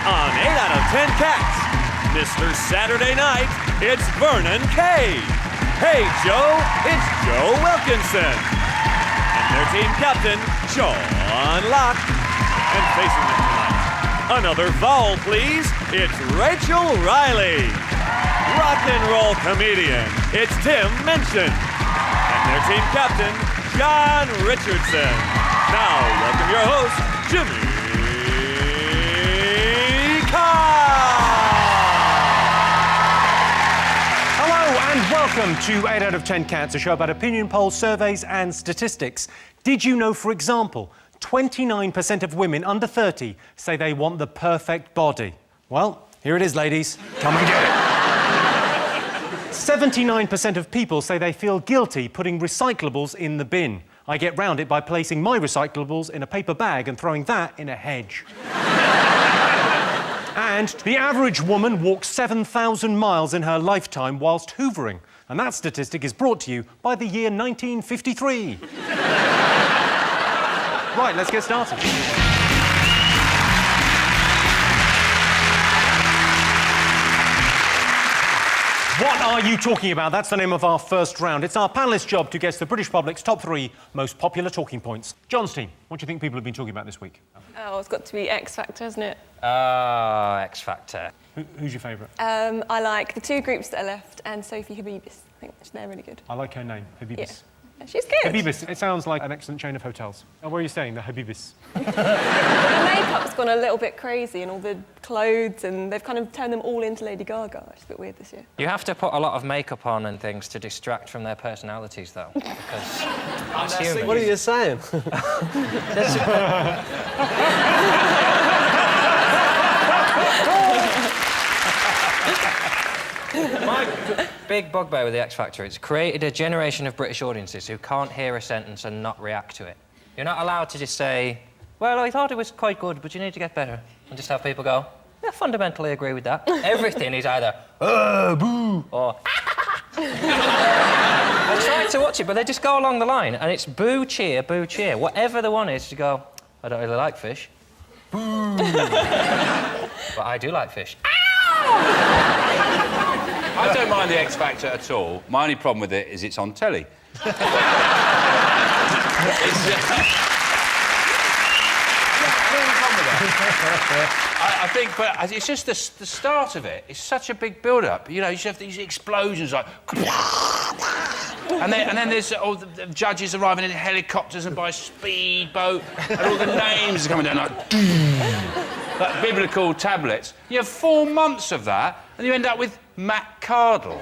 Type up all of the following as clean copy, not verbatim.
On 8 out of 10 Cats, Mr. Saturday Night, it's Vernon Kay. Hey, Joe, it's Joe Wilkinson. And their team captain, John Locke. And facing them tonight, another vowel, please, it's Rachel Riley. Rock and roll comedian, it's Tim Minchin. And their team captain, John Richardson. Now, welcome your host, Jimmy Carr. Hello and welcome to 8 out of 10 Cats, a show about opinion polls, surveys and statistics. Did you know, for example, 29% of women under 30 say they want the perfect body? Well, here it is, ladies. Come and get it. 79% of people say they feel guilty putting recyclables in the bin. I get round it by placing my recyclables in a paper bag and throwing that in a hedge. And the average woman walks 7,000 miles in her lifetime whilst hoovering. And that statistic is brought to you by the year 1953. Right, let's get started. What are you talking about? That's the name of our first round. It's our panellists' job to guess the British public's top 3 most popular talking points. John's team, what do you think people have been talking about this week? Oh, it's got to be X Factor, hasn't it? X Factor. Who's your favourite? I like the 2 groups that are left and Sophie Habibis. I think they're really good. I like her name, Habibis. Yeah. She's good. Habibis, it sounds like an excellent chain of hotels. Oh, where are you staying? The Habibis. The makeup's gone a little bit crazy and all the clothes, and they've kind of turned them all into Lady Gaga. It's a bit weird this year. You have to put a lot of makeup on and things to distract from their personalities, though, because that's human. What are you saying? My big bugbear with the X Factor, it's created a generation of British audiences who can't hear a sentence and not react to it. You're not allowed to just say, well, I thought it was quite good, but you need to get better. And just have people go, I fundamentally agree with that. Everything is either, boo, or I tried to watch it, but they just go along the line, and it's boo, cheer, whatever the one is to go, I don't really like fish. Boo. But I do like fish. I don't mind the X Factor at all. My only problem with it is it's on telly. I think, but it's just the start of it. It's such a big build-up. You know, you should have these explosions like... and then there's all the judges arriving in helicopters and by speedboat, and all the names are coming down like... like biblical tablets. You have 4 months of that, and you end up with Matt Cardle.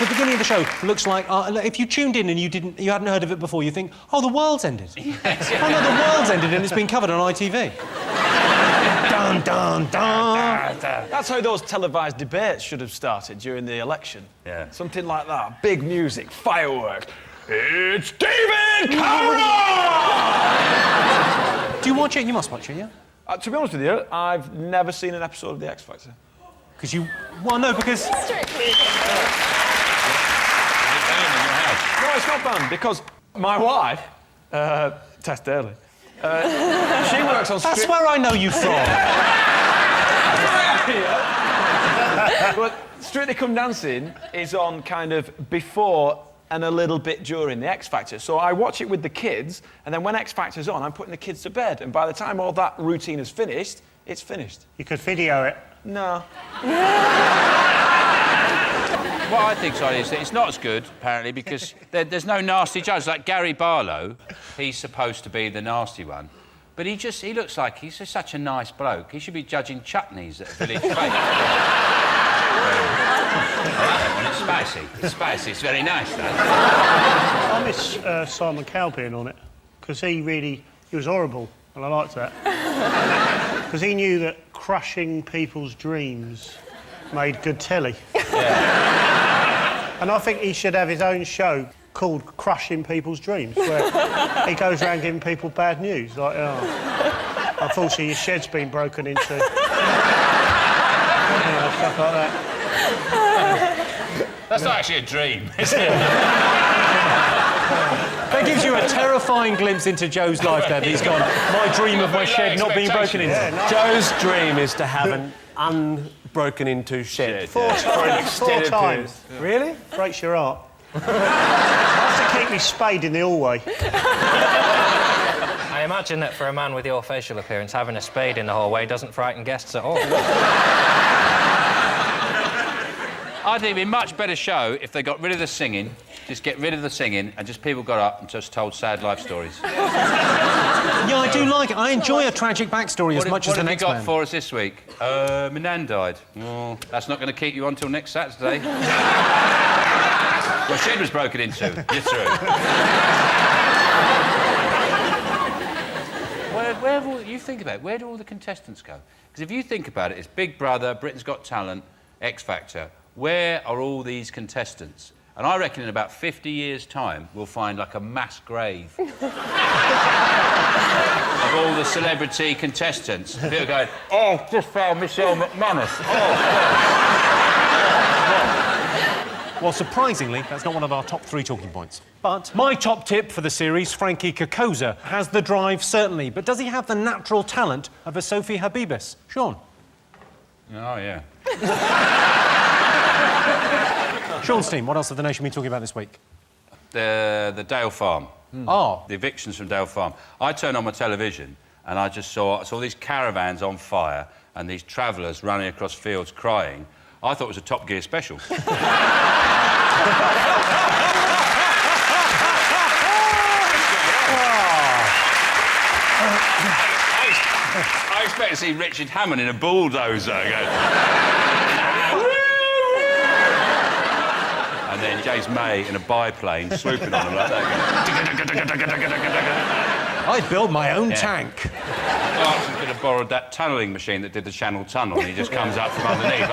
The beginning of the show looks like if you tuned in and you hadn't heard of it before, you think, oh, the world's ended. Yes, yeah. Oh no, the world's ended and it's been covered on ITV. Dun dun dun. That's how those televised debates should have started during the election. Yeah. Something like that. Big music, fireworks. It's David Cameron! Do you watch it? You must watch it, yeah? To be honest with you, I've never seen an episode of The X Factor. Because you... Well, no, because... Strictly. No, it's not banned, because my wife, Tess Daly, she works on... That's where I know you from. But Strictly Come Dancing is on kind of before and a little bit during the X Factor. So I watch it with the kids, and then when X Factor's on, I'm putting the kids to bed. And by the time all that routine is finished, it's finished. You could video it. No. What I think, sorry, is that it's not as good, apparently, because there's no nasty judge. Like Gary Barlow, he's supposed to be the nasty one. But he looks like he's just such a nice bloke. He should be judging chutneys at a village fete. It's spicy. It's spicy. It's very nice, that. I miss Simon Cowell being on it, because he was horrible, and I liked that. Because he knew that crushing people's dreams made good telly. Yeah. And I think he should have his own show called Crushing People's Dreams, where he goes around giving people bad news, like, oh, unfortunately your shed's been broken into. You know, stuff like that. That's not actually a dream, is it? That gives you a terrifying glimpse into Joe's life there. He's gone, my dream of my shed not being broken into. Yeah, nice. Joe's dream is to have an unbroken into shed. Four times. Really? Breaks your heart. I have to keep me spade in the hallway. I imagine that for a man with your facial appearance, having a spade in the hallway doesn't frighten guests at all. I think it'd be a much better show if they got rid of the singing, just get rid of the singing, and just people got up and just told sad life stories. Yeah, I do like it. I enjoy a tragic backstory as much as the next What have you got man. for us this week? My nan died. Oh, that's not going to keep you on till next Saturday. Your shed was broken into. You're through. Where have all, you think about it, where do all the contestants go? Because if you think about it, it's Big Brother, Britain's Got Talent, X Factor. Where are all these contestants? And I reckon in about 50 years' time, we'll find like a mass grave of all the celebrity contestants. People going, oh, just found Michelle McManus. Well, surprisingly, that's not one of our top 3 talking points. But my top tip for the series, Frankie Kokoza, has the drive, certainly, but does he have the natural talent of a Sophie Habibis? Sean? Oh, yeah. Sean's team, what else have the nation been talking about this week? The Dale Farm. Oh. The evictions from Dale Farm. I turned on my television and I just saw these caravans on fire and these travellers running across fields crying. I thought it was a Top Gear special. I expect to see Richard Hammond in a bulldozer going... And then James May in a biplane swooping on them like that. I'd build my own tank. Clarkson could have borrowed that tunnelling machine that did the Channel Tunnel and he just comes up from underneath.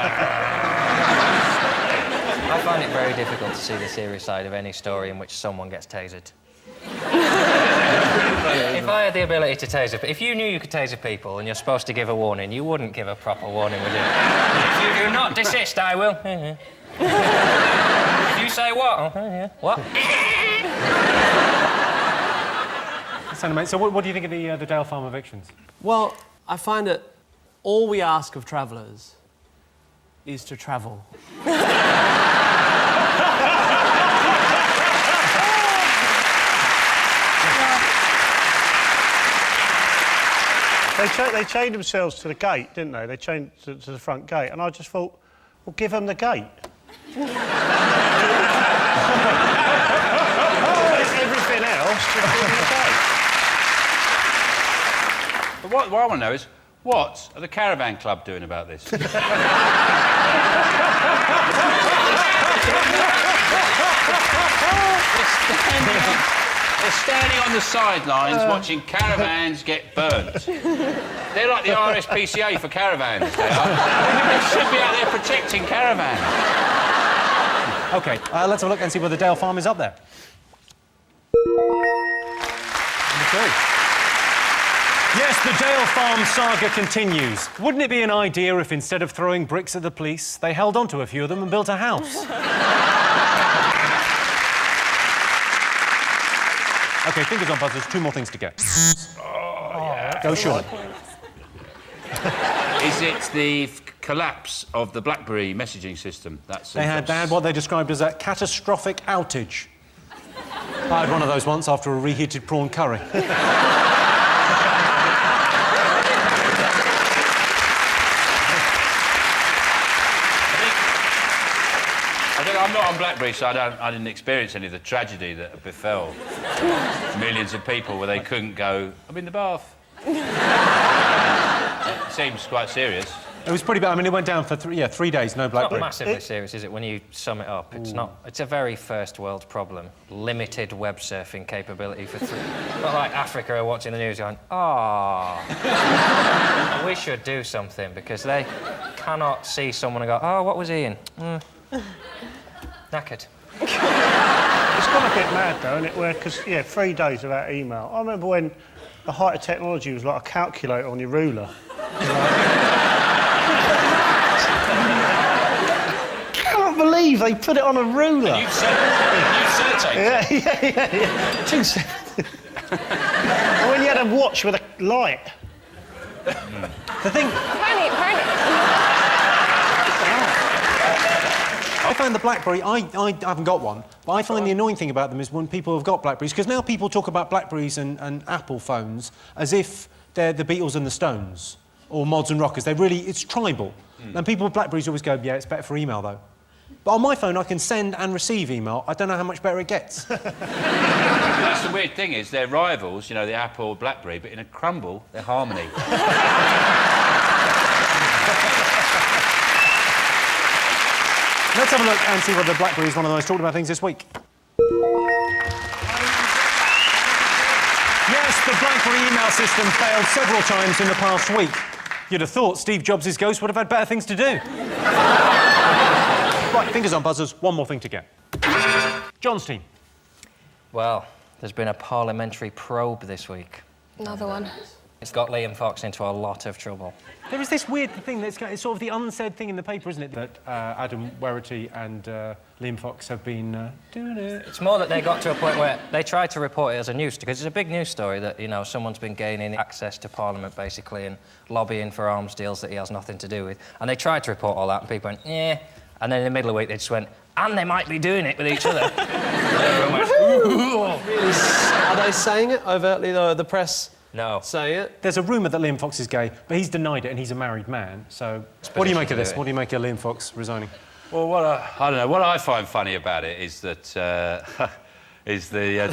I find it very difficult to see the serious side of any story in which someone gets tasered. If I had the ability to taser... If you knew you could taser people and you're supposed to give a warning, you wouldn't give a proper warning, would you? If you do not desist, I will. If you say what? Oh, yeah. What? So what do you think of the Dale Farm evictions? Well, I find that all we ask of travellers is to travel. They chained themselves to the gate, didn't they? They chained to the front gate, and I just thought, well, give them the gate. Everything else, just give them the gate. But what I want to know is, what are the Caravan Club doing about this? They're standing on the sidelines watching caravans get burnt. They're like the RSPCA for caravans, they are. They should be out there protecting caravans. OK, let's have a look and see whether Dale Farm is up there. OK. Yes, the Dale Farm saga continues. Wouldn't it be an idea if, instead of throwing bricks at the police, they held on to a few of them and built a house? OK, fingers on buzzers, 2 more things to go. Oh, yeah. Go, Sean. Is it the collapse of the BlackBerry messaging system? They had what they described as a catastrophic outage. I had one of those once after a reheated prawn curry. I'm not on BlackBerry, so I didn't experience any of the tragedy that befell millions of people where they couldn't go, I'm in the bath. It seems quite serious. It was pretty bad. I mean, it went down for 3 days, no BlackBerry. It's not massively serious, is it, when you sum it up? It's not. It's a very first world problem. Limited web surfing capability for 3... Not like Africa are watching the news going, we should do something, because they cannot see someone and go, oh, what was he in? Knackered. It's gone a bit mad, though, isn't it? Where, because, 3 days without email. I remember when the height of technology was like a calculator on your ruler. Can't believe believe they put it on a ruler. You've sellotape. Yeah. 2 seconds. And when you had a watch with a light. The thing... Apparently. I find the BlackBerry, I haven't got one, but I find the annoying thing about them is when people have got BlackBerries, because now people talk about BlackBerries and Apple phones as if they're the Beatles and the Stones, or Mods and Rockers. It's tribal. And people with BlackBerries always go, yeah, it's better for email, though. But on my phone, I can send and receive email. I don't know how much better it gets. That's the weird thing is they're rivals, you know, the Apple, BlackBerry, but in a crumble, they're harmony. Let's have a look and see whether BlackBerry is one of the most talked about things this week. Yes, the BlackBerry email system failed several times in the past week. You'd have thought Steve Jobs' ghost would have had better things to do. Right, fingers on buzzers, one more thing to get. John's team. Well, there's been a parliamentary probe this week. Another one. It's got Liam Fox into a lot of trouble. There is this weird thing it's sort of the unsaid thing in the paper, isn't it? That Adam Werrity and Liam Fox have been doing it. It's more that they got to a point where they tried to report it as a news, because it's a big news story that, you know, someone's been gaining access to Parliament, basically, and lobbying for arms deals that he has nothing to do with. And they tried to report all that, and people went, yeah. And then in the middle of the week, they just went, and they might be doing it with each other. And everyone went, ooh. Are they saying it overtly, though, the press? No. Saying it? There's a rumour that Liam Fox is gay, but he's denied it, and he's a married man. So, what do you make of this? What do you make of Liam Fox resigning? Well, I don't know. What I find funny about it is that is the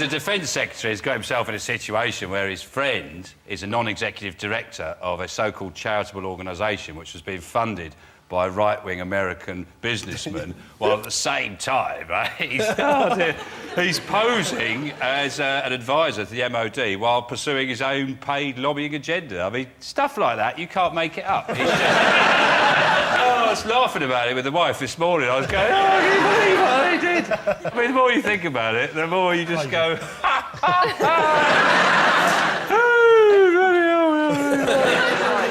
Defence Secretary has got himself in a situation where his friend is a non-executive director of a so-called charitable organisation which has been funded by right-wing American businessmen, while at the same time, right, he's posing as an advisor to the MOD while pursuing his own paid lobbying agenda. I mean, stuff like that, you can't make it up. I was laughing about it with the wife this morning. I was going, oh, I can't believe what they did. I mean, the more you think about it, the more you just go,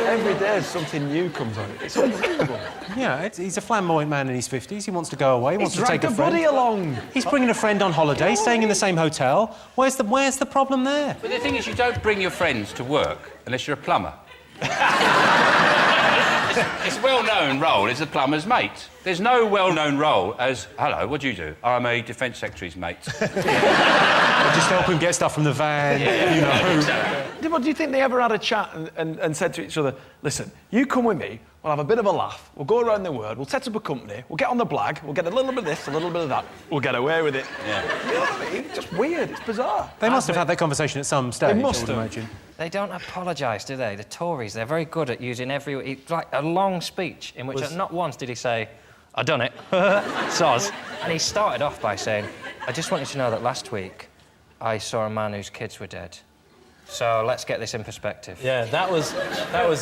Every day something new comes on. It's unbelievable. Yeah, he's a flamboyant man in his 50s. He wants to go away, wants to take a friend. Buddy along. He's bringing a friend on holiday, staying in the same hotel. Where's the problem there? But the thing is, you don't bring your friends to work unless you're a plumber. It's a well-known role as a plumber's mate. There's no well-known role as, hello, what do you do? I'm a Defence Secretary's mate. I just help him get stuff from the van, you know. But do you think they ever had a chat and said to each other, listen, you come with me, we'll have a bit of a laugh, we'll go around the world, we'll set up a company, we'll get on the blag, we'll get a little bit of this, a little bit of that, we'll get away with it. Yeah. You know what I mean? It's just weird, it's bizarre. They must have had that conversation at some stage, They must I would have. imagine. They don't apologise, do they? The Tories, they're very good at using like a long speech in which not once did he say, I done it, soz. And he started off by saying, I just want you to know that last week I saw a man whose kids were dead. So let's get this in perspective. Yeah, that was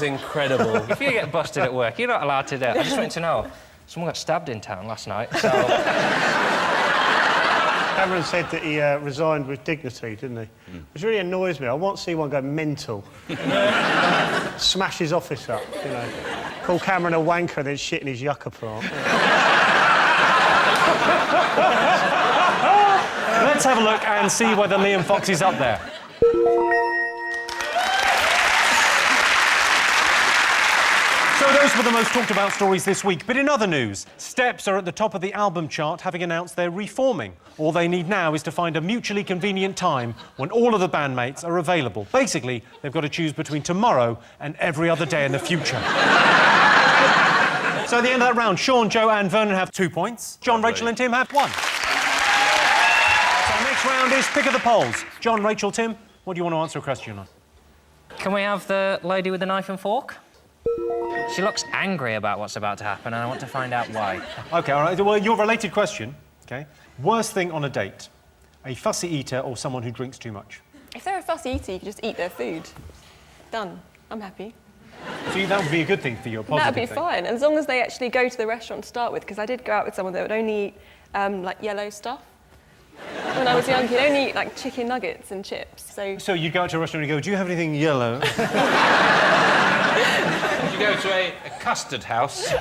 incredible. If you get busted at work, you're not allowed to do it. I just want you to know, someone got stabbed in town last night, so... Cameron said that he resigned with dignity, didn't he? Which really annoys me. I want to see one go mental. Smash his office up, you know. Call Cameron a wanker and then shit in his yucca plant. Let's have a look and see whether Liam Fox is up there. So those were the most talked about stories this week. But in other news, Steps are at the top of the album chart, having announced they're reforming. All they need now is to find a mutually convenient time when all of the bandmates are available. Basically, they've got to choose between tomorrow and every other day in the future. So at the end of that round, Sean, Joe and Vernon have 2 points. John, Rachel and Tim have 1. So next round is pick of the polls. John, Rachel, Tim, what do you want to answer a question on? Can we have the lady with the knife and fork? She looks angry about what's about to happen, and I want to find out why. OK, all right. Well, your related question, OK? Worst thing on a date, a fussy eater or someone who drinks too much? If they're a fussy eater, you can just eat their food. Done. I'm happy. So that would be a good thing for you, a positive That'd be thing. fine, as long as they actually go to the restaurant to start with, because I did go out with someone that would only eat, like, yellow stuff. When I was young, he'd only eat, like, chicken nuggets and chips, so... So you'd go out to a restaurant and go, do you have anything yellow? Would you go to a custard house?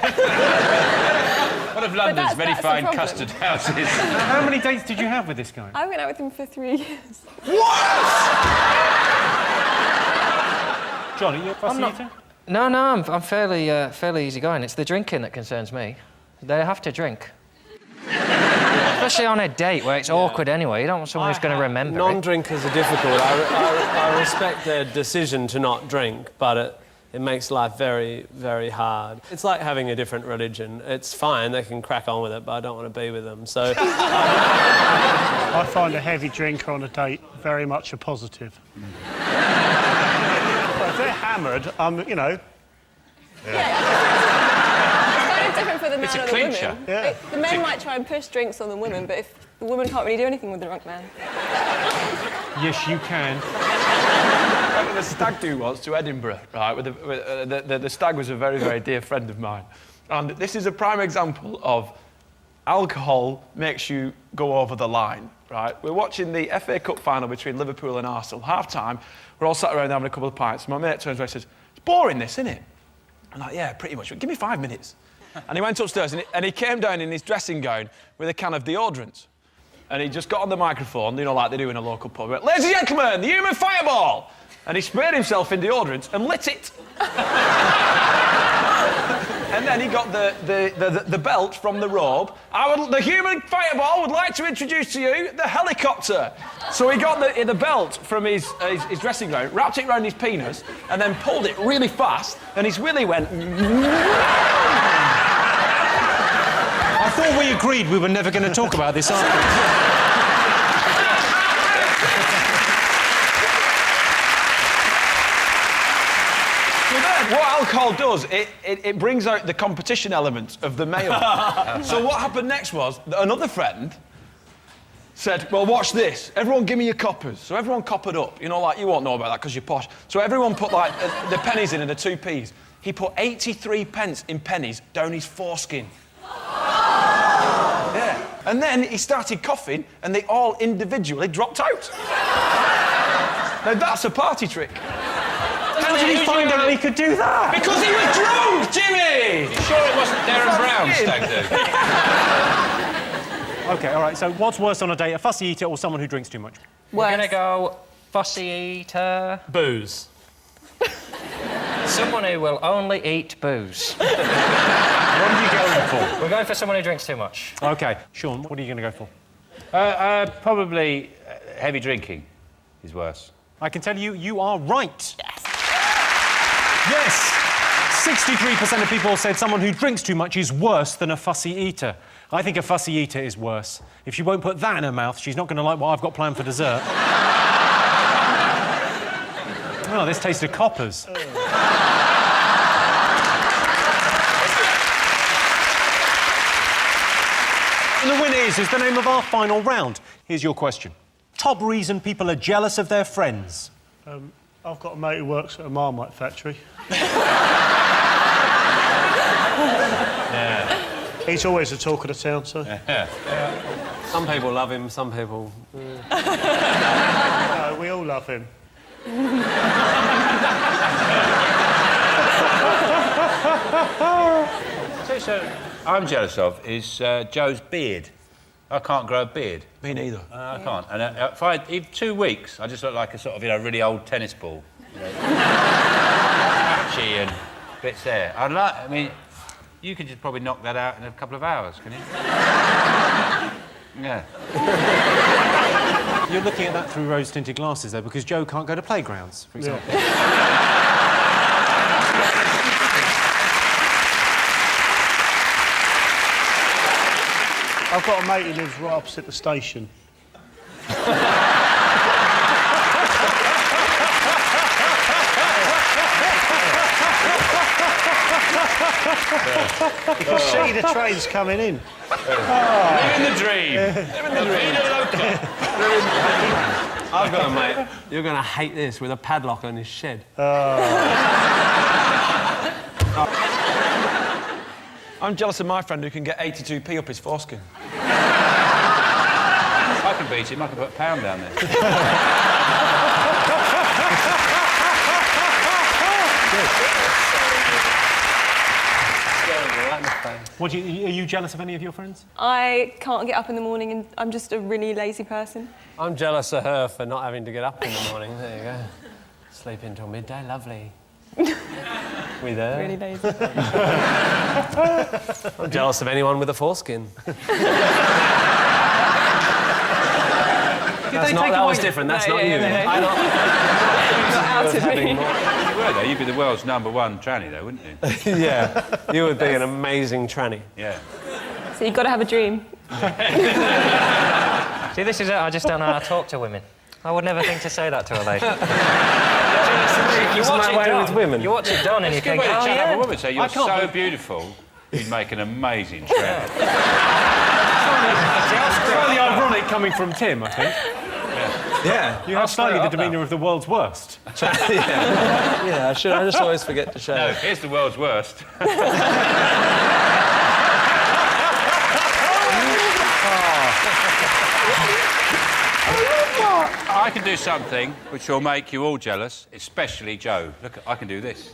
One of London's very that's the fine problem. custard houses. How many dates did you have with this guy? I went out with him for 3 years. John, are you a fussy eater? No, I'm fairly easygoing. It's the drinking that concerns me. They have to drink. Especially on a date where it's awkward anyway. You don't want someone who's going to remember it. Non-drinkers are difficult. I respect their decision to not drink, but it makes life very, very hard. It's like having a different religion. It's fine, they can crack on with it, but I don't want to be with them, so... I find a heavy drinker on a date very much a positive. But if they're hammered, you know... It's kind of different for the man It's a or the clincher. woman. Yeah. The men might try and push drinks on the women, but if the woman can't really do anything with the drunk man. Yes, you can. I went on a stag do once to Edinburgh, right? The stag was a very, very dear friend of mine. And this is a prime example of alcohol makes you go over the line, right? We're watching the FA Cup final between Liverpool and Arsenal. Half-time, we're all sat around having a couple of pints. My mate turns around and says, "It's boring, this, isn't it?" I'm like, "Yeah, pretty much. Give me 5 minutes." And he went upstairs and he came down in his dressing gown with a can of deodorant. And he just got on the microphone, you know, like they do in a local pub. He went, "Ladies and gentlemen, the human fireball!" And he sprayed himself in deodorant and lit it. And then he got the belt from the robe. The human fireball would like to introduce to you the helicopter. So he got the belt from his dressing gown, wrapped it around his penis, and then pulled it really fast, and his willy went... I thought we agreed we were never going to talk about this afterwards. What alcohol does, it brings out the competition element of the male. So what happened next was that another friend said, "Well, watch this. Everyone give me your coppers." So everyone coppered up. You know, like, you won't know about that because you're posh. So everyone put, like, the pennies in and the 2p's. He put 83 pence in pennies down his foreskin. Yeah. And then he started coughing and they all individually dropped out. Now, that's a party trick. How did he find out he could do that? Because he was drunk, Jimmy! You sure it wasn't Darren Brown's stag do? OK, all right, so what's worse on a date, a fussy eater or someone who drinks too much? We're going to go fussy eater. Booze. Someone who will only eat booze. What are you going for? We're going for someone who drinks too much. OK, Sean, what are you going to go for? Probably heavy drinking is worse. I can tell you, you are right. Yes! 63% of people said someone who drinks too much is worse than a fussy eater. I think a fussy eater is worse. If she won't put that in her mouth, she's not going to like what I've got planned for dessert. Oh, this tasted coppers. And the winner is the name of our final round. Here's your question. Top reason people are jealous of their friends. I've got a mate who works at a Marmite factory. Yeah. He's always the talk of the town, so... Some people love him, some people... No, we all love him. So I'm jealous of is Joe's beard. I can't grow a beard. Me neither. I can't. And if in 2 weeks, I just look like a sort of, really old tennis ball. Patchy and bits there. I mean, you could just probably knock that out in a couple of hours, can you? Yeah. You're looking at that through rose-tinted glasses, though, because Joe can't go to playgrounds, for example. I've got a mate who lives right opposite the station. You can see the trains coming in. Living the dream. Living the dream. I've got a mate. You're going to hate this, with a padlock on his shed. I'm jealous of my friend who can get 82p up his foreskin. I can beat him. I can put a pound down there. Good. Are you jealous of any of your friends? I can't get up in the morning and I'm just a really lazy person. I'm jealous of her for not having to get up in the morning. There you go. Sleep until midday, lovely. With her. Really lazy. I'm jealous of anyone with a foreskin. That was different. That's not you. I'm not Outed me. You were, though. You'd be the world's #1 tranny, though, wouldn't you? Yeah, you would be an amazing tranny. Yeah. So you've got to have a dream. See, this is it. I just don't know how to talk to women. I would never think to say that to a lady. Isn't that way with women? You watch it done and you Good think, way to oh, chat up yeah. a woman. Say, you're so beautiful, you'd make an amazing tranny. It's slightly ironic coming from Tim, I think. Yeah. You have slightly the demeanour of the world's worst. Yeah, I should. I just always forget to shave. No, here's the world's worst. I can do something which will make you all jealous, especially Joe. Look, I can do this.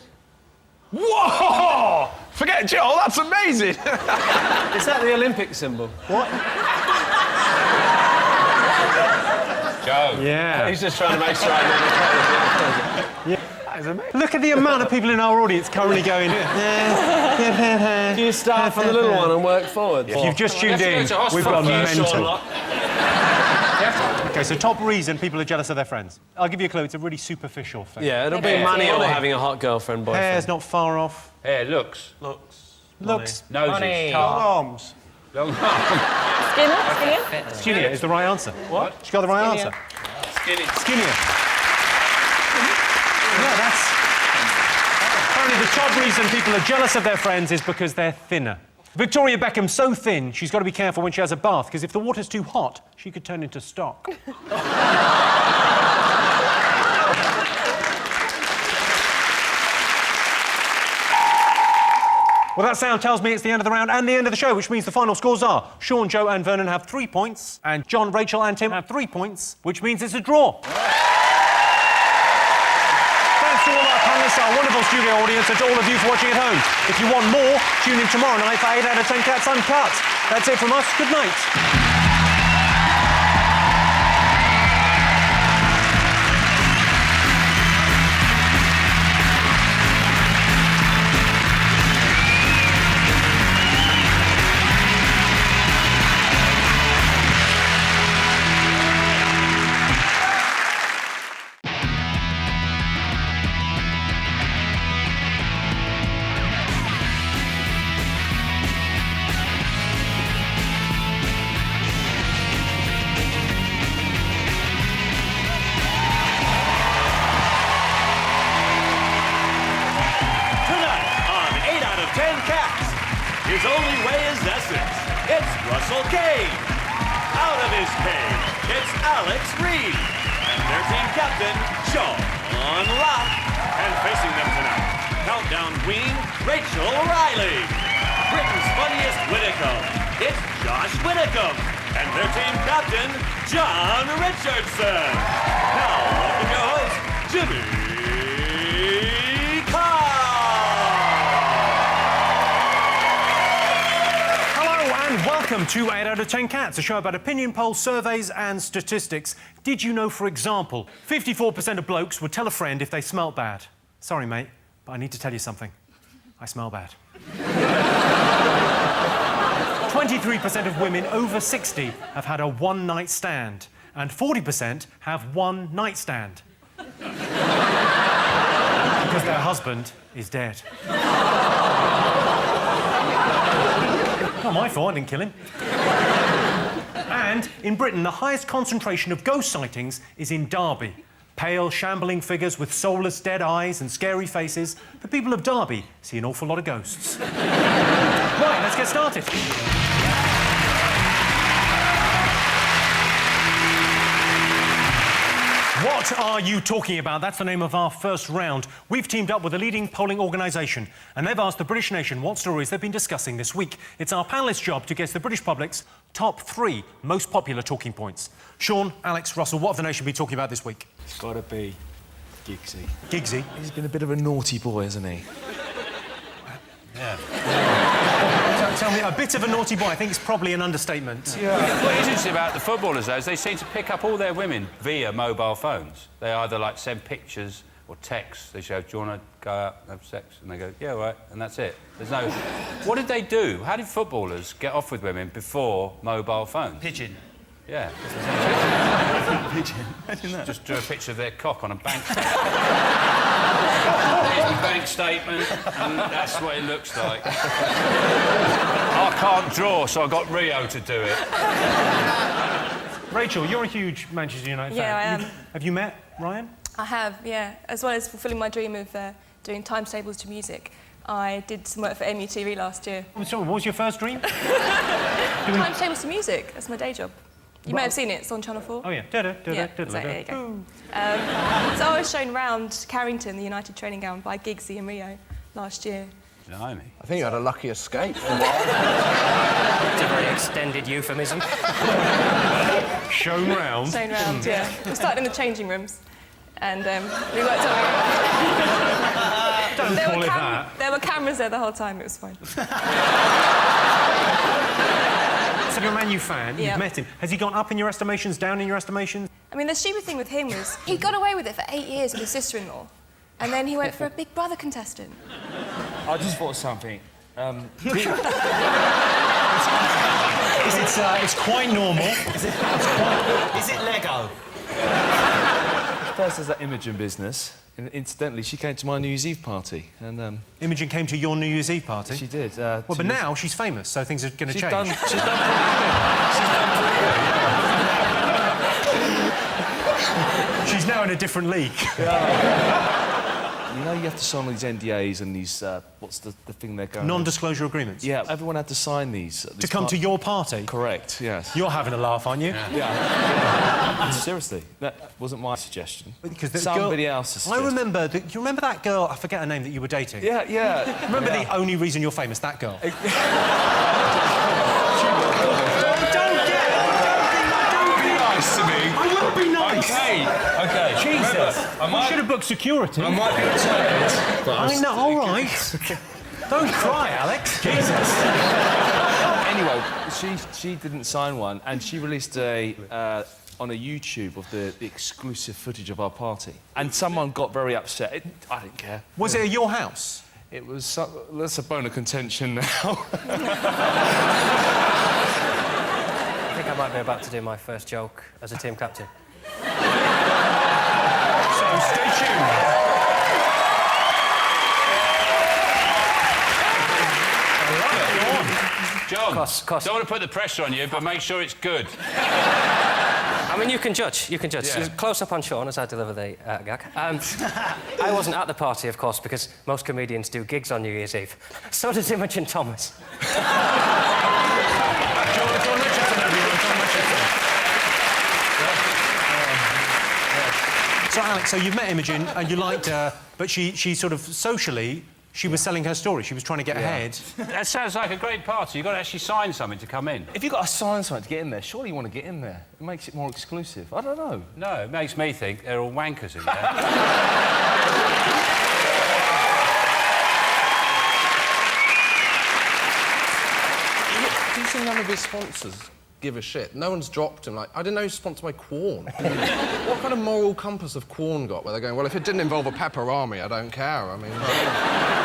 Whoa! Forget Joel, that's amazing! Is that the Olympic symbol? What? Joe. Yeah. He's just trying to make sure I know. Look at the amount of people in our audience currently going... Do you start from the little one and work forward? If you've just tuned in, we've gone mental. OK, so top reason people are jealous of their friends. I'll give you a clue, it's a really superficial thing. Yeah, it'll be money or having a hot girlfriend, boyfriend. Hair's not far off. Hair, looks. Looks. Noses. Money. Long arms. Long arms. Skinner? Skinnier is the right answer. What? She got the right answer. Skinny. Skinnier. Yeah, that's... Apparently the top reason people are jealous of their friends is because they're thinner. Victoria Beckham's so thin, she's got to be careful when she has a bath, because if the water's too hot, she could turn into stock. Well, that sound tells me it's the end of the round and the end of the show, which means the final scores are Sean, Joe and Vernon have 3 points, and John, Rachel and Tim have 3 points, which means it's a draw. Thanks to all our panellists, our wonderful studio audience, and to all of you for watching at home. If you want more, tune in tomorrow night for 8 out of 10 Cats Uncut. That's it from us. Good night. His only way is Essex. It's Russell Kane. Out of his cage, it's Alex Reed. And their team captain, Sean Locke. And facing them tonight, Countdown Queen, Rachel Riley. Britain's funniest Whitcomb, it's Josh Whitcomb. And their team captain, John Richardson. Now, welcome your host, Jimmy Carr. Welcome to 8 out of 10 Cats, a show about opinion polls, surveys and statistics. Did you know, for example, 54% of blokes would tell a friend if they smelt bad? Sorry, mate, but I need to tell you something. I smell bad. 23% of women over 60 have had a one-night stand, and 40% have one nightstand. Because their husband is dead. Not my fault, I didn't kill him. And in Britain, the highest concentration of ghost sightings is in Derby. Pale, shambling figures with soulless dead eyes and scary faces. The people of Derby see an awful lot of ghosts. Right, let's get started. What are you talking about? That's the name of our first round. We've teamed up with a leading polling organisation, and they've asked the British nation what stories they've been discussing this week. It's our panellists' job to guess the British public's top 3 most popular talking points. Sean, Alex, Russell, what have the nation been talking about this week? It's got to be Giggsy. Giggsy? He's been a bit of a naughty boy, hasn't he? Yeah. tell me, a bit of a naughty boy, I think it's probably an understatement. What is interesting about the footballers, though, is they seem to pick up all their women via mobile phones. They either, like, send pictures or texts. They say, do you want to go out and have sex? And they go, yeah, all right, and that's it. There's no... What did they do? How did footballers get off with women before mobile phones? Pigeon. Yeah. Pigeon. Just drew a picture of their cock on a bank statement. Here's my bank statement, and that's what it looks like. I can't draw, so I got Rio to do it. Rachel, you're a huge Manchester United fan. Yeah, I am. Have you met Ryan? I have, yeah. As well as fulfilling my dream of doing timetables to music, I did some work for MUTV last year. I'm sorry, what was your first dream? Timetables to music, that's my day job. You may have seen it, it's on Channel 4. Oh, yeah. Yeah, exactly, there you go. So I was shown round Carrington, the United training ground, by Giggsy and Rio last year. Blimey. I think you had a lucky escape. It's a very extended euphemism. Shown round? Shown round, yeah. We started in the changing rooms, and we worked our way around. Don't call it that. There were cameras there the whole time, it was fine. So you're a Man U fan, Yeah. you've met him. Has he gone up in your estimations, down in your estimations? I mean, the stupid thing with him was he got away with it for 8 years with his sister-in-law, and then he went for a Big Brother contestant. I just thought of something. It's quite normal. Is it Lego? First, there's that Imogen business. And incidentally, she came to my New Year's Eve party, and Imogen came to your New Year's Eve party? she did. Well, but now she's famous, so things are going to change. She's done pretty good. She's now in a different league. You know, you have to sign all these NDAs and these, what's the thing they're going... Non-disclosure agreements? Yeah, everyone had to sign these. To come to your party? Correct, yes. You're having a laugh, aren't you? Yeah. Seriously, that wasn't my suggestion. Because the Somebody girl, else has I remember... Do you remember that girl? I forget her name that you were dating. Yeah, yeah. Remember the only reason you're famous? That girl. Don't be nice to me. I will be nice. OK. Jesus. I should have booked security. I might be retired, but I know, all right. Don't cry, Alex. Jesus. Anyway, she didn't sign one, and she released on a YouTube of the exclusive footage of our party. And someone got very upset. I didn't care. Was it at your house? It was... that's a bone of contention now. I think I might be about to do my first joke as a team captain. So stay tuned. John, Cost. don't want to put the pressure on you, but make sure it's good. I mean, you can judge. You can judge. Yeah. Close up on Sean as I deliver the gag. I wasn't at the party, of course, because most comedians do gigs on New Year's Eve. So does Imogen Thomas. So, Alex, so you've met Imogen and you liked her, but she sort of socially, she was selling her story. She was trying to get ahead. That sounds like a great party. You've got to actually sign something to come in. If you've got to sign something to get in there, surely you want to get in there. It makes it more exclusive. I don't know. No, it makes me think they're all wankers in there. Do you see none of his sponsors give a shit? No one's dropped him. Like, I didn't know he was sponsored by Quorn. What kind of moral compass have Quorn got where they're going, well, if it didn't involve a pepperami, I don't care. I mean...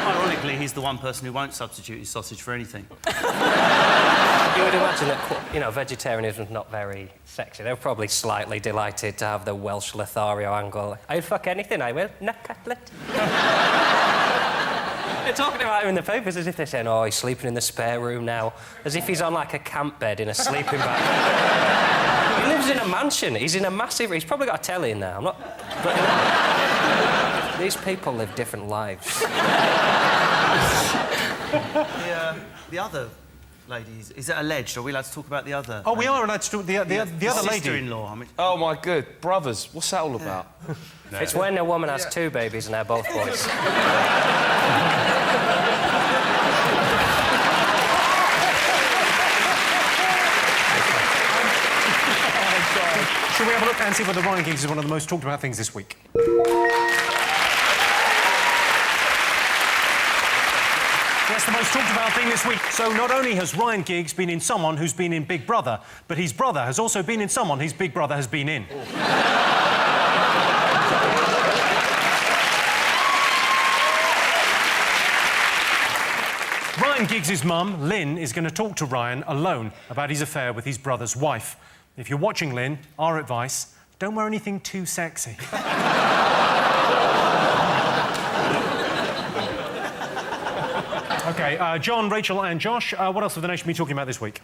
Ironically, he's the one person who won't substitute his sausage for anything. You would imagine that, you know, vegetarianism's not very sexy. They were probably slightly delighted to have the Welsh Lothario angle. I'll fuck anything, I will. Nut cutlet. They're talking about him in the papers as if they're saying, oh, he's sleeping in the spare room now. As if he's on, like, a camp bed in a sleeping bag. He lives in a mansion. He's in a massive... He's probably got a telly in there. I'm not... But, these people live different lives. The other ladies, is it alleged? Are we allowed to talk about the other? Oh, we are allowed to talk the other lady. Sister-in-law. I mean... Oh, my good. Brothers, what's that all about? No. It's when a woman has two babies and they're both boys. Shall we have a look and see whether Ryan Giggs is one of the most talked about things this week? Yes, the most talked about thing this week. So not only has Ryan Giggs been in someone who's been in Big Brother, but his brother has also been in someone his big brother has been in. Ryan Giggs' mum, Lynn, is going to talk to Ryan alone about his affair with his brother's wife. If you're watching, Lynn, our advice, don't wear anything too sexy. OK, John, Rachel and Josh, what else have the nation been talking about this week?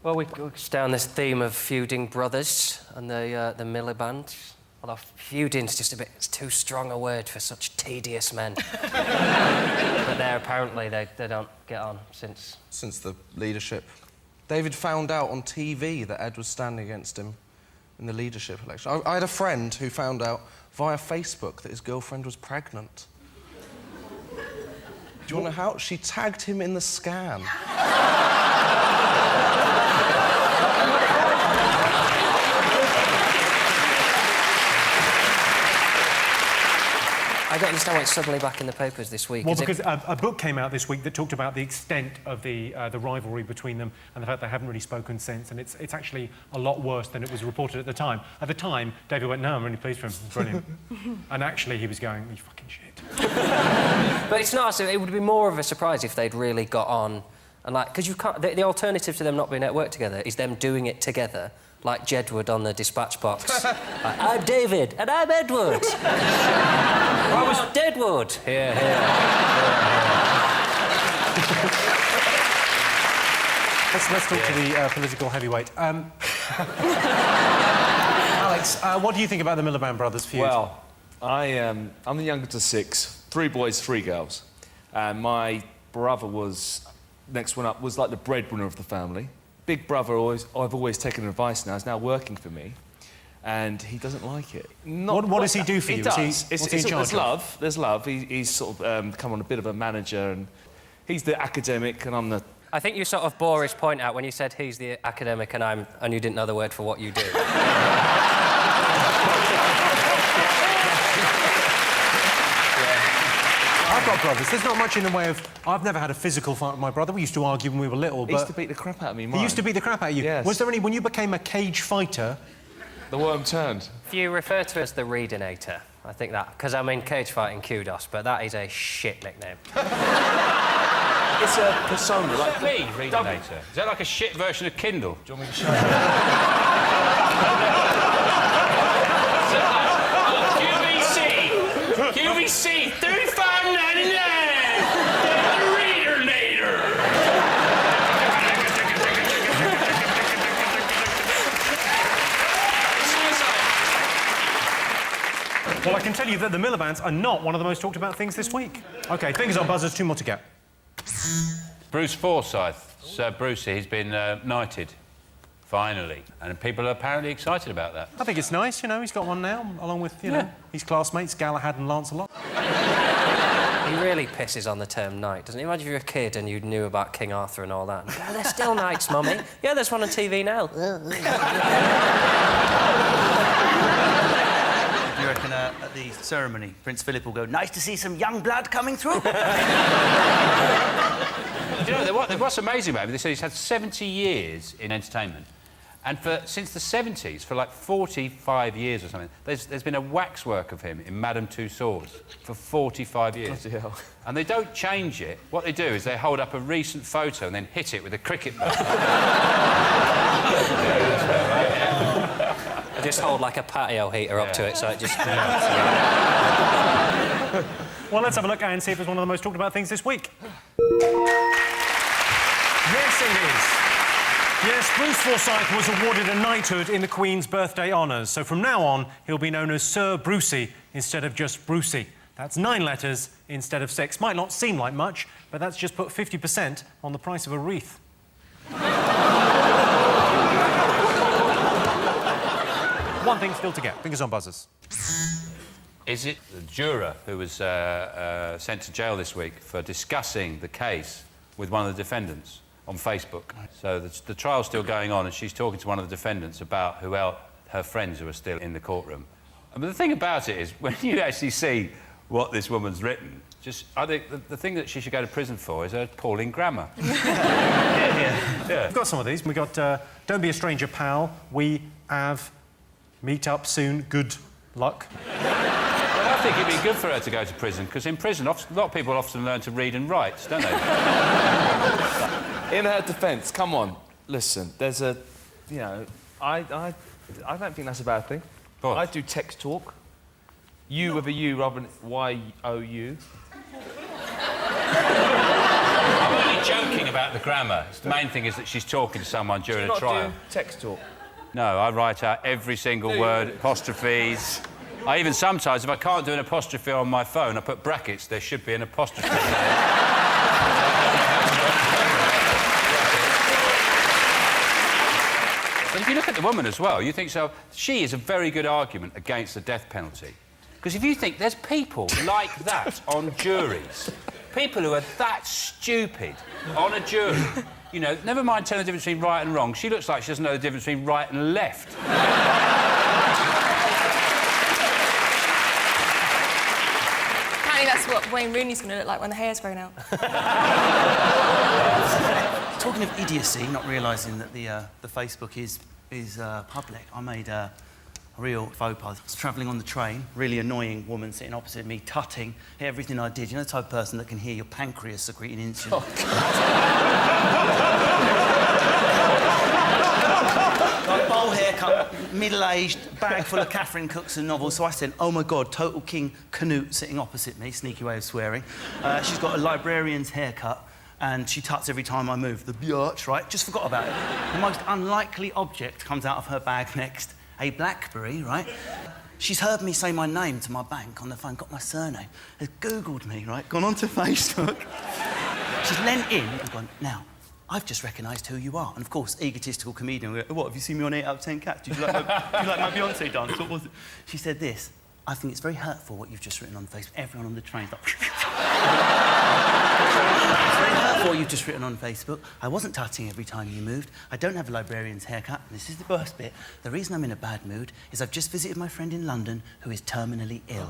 Well, we go down this theme of feuding brothers and the Miliband. Although feuding's just a bit too strong a word for such tedious men. But apparently they don't get on since the leadership. David found out on TV that Ed was standing against him in the leadership election. I had a friend who found out via Facebook that his girlfriend was pregnant. Do you want to know how? She tagged him in the scam. I don't understand why it's suddenly back in the papers this week. Well, because a book came out this week that talked about the extent of the rivalry between them and the fact they haven't really spoken since, and it's actually a lot worse than it was reported at the time. At the time, David went, "No, I'm really pleased for him. It's brilliant." And actually, he was going, "You fucking shit." But it's not. It would be more of a surprise if they'd really got on, and like, because you can't. The alternative to them not being at work together is them doing it together. Like Jedward on the dispatch box. Like, I'm David, and I'm Edward. I was Deadwood. Here. Let's talk to the political heavyweight. Alex, what do you think about the Miliband brothers feud? Well, I'm the youngest of 6, 3 boys, 3 girls. And my brother was, next one up, was like the breadwinner of the family. Big brother, I've always taken advice now, is now working for me, and he doesn't like it. What does he do for you? He does. What's he in charge of? There's love. He's sort of come on a bit of a manager, and he's the academic, and I'm the... I think you sort of bore his point out when you said he's the academic and you didn't know the word for what you do. I've got brothers. There's not much in the way of... I've never had a physical fight with my brother. We used to argue when we were little, but... He used to beat the crap out of me, He used to beat the crap out of you? Yes. Was there any... When you became a cage fighter... The worm turned. If you refer to it as the Readinator, I think that... Because I'm in cage fighting kudos, but that is a shit nickname. It's a persona, like... Me, Readinator. Is that like a shit version of Kindle? Do you want me to show you? QVC, $35.99! The Readinator! Well, I can tell you that the Milibands are not one of the most talked about things this week. OK, fingers on buzzers, 2 more to get. Bruce Forsyth, Sir Brucey, he's been knighted, finally, and people are apparently excited about that. I think it's nice, you know, he's got one now, along with, you know, his classmates, Galahad and Lancelot. He really pisses on the term knight, doesn't he? Imagine if you were a kid and you knew about King Arthur and all that. Yeah, they're still knights, Mummy. Yeah, there's one on TV now. Do you reckon at the ceremony, Prince Philip will go, "Nice to see some young blood coming through"? Do you know, what's amazing about him, they say he's had 70 years in entertainment. And since the 70s, for like 45 years or something, there's been a waxwork of him in Madame Tussauds for 45 years. Bloody hell. And they don't change it. What they do is they hold up a recent photo and then hit it with a cricket bat. They just hold like a patio heater up to it, so it just... Well, let's have a look and see if it's one of the most talked about things this week. Yes, it is. Yes, Bruce Forsyth was awarded a knighthood in the Queen's birthday honours, so from now on, he'll be known as Sir Brucey instead of just Brucey. That's 9 letters instead of 6. Might not seem like much, but that's just put 50% on the price of a wreath. One thing still to get. Fingers on buzzers. Is it the juror who was sent to jail this week for discussing the case with one of the defendants on Facebook? So the trial's still going on, and she's talking to one of the defendants about her friends who are still in the courtroom. But the thing about it is, when you actually see what this woman's written. I think the thing that she should go to prison for is her appalling grammar. Yeah. We've got some of these. We got Don't Be a Stranger, Pal. We have Meet Up Soon, Good Luck. Well, I think it'd be good for her to go to prison, because in prison, a lot of people often learn to read and write, don't they? In her defence, come on, listen, there's a... You know, I don't think that's a bad thing. What? I do text talk. You with a U rather than Y-O-U. I'm only joking about the grammar. The main thing is that she's talking to someone during a trial. Do text talk. No, I write out every single word, apostrophes. I even sometimes, if I can't do an apostrophe on my phone, I put brackets. There should be an apostrophe there. But if you look at the woman as well, you think so. She is a very good argument against the death penalty. Because if you think there's people like that on juries, people who are that stupid on a jury, you know, never mind telling the difference between right and wrong, she looks like she doesn't know the difference between right and left. Apparently that's what Wayne Rooney's going to look like when the hair's grown out. Talking of idiocy, not realising that the Facebook is public, I made a real faux pas. I was travelling on the train, really annoying woman sitting opposite me, tutting everything I did. You know the type of person that can hear your pancreas secreting insulin? Like bowl haircut, middle-aged, bag full of Catherine Cookson novels. So I said, oh my God, Total King Canute sitting opposite me, sneaky way of swearing. She's got a librarian's haircut, and she tuts every time I move. The biatch, right? Just forgot about it. The most unlikely object comes out of her bag next. A BlackBerry, right? She's heard me say my name to my bank on the phone, got my surname, has Googled me, right? Gone onto Facebook. She's leant in and gone, now, I've just recognised who you are. And of course, egotistical comedian, what, have you seen me on 8 out of 10 Cats? Did you like my Beyonce dance? What was it? She said this, I think it's very hurtful what you've just written on Facebook. Everyone on the train's like... It's very hurtful what you've just written on Facebook. I wasn't tutting every time you moved. I don't have a librarian's haircut. And this is the worst bit. The reason I'm in a bad mood is I've just visited my friend in London who is terminally ill.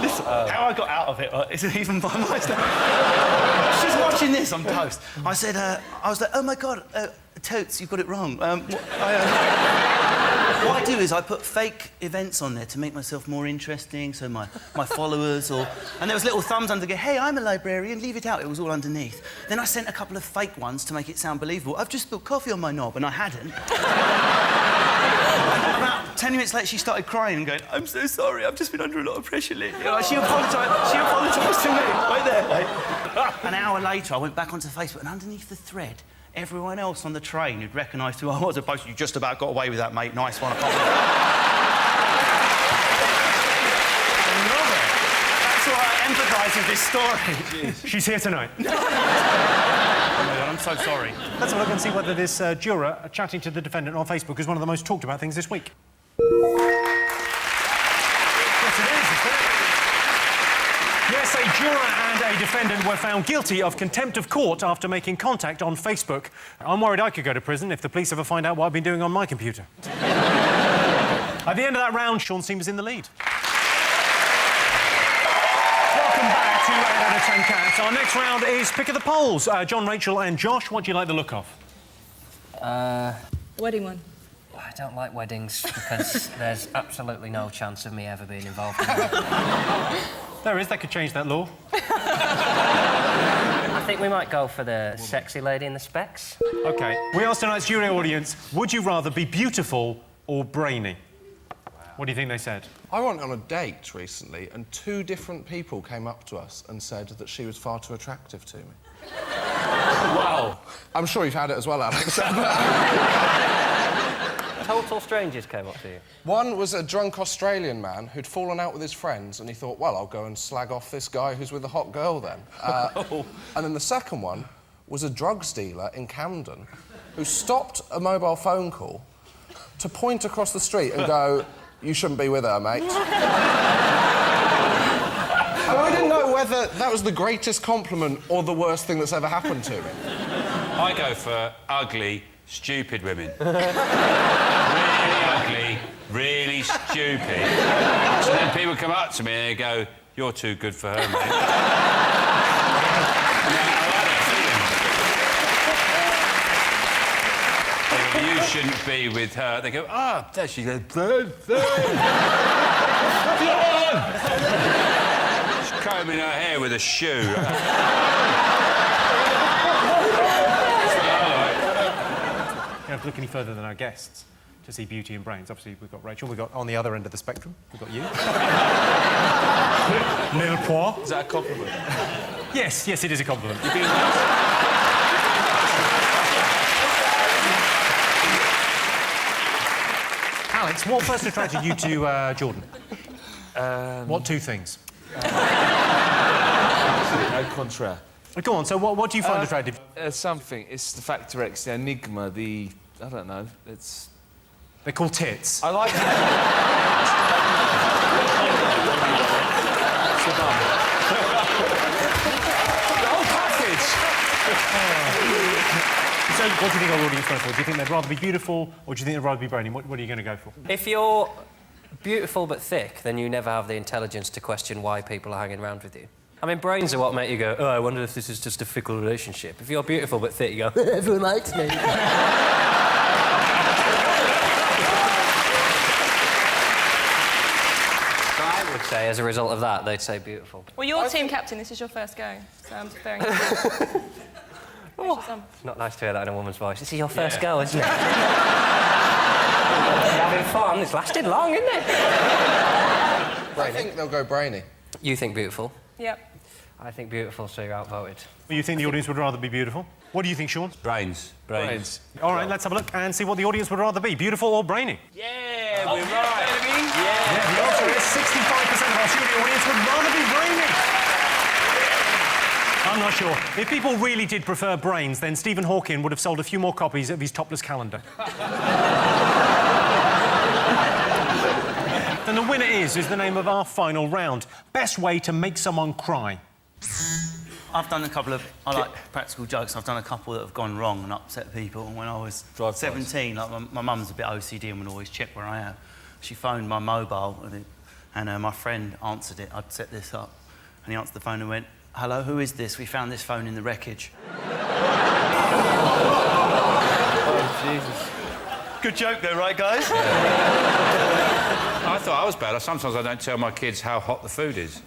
Listen, how I got out of it isn't even by my stuff. She's watching this on Toast. I said, I was like, oh my God, Totes, you've got it wrong. What I do is I put fake events on there to make myself more interesting, so my followers or... And there was little thumbs under, go, hey, I'm a librarian, leave it out. It was all underneath. Then I sent a couple of fake ones to make it sound believable. I've just spilled coffee on my knob, and I hadn't. About 10 minutes later, she started crying and going, I'm so sorry, I've just been under a lot of pressure lately. You know, she apologised to me, right there. Like. An hour later, I went back onto Facebook, and underneath the thread, everyone else on the train who'd recognised who I was, opposed to, you just about got away with that, mate. Nice one. I love it. That's why I empathise with this story. She's here tonight. Oh my God, I'm so sorry. Let's have a look and see whether this juror chatting to the defendant on Facebook is one of the most talked about things this week. Yes, it is, isn't it? Yes, a juror and a defendant were found guilty of contempt of court after making contact on Facebook. I'm worried I could go to prison if the police ever find out what I've been doing on my computer. At the end of that round, Sean Seamer's in the lead. Welcome back to 8 out of 10 Cats. Our next round is Pick of the Polls. John, Rachel and Josh, what do you like the look of? Wedding one. I don't like weddings because there's absolutely no chance of me ever being involved in them. There is, they could change that law. I think we might go for the sexy lady in the specs. OK. We asked tonight's jury audience, would you rather be beautiful or brainy? What do you think they said? I went on a date recently and 2 different people came up to us and said that she was far too attractive to me. Wow. I'm sure you've had it as well, Alex. Total strangers came up to you? One was a drunk Australian man who'd fallen out with his friends and he thought, well, I'll go and slag off this guy who's with a hot girl then. And then the second one was a drugs dealer in Camden who stopped a mobile phone call to point across the street and go, you shouldn't be with her, mate. And I didn't know whether that was the greatest compliment or the worst thing that's ever happened to me. I go for ugly, stupid women. Really really ugly, really stupid. So then people come up to me and they go, "You're too good for her, mate." You shouldn't be with her. They go, there she goes. She's combing her hair with a shoe. You have to look any further than our guests to see beauty and brains. Obviously, we've got Rachel. We've got, on the other end of the spectrum, we've got you. Little pois. Is that a compliment? Yes, it is a compliment. Alex, what first attracted you to Jordan? What two things? Au contraire. Go on, so what do you find attractive? Something. It's the Factor X, the enigma, I don't know, it's... They're called tits. I like it. The whole package. So, what do you think our audience goes for? Do you think they'd rather be beautiful, or do you think they'd rather be brainy? What are you going to go for? If you're beautiful but thick, then you never have the intelligence to question why people are hanging around with you. I mean, brains are what make you go, oh, I wonder if this is just a fickle relationship. If you're beautiful but thick, you go, everyone likes me. I would say, as a result of that, they'd say beautiful. Well, you're team captain. This is your first go, so I'm very happy. Not nice to hear that in a woman's voice. This is your first go, isn't it? You're having fun. It's lasted long, isn't it? I think they'll go brainy. You think beautiful? Yep. I think beautiful, so you're outvoted. Well, you think the audience would rather be beautiful? What do you think, Sean? Brains. All right, let's have a look and see what the audience would rather be, beautiful or brainy. Yeah, we're right. Yeah, the answer is 65% of our studio audience would rather be brainy. I'm not sure. If people really did prefer brains, then Stephen Hawking would have sold a few more copies of his topless calendar. Then the winner is the name of our final round. Best way to make someone cry. I've done a couple of, I like practical jokes, I've done a couple that have gone wrong and upset people. When I was 17, like, my mum's a bit OCD and would always check where I am. She phoned my mobile and my friend answered it. I'd set this up and he answered the phone and went, "Hello, who is this? We found this phone in the wreckage." Oh, Jesus. Good joke though, right, guys? I thought I was bad. Sometimes I don't tell my kids how hot the food is.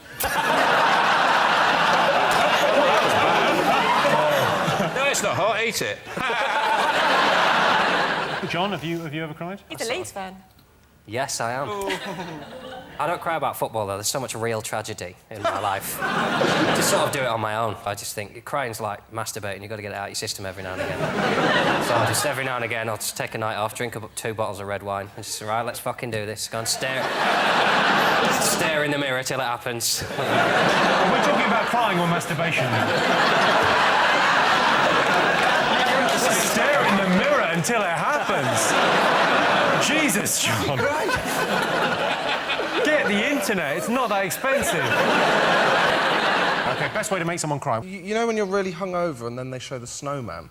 No, it's not hot. Eat it. John, have you ever cried? He's a Leeds fan. Yes, I am. I don't cry about football, though. There's so much real tragedy in my life. Just sort of do it on my own. I just think crying's like masturbating. You've got to get it out of your system every now and again. So just every now and again, I'll just take a night off, drink up 2 bottles of red wine, and just, right, let's fucking do this. Go and stare in the mirror till it happens. We're talking about crying or masturbation now. Stare in the mirror until it happens. Jesus, John. Get the internet. It's not that expensive. OK, best way to make someone cry. You know when you're really hungover and then they show the snowman?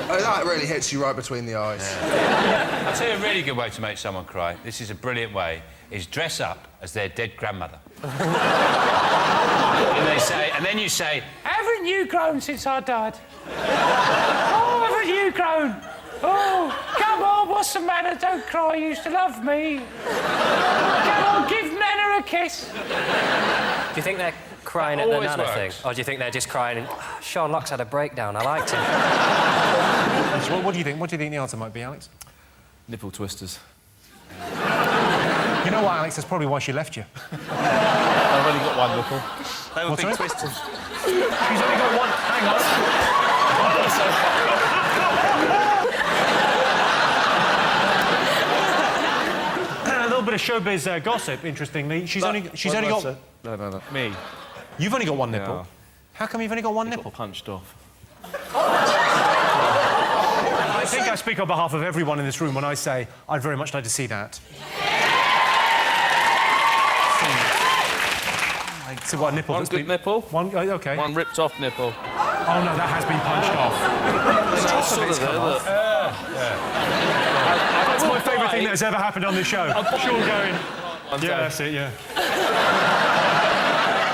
That really hits you right between the eyes. Yeah. I'll tell you a really good way to make someone cry. This is a brilliant way. Is dress up as their dead grandmother. And then you say, "Haven't you grown since I died? Oh, haven't you grown? Oh, come on, what's the matter? Don't cry, you used to love me. Come on, give Nana a kiss." Do you think they're crying at the Always Nana works. thing? Or do you think they're just crying and, Sean Locke's had a breakdown, I liked him? So what do you think? What do you think the answer might be, Alex? Nipple twisters. You know what, Alex? That's probably why she left you. I've only got one nipple. They were big twisters. She's only got one. Hang on. A little bit of showbiz gossip, interestingly. She's only got... No. Me. You've only got one nipple? Yeah. How come you've only got one nipple? Punched off. I think I speak on behalf of everyone in this room when I say I'd very much like to see that. So what, nipple? One good nipple. One, OK. One ripped off nipple. Oh, no, that has been punched off. of it's come off. That's my favourite thing that has ever happened on this show. Sean going... Yeah, that's it, yeah.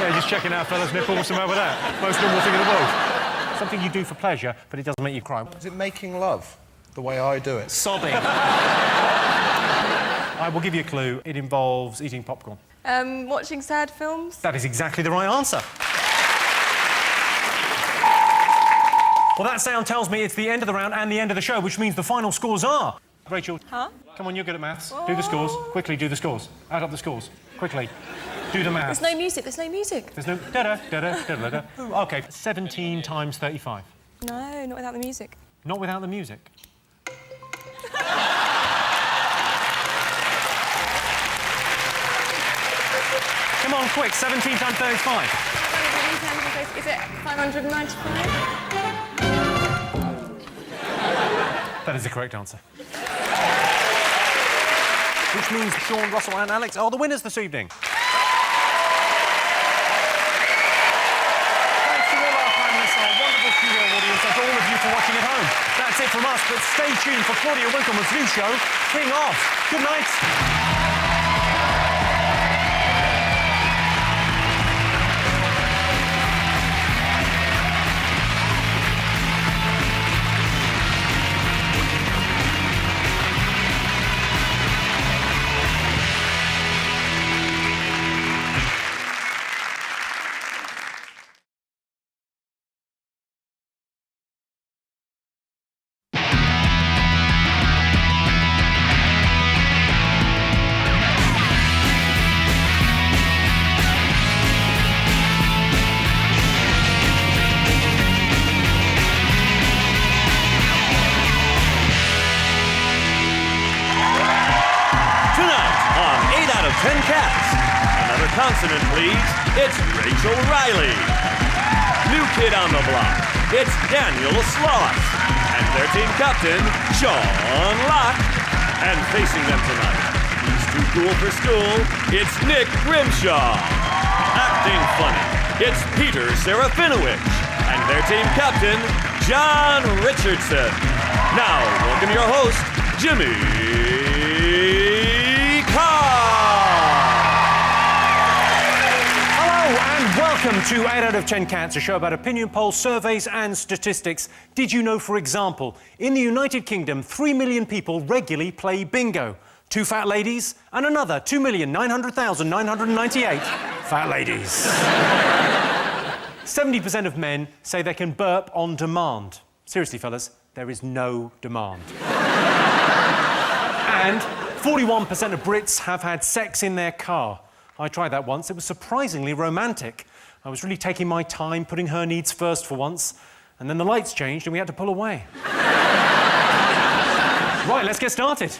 Yeah, just checking out fella's nipple. What's the matter with that? Most normal thing in the world. Something you do for pleasure, but it doesn't make you cry. Is it making love, the way I do it? Sobbing. I will give you a clue. It involves eating popcorn. Watching sad films. That is exactly the right answer. Well, that sound tells me it's the end of the round and the end of the show, which means the final scores are... Rachel, come on, you're good at maths. Do the scores. Quickly, do the scores. Add up the scores. Quickly. Do the maths. There's no music, there's no music. There's no... da-da. Ooh, OK, 17 times 35. No, not without the music. Not without the music. Come on, quick, 17 times 35. Is it 595? That is the correct answer. Which means Sean, Russell and Alex are the winners this evening. Thanks to all our panellists, our wonderful studio audience, and to all of you for watching at home. That's it from us, but stay tuned for Claudia Winkleman's new show, King Of. Good night. Consonant, please. It's Rachel Riley. New kid on the block. It's Daniel Sloss. And their team captain, Sean Locke. And facing them tonight, he's too cool for school. It's Nick Grimshaw. Acting funny, it's Peter Serafinowicz. And their team captain, John Richardson. Now, welcome your host, Jimmy Carr. Welcome to 8 out of 10 Cats, a show about opinion polls, surveys and statistics. Did you know, for example, in the United Kingdom, 3 million people regularly play bingo? 2 fat ladies and another 2,900,998 fat ladies. 70% of men say they can burp on demand. Seriously, fellas, there is no demand. And 41% of Brits have had sex in their car. I tried that once. It was surprisingly romantic. I was really taking my time, putting her needs first for once, and then the lights changed and we had to pull away. Right, let's get started.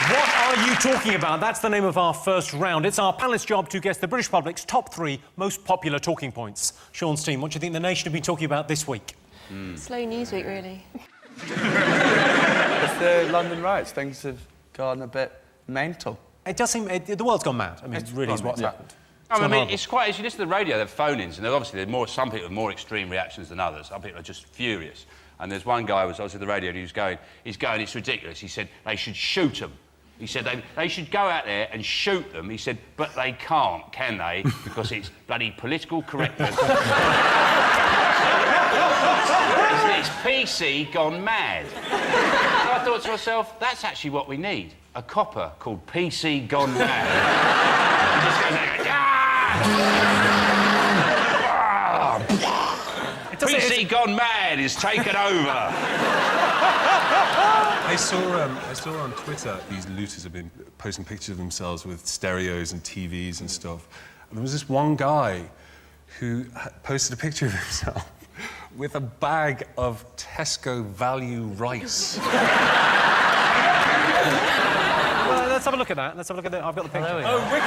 What are you talking about? That's the name of our first round. It's our panelist's job to guess the British public's top 3 most popular talking points. Sean's team, what do you think the nation have been talking about this week? Slow news week, really. It's the London riots. Things have gone a bit mental. It does seem... the world's gone mad. I mean, it really is what's happened. I mean, it's quite... As you listen to the radio, they're phone-ins, and obviously some people have more extreme reactions than others. Some people are just furious. And there's one guy who was on the radio and he was going, it's ridiculous. He said, they should shoot them. He said, they should go out there and shoot them. He said, but they can't, can they? Because it's bloody political correctness. It's PC gone mad. So I thought to myself, that's actually what we need. A copper called PC gone mad. He just goes like, PC gone mad is taken over. I saw on Twitter these looters have been posting pictures of themselves with stereos and TVs and stuff. And there was this one guy who posted a picture of himself with a bag of Tesco value rice. Well, let's have a look at that. Let's have a look at that. I've got the picture. Oh, wicked!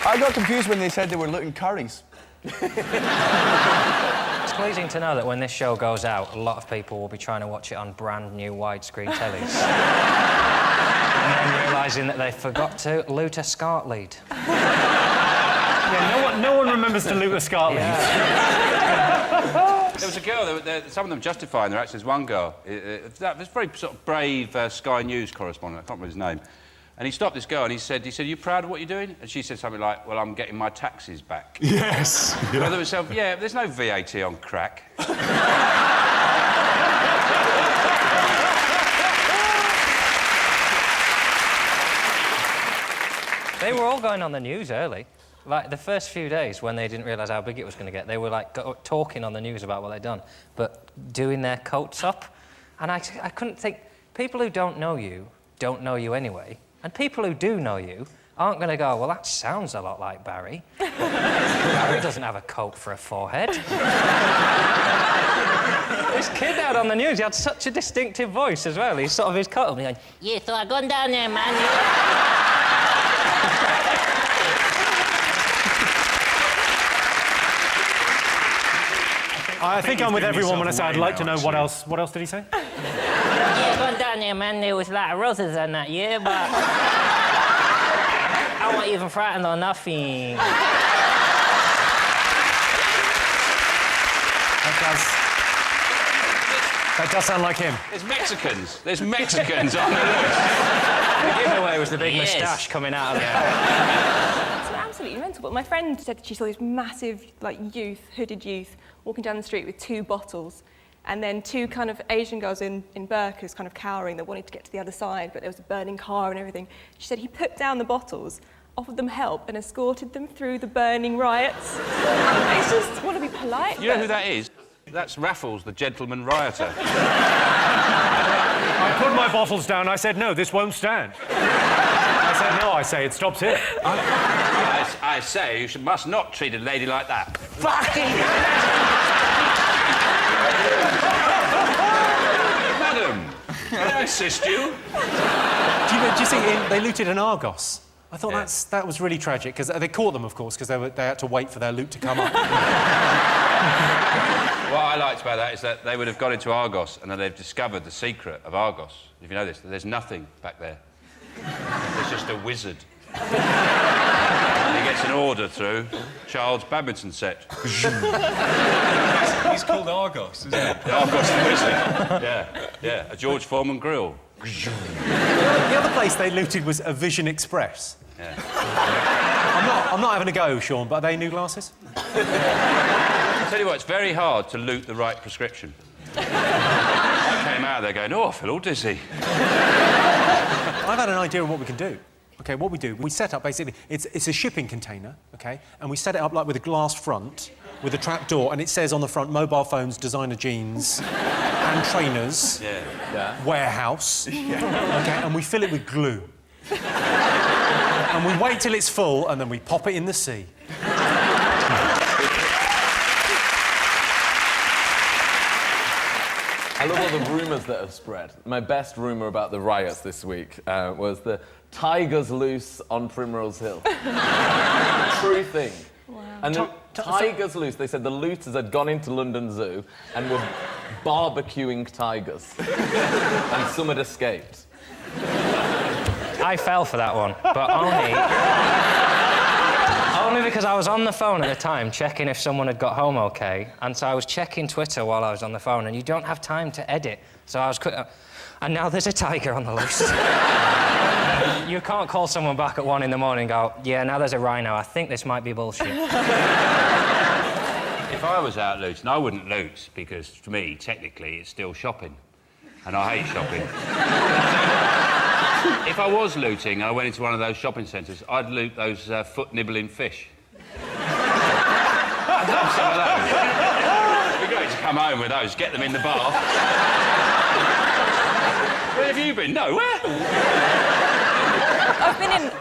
I got confused when they said they were looting curries. pleasing to know that when this show goes out, a lot of people will be trying to watch it on brand new widescreen tellies. And then realising that they forgot to loot a SCART lead. Yeah, no one remembers to loot a SCART lead. There was a girl, some of them justifying their actions. One girl, this very sort of brave Sky News correspondent, I can't remember his name, and he stopped this girl and he said, "Are you proud of what you're doing?" And she said something like, "Well, I'm getting my taxes back." Yes. Well, there was yeah, there's no VAT on crack. They were all going on the news early. Like, the first few days, when they didn't realise how big it was going to get, they were, like, talking on the news about what they'd done, but doing their coats up. And I couldn't think... People who don't know you anyway, and people who do know you aren't going to go, well, that sounds a lot like Barry. Barry doesn't have a coat for a forehead. This kid out on the news, he had such a distinctive voice as well. He's sort of his coat up, and he's going, yeah, so I gone down there, man. I think I'm with everyone when I say I'd like to know what else. What else did he say? Yeah, gone down there, man. There was a lot of roses on that, yeah, but I wasn't even frightened or nothing. That does sound like him. There's Mexicans on the list. The giveaway was the big moustache coming out of there. It's absolutely mental. But my friend said that she saw this massive, like, hooded youth, walking down the street with 2 bottles, and then 2 kind of Asian girls in burqas kind of cowering that wanted to get to the other side, but there was a burning car and everything. She said he put down the bottles, offered them help, and escorted them through the burning riots. It's just want to be polite. You know who that is? That's Raffles, the gentleman rioter. I put my bottles down. I said, no, this won't stand. I said, no, I say it stops here. I say you must not treat a lady like that. Fucking... Madam, can I assist you? Do you see, they looted an Argos. I thought that was really tragic, because they caught them, of course, because they had to wait for their loot to come up. What I liked about that is that they would have got into Argos and then they've discovered the secret of Argos. If you know this, there's nothing back there. There's just a wizard. And he gets an order through, child's badminton set. He's called Argos, isn't he? Argos the wizard. Yeah, a George Foreman grill. The other place they looted was a Vision Express. Yeah. I'm not having a go, Sean, but are they new glasses? I'll tell you what, it's very hard to loot the right prescription. I came out there going, oh, I feel all dizzy. I've had an idea of what we can do. OK, what we do, we set up, basically, it's a shipping container, OK, and we set it up, like, with a glass front, with a trap door, and it says on the front, mobile phones, designer jeans, and trainers, warehouse, OK, and we fill it with glue. And we wait till it's full, and then we pop it in the sea. I love all the rumours that have spread. My best rumour about the riots this week was the tigers loose on Primrose Hill. True thing. Wow. And the tigers loose, they said the looters had gone into London Zoo and were barbecuing tigers. And some had escaped. I fell for that one, but only because I was on the phone at the time checking if someone had got home OK, and so I was checking Twitter while I was on the phone, and you don't have time to edit, so I was and now there's a tiger on the loose. You can't call someone back at 1 in the morning and go, yeah, now there's a rhino, I think this might be bullshit. If I was out looting, I wouldn't loot, because to me, technically, it's still shopping. And I hate shopping. If I was looting and I went into one of those shopping centres, I'd loot those foot-nibbling fish. I'd love some of those. It'd be great to come home with those, get them in the bath. Where have you been? Nowhere.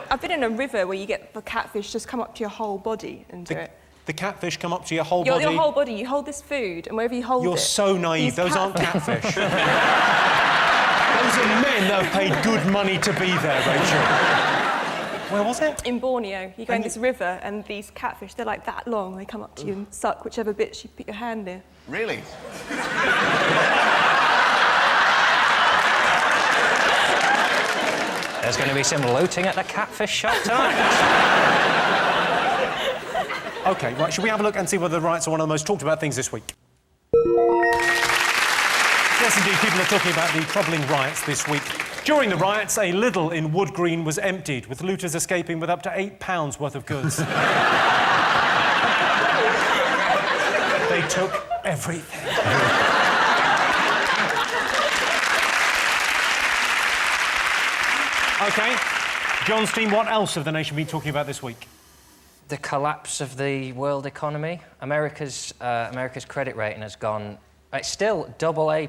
I've been in a river where you get the catfish just come up to your whole body and do it. The catfish come up to your whole body? Your whole body. You hold this food, and wherever you hold it... You're so naive. Those aren't catfish. Those are men that have paid good money to be there, Rachel. Where was it? In Borneo. You go in this river and these catfish, they're like that long. They come up to you and suck whichever bits you put your hand near. Really? There's going to be some looting at the catfish shop tonight. OK, right, should we have a look and see whether the riots are one of the most talked about things this week? Yes, indeed, people are talking about the troubling riots this week. During the riots, a Lidl in Wood Green was emptied, with looters escaping with up to £8 worth of goods. They took everything. OK, John's team, what else have the nation been talking about this week? The collapse of the world economy. America's credit rating has gone... It's still AA+,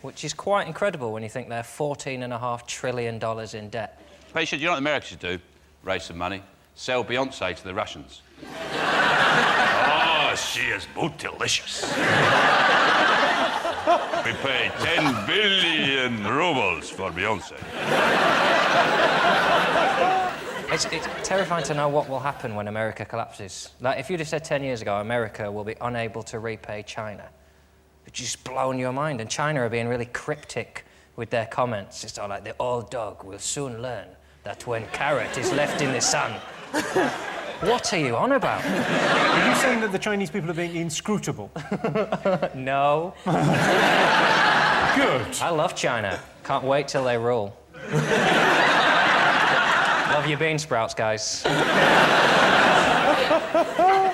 which is quite incredible when you think they're $14.5 trillion in debt. But you know what America should do? Raise some money, sell Beyonce to the Russians. Oh, she is bootylicious. We pay 10 billion rubles for Beyonce. It's terrifying to know what will happen when America collapses. Like, if you'd have said 10 years ago, America will be unable to repay China, it's just blown your mind. And China are being really cryptic with their comments. It's all like, the old dog will soon learn that when carrot is left in the sun... What are you on about? Are you saying that the Chinese people are being inscrutable? No. Good. I love China. Can't wait till they rule. Love your bean sprouts, guys.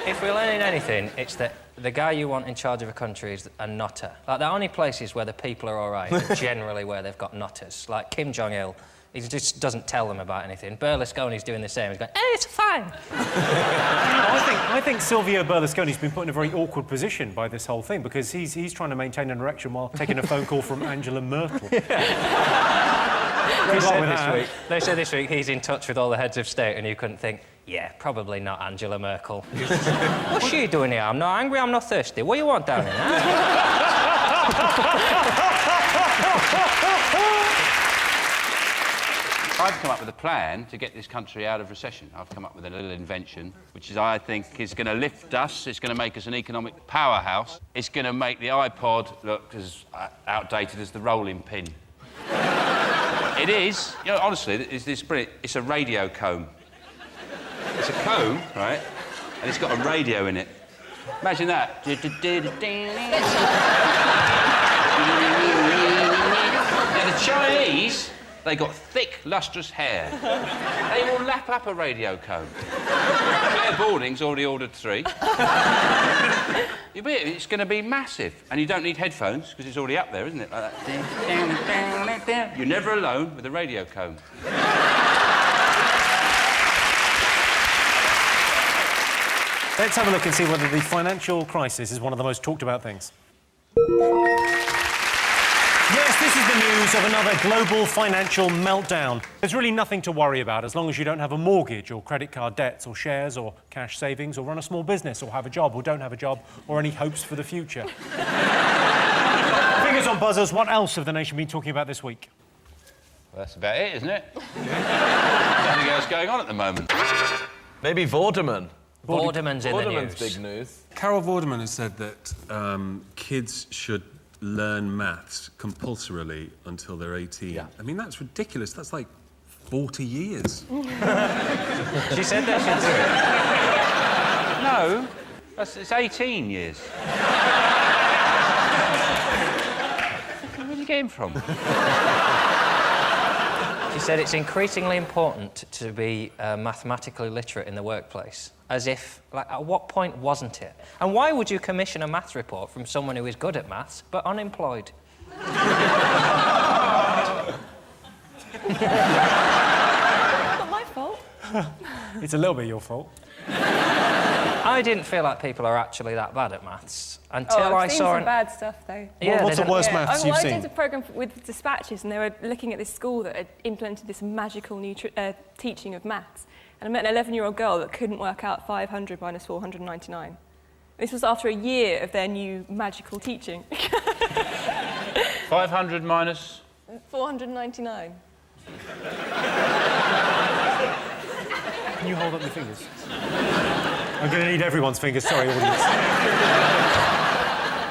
If we're learning anything, it's that the guy you want in charge of a country is a nutter. Like, the only places where the people are all right are generally where they've got nutters. Like Kim Jong-il, he just doesn't tell them about anything. Berlusconi's doing the same. He's going, it's fine. I think Silvio Berlusconi's been put in a very awkward position by this whole thing, because he's trying to maintain an erection while taking a phone call from Angela Merkel. They said this week he's in touch with all the heads of state, and you couldn't think, yeah, probably not Angela Merkel. What's she doing here? I'm not angry, I'm not thirsty. What do you want down here, I've come up with a plan to get this country out of recession. I've come up with a little invention, which is, I think, is going to lift us. It's going to make us an economic powerhouse. It's going to make the iPod look as outdated as the rolling pin. It is, you know, honestly, it's a radio comb. It's a comb, right? And it's got a radio in it. Imagine that. Now, the Chinese, they got thick, lustrous hair. They will lap up a radio comb. Claire Balding's already ordered 3. It's going to be massive. And you don't need headphones, because it's already up there, isn't it? Like that. You're never alone with a radio comb. Let's have a look and see whether the financial crisis is one of the most talked about things. Yes, this is the news of another global financial meltdown. There's really nothing to worry about as long as you don't have a mortgage or credit card debts or shares or cash savings or run a small business or have a job or don't have a job or any hopes for the future. Fingers on buzzers, what else have the nation been talking about this week? Well, that's about it, isn't it? Nothing else going on at the moment. Maybe Vorderman. Vorderman's in the news. Big news. Carol Vorderman has said that kids should learn maths compulsorily until they're 18. Yeah. I mean, that's ridiculous. That's like 40 years. She said they should do it. No, it's 18 years. Where did you get him from? She said it's increasingly important to be mathematically literate in the workplace. As if, like, at what point wasn't it? And why would you commission a maths report from someone who is good at maths but unemployed? Not my fault. It's a little bit your fault. I didn't feel like people are actually that bad at maths until I've seen saw some bad stuff, though. Yeah, what's the worst maths you've I seen? did a programme with dispatches, and they were looking at this school that had implemented this magical new teaching of maths. And I met an 11-year-old girl that couldn't work out 500 minus 499. This was after a year of their new magical teaching. 500 minus... 499. Can you hold up your fingers? I'm going to need everyone's fingers. Sorry, audience.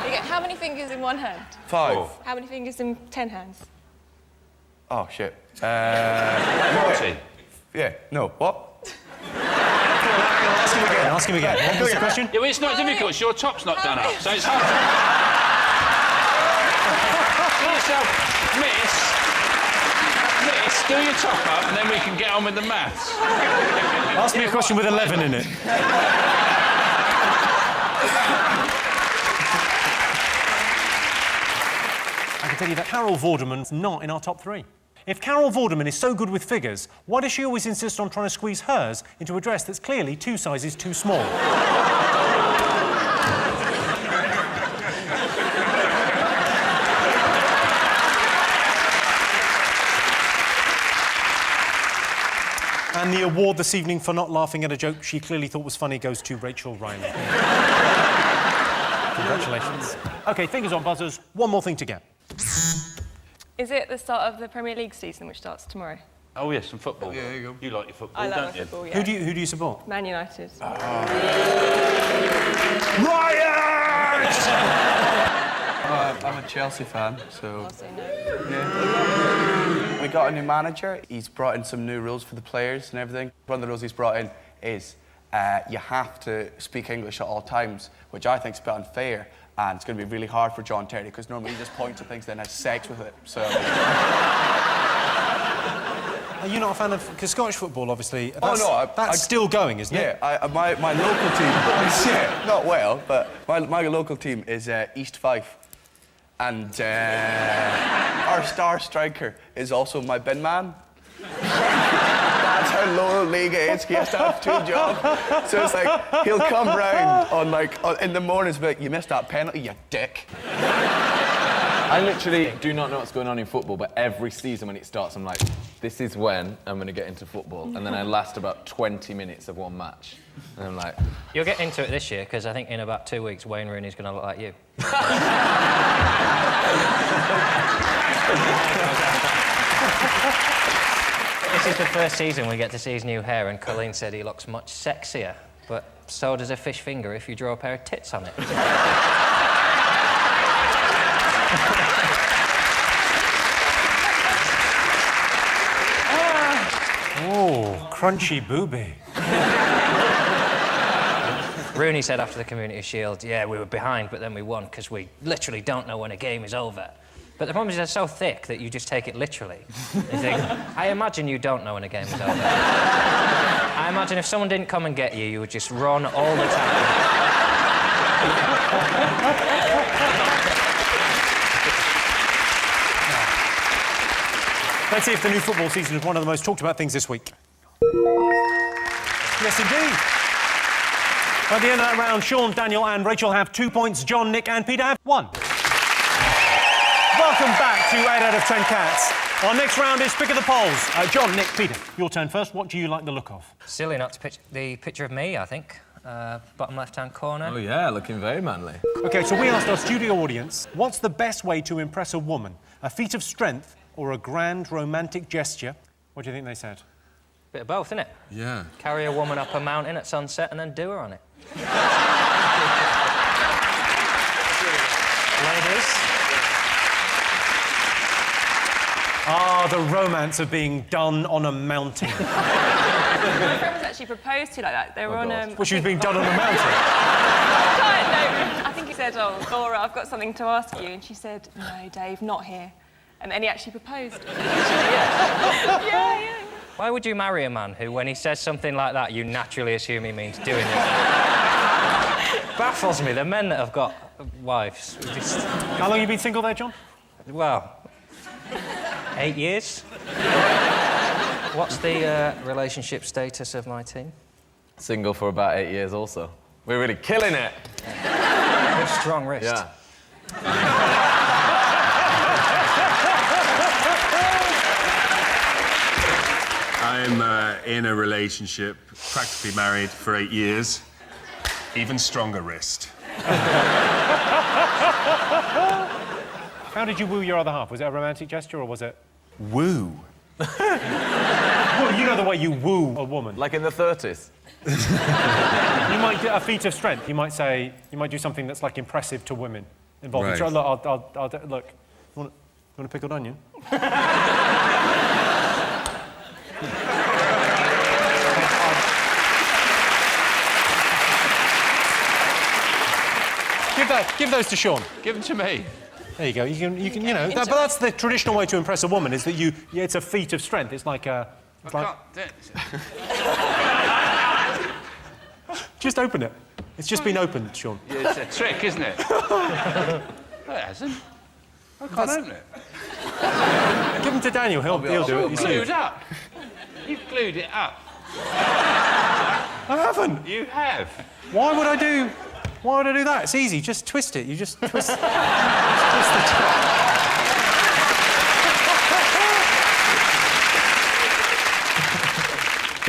Okay, how many fingers in one hand? 5. How many fingers in 10 hands? Oh, shit. No. Yeah, no, what? Ask him again. Ask him again. What was the question? Yeah, well, it's not difficult. It's your top's not done up, so it's hard. Do yourself, miss, do your top up, and then we can get on with the maths. Ask me a question with 11 in it. I can tell you that Carol Vorderman's not in our top 3. If Carol Vorderman is so good with figures, why does she always insist on trying to squeeze hers into a dress that's clearly 2 sizes too small? And the award this evening for not laughing at a joke she clearly thought was funny goes to Rachel Riley. Congratulations. OK, fingers on buzzers. One more thing to get. Is it the start of the Premier League season, which starts tomorrow? Oh, yes, some football. Yeah, you go. You like your football, I love don't my you? football, yeah. Who do you support? Man United. Riots! I'm a Chelsea fan, so... Also no. Yeah. We got a new manager. He's brought in some new rules for the players and everything. One of the rules he's brought in is you have to speak English at all times, which I think is a bit unfair. And it's going to be really hard for John Terry, because normally he just points at things and then has sex with it, so... Are you not a fan of... Because Scottish football, obviously... That's still going, isn't it? Yeah, my local team... yeah, not well, but my local team is East Fife. And our star striker is also my bin man. That's how low the league is. He has to have 2 jobs. So it's like, he'll come round in the mornings, but you missed that penalty, you dick. I literally do not know what's going on in football, but every season when it starts, I'm like, this is when I'm going to get into football. And then I last about 20 minutes of one match. And I'm like... You'll get into it this year, because I think in about 2 weeks, Wayne Rooney's going to look like you. This is the first season we get to see his new hair, and Colleen said he looks much sexier. But so does a fish finger if you draw a pair of tits on it. Oh, crunchy booby. Rooney said after the Community Shield, yeah, we were behind, but then we won, because we literally don't know when a game is over. But the problem is they're so thick that you just take it literally. You think, I imagine you don't know when a game is over. I imagine if someone didn't come and get you, you would just run all the time. Let's see if the new football season is one of the most talked about things this week. Yes, indeed. By the end of that round, Sean, Daniel and Rachel have 2 points. John, Nick and Peter have 1. Welcome back to 8 out of 10 Cats. Our next round is Pick of the Polls. John, Nick, Peter, your turn first. What do you like the look of? Silly not to pitch the picture of me, I think. Bottom left-hand corner. Oh, yeah, looking very manly. OK, so we asked our studio audience, what's the best way to impress a woman? A feat of strength or a grand romantic gesture? What do you think they said? Bit of both, innit? Yeah. Carry a woman up a mountain at sunset and then do her on it. Ladies. Ah, the romance of being done on a mountain. My friend was actually proposed to like that. They were on Well, she was being done on a mountain. I think he said, oh, Laura, I've got something to ask you. And she said, no, Dave, not here. And then he actually proposed. Yeah. Why would you marry a man who, when he says something like that, you naturally assume he means doing it? Baffles me, the men that have got wives. Just... How long have you been single there, John? Well, 8 years. What's the relationship status of my team? Single for about 8 years also. We're really killing it. Good strong wrist. Yeah. I'm in a relationship, practically married for 8 years. Even stronger wrist. How did you woo your other half? Was it a romantic gesture or was it... Woo. Well, you know know the way you woo a woman. Like in the 30s. You might get a feat of strength. You might say, you might do something that's like impressive to women involving. Right. So, look, look. You want a pickled onion? Give those to Sean. Give them to me. There you go. You can, but that's the traditional way to impress a woman. Is that it's a feat of strength. It's like a. Just open it. It's just been opened, Sean. Yeah, it's a trick, isn't it? No, it hasn't. I can't open it. Give them to Daniel. He'll do it. It's glued up. You've glued it up. I haven't. You have. Why would I do that? It's easy. Just twist it. You just twist. Just twist the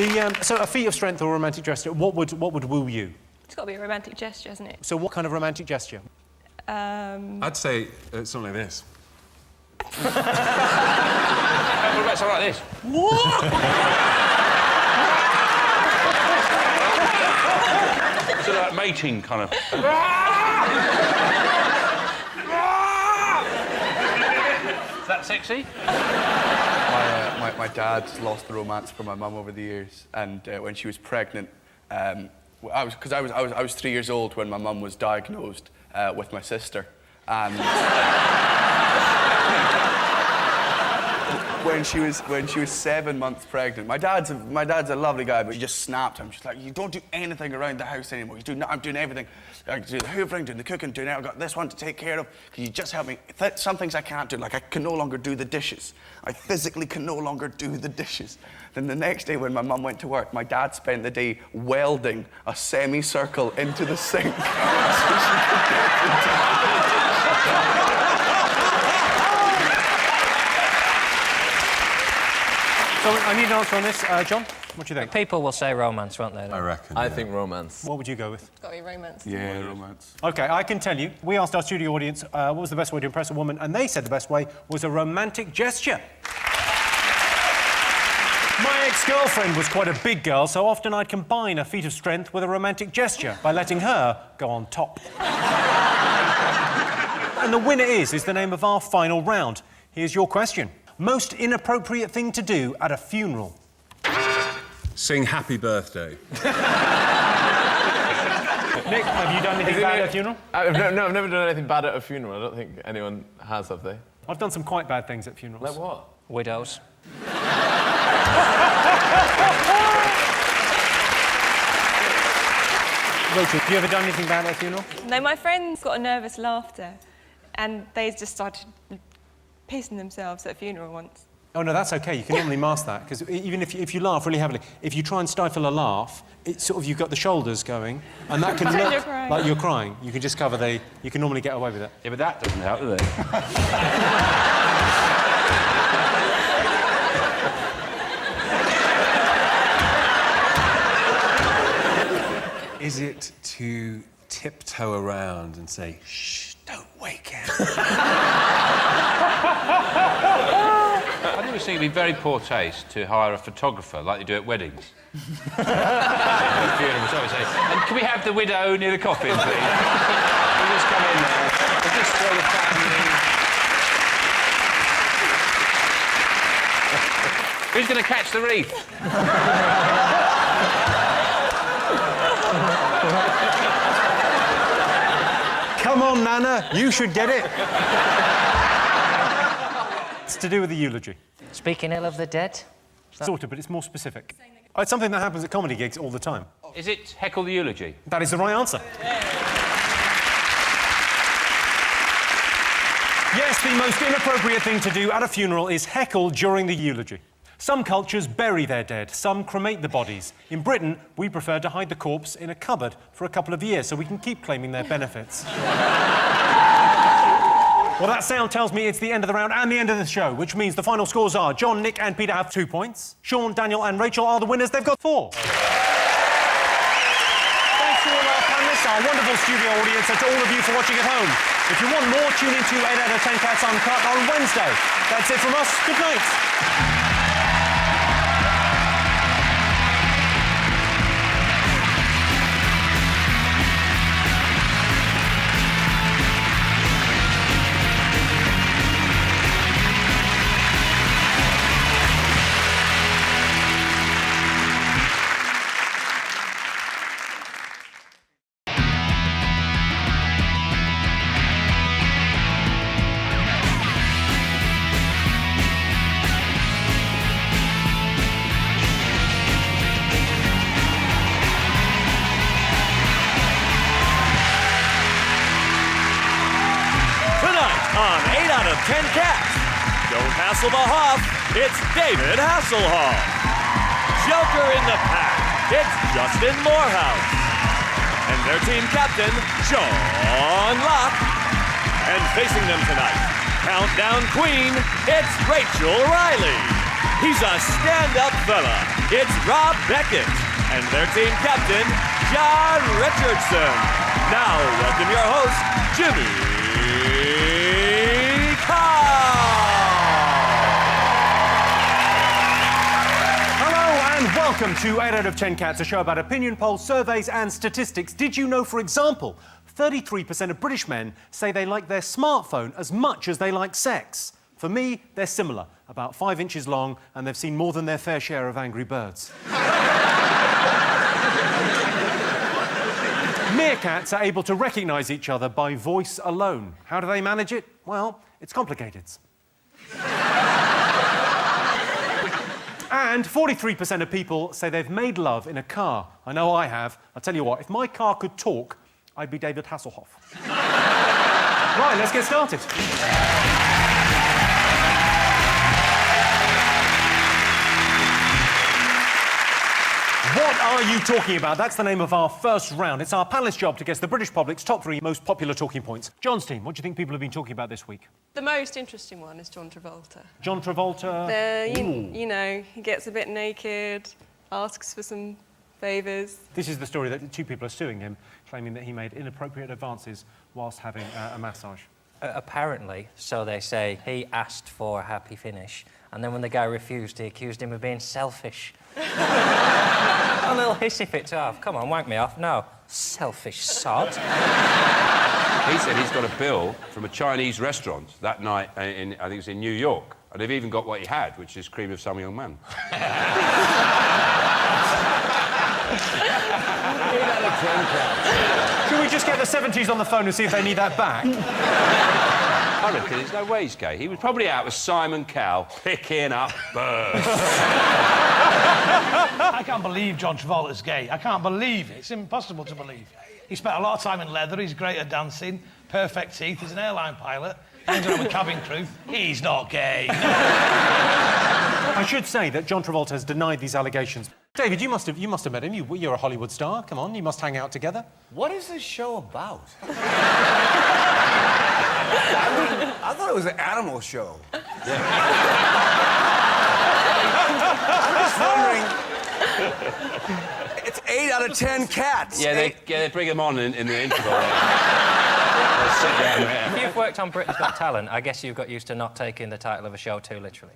top. So a feat of strength or a romantic gesture. What would woo you? It's got to be a romantic gesture, hasn't it? So what kind of romantic gesture? I'd say something like this. What about something like this? Sort of like mating, kind of. Is that sexy? My dad's lost the romance for my mum over the years, and when she was pregnant, I was 3 years old when my mum was diagnosed with my sister, and when she was 7 months pregnant, my dad's a lovely guy, but he just snapped him. She's like, you don't do anything around the house anymore. I'm doing everything. I do the hoovering, doing the cooking, doing it. I've got this one to take care of. Can you just help me? Some things I can't do, like I can no longer do the dishes. I physically can no longer do the dishes. Then the next day when my mum went to work, my dad spent the day welding a semicircle into the sink. So she could get the So I need an answer on this, John. What do you think? People will say romance, won't they? I reckon. I think romance. What would you go with? It's got to be romance. Yeah, romance. OK, I can tell you, we asked our studio audience what was the best way to impress a woman, and they said the best way was a romantic gesture. My ex-girlfriend was quite a big girl, so often I'd combine a feat of strength with a romantic gesture by letting her go on top. And the winner is the name of our final round. Here's your question. Most inappropriate thing to do at a funeral? Sing Happy Birthday. Nick, have you done anything bad at a funeral? No, I've never done anything bad at a funeral. I don't think anyone has, have they? I've done some quite bad things at funerals. Like what? Widows. Rachel, have you ever done anything bad at a funeral? No, my friends got a nervous laughter, and they just started pissing themselves at a funeral once. Oh, no, that's OK. You can normally mask that, because even if you laugh really heavily, if you try and stifle a laugh, it's sort of, you've got the shoulders going, and that can look like you're crying. You can just cover you can normally get away with it. Yeah, but that doesn't help, does it? Is it to tiptoe around and say, shh, don't wake him? I think it'd be very poor taste to hire a photographer like they do at weddings. And can we have the widow near the coffin, please? We'll just come in there. We'll just throw the family. Who's going to catch the wreath? Come on, Nana, you should get it. It's to do with the eulogy. Speaking ill of the dead? Sort of, but it's more specific. It's something that happens at comedy gigs all the time. Is it heckle the eulogy? That is the right answer. Yes, the most inappropriate thing to do at a funeral is heckle during the eulogy. Some cultures bury their dead, some cremate the bodies. In Britain, we prefer to hide the corpse in a cupboard for a couple of years so we can keep claiming their benefits. Well, that sound tells me it's the end of the round and the end of the show, which means the final scores are John, Nick and Peter have 2 points. Sean, Daniel and Rachel are the winners. They've got 4. Thanks to all our panellists, our wonderful studio audience, and to all of you for watching at home. If you want more, tune in to 8 out of 10 Cats Uncut on Wednesday. That's it from us. Good night. 10 Cats. Don't hassle the Hoff, it's David Hasselhoff. Joker in the pack, it's Justin Morehouse. And their team captain, Sean Locke. And facing them tonight, Countdown Queen, it's Rachel Riley. He's a stand-up fella, it's Rob Beckett. And their team captain, John Richardson. Now, welcome your host, Jimmy Carr. Hello and welcome to 8 out of 10 Cats, a show about opinion polls, surveys and statistics. Did you know, for example, 33% of British men say they like their smartphone as much as they like sex? For me, they're similar, about 5 inches long, and they've seen more than their fair share of Angry Birds. Meerkats are able to recognise each other by voice alone. How do they manage it? Well, it's complicated. And 43% of people say they've made love in a car. I know I have. I'll tell you what, if my car could talk, I'd be David Hasselhoff. Right, let's get started. What are you talking about? That's the name of our first round. It's our panelist's job to guess the British public's top 3 most popular talking points. John's team, what do you think people have been talking about this week? The most interesting one is John Travolta. John Travolta? You know, he gets a bit naked, asks for some favours. This is the story that 2 people are suing him, claiming that he made inappropriate advances whilst having a massage. Apparently, so they say, he asked for a happy finish, and then when the guy refused, he accused him of being selfish. A little hissy fit to have. Come on, wank me off. No. Selfish sod. He said he's got a bill from a Chinese restaurant that night I think it was in New York. And they've even got what he had, which is cream of some young man. 8 out of 10 Cats. Should we just get the 70s on the phone and see if they need that back? I reckon there's no way he's gay. He was probably out with Simon Cowell picking up birds. I can't believe John Travolta's gay. I can't believe it. It's impossible to believe. He spent a lot of time in leather. He's great at dancing. Perfect teeth. He's an airline pilot. Hangs around with cabin crew. He's not gay. I should say that John Travolta has denied these allegations. David, you must have met him. You're a Hollywood star. Come on, you must hang out together. What is this show about? I thought it was an animal show. Yeah. I'm just wondering. It's 8 out of 10 cats. Yeah, they bring him on in the interval. They'll sit down there. If you've worked on Britain's Got Talent, I guess you've got used to not taking the title of a show too literally.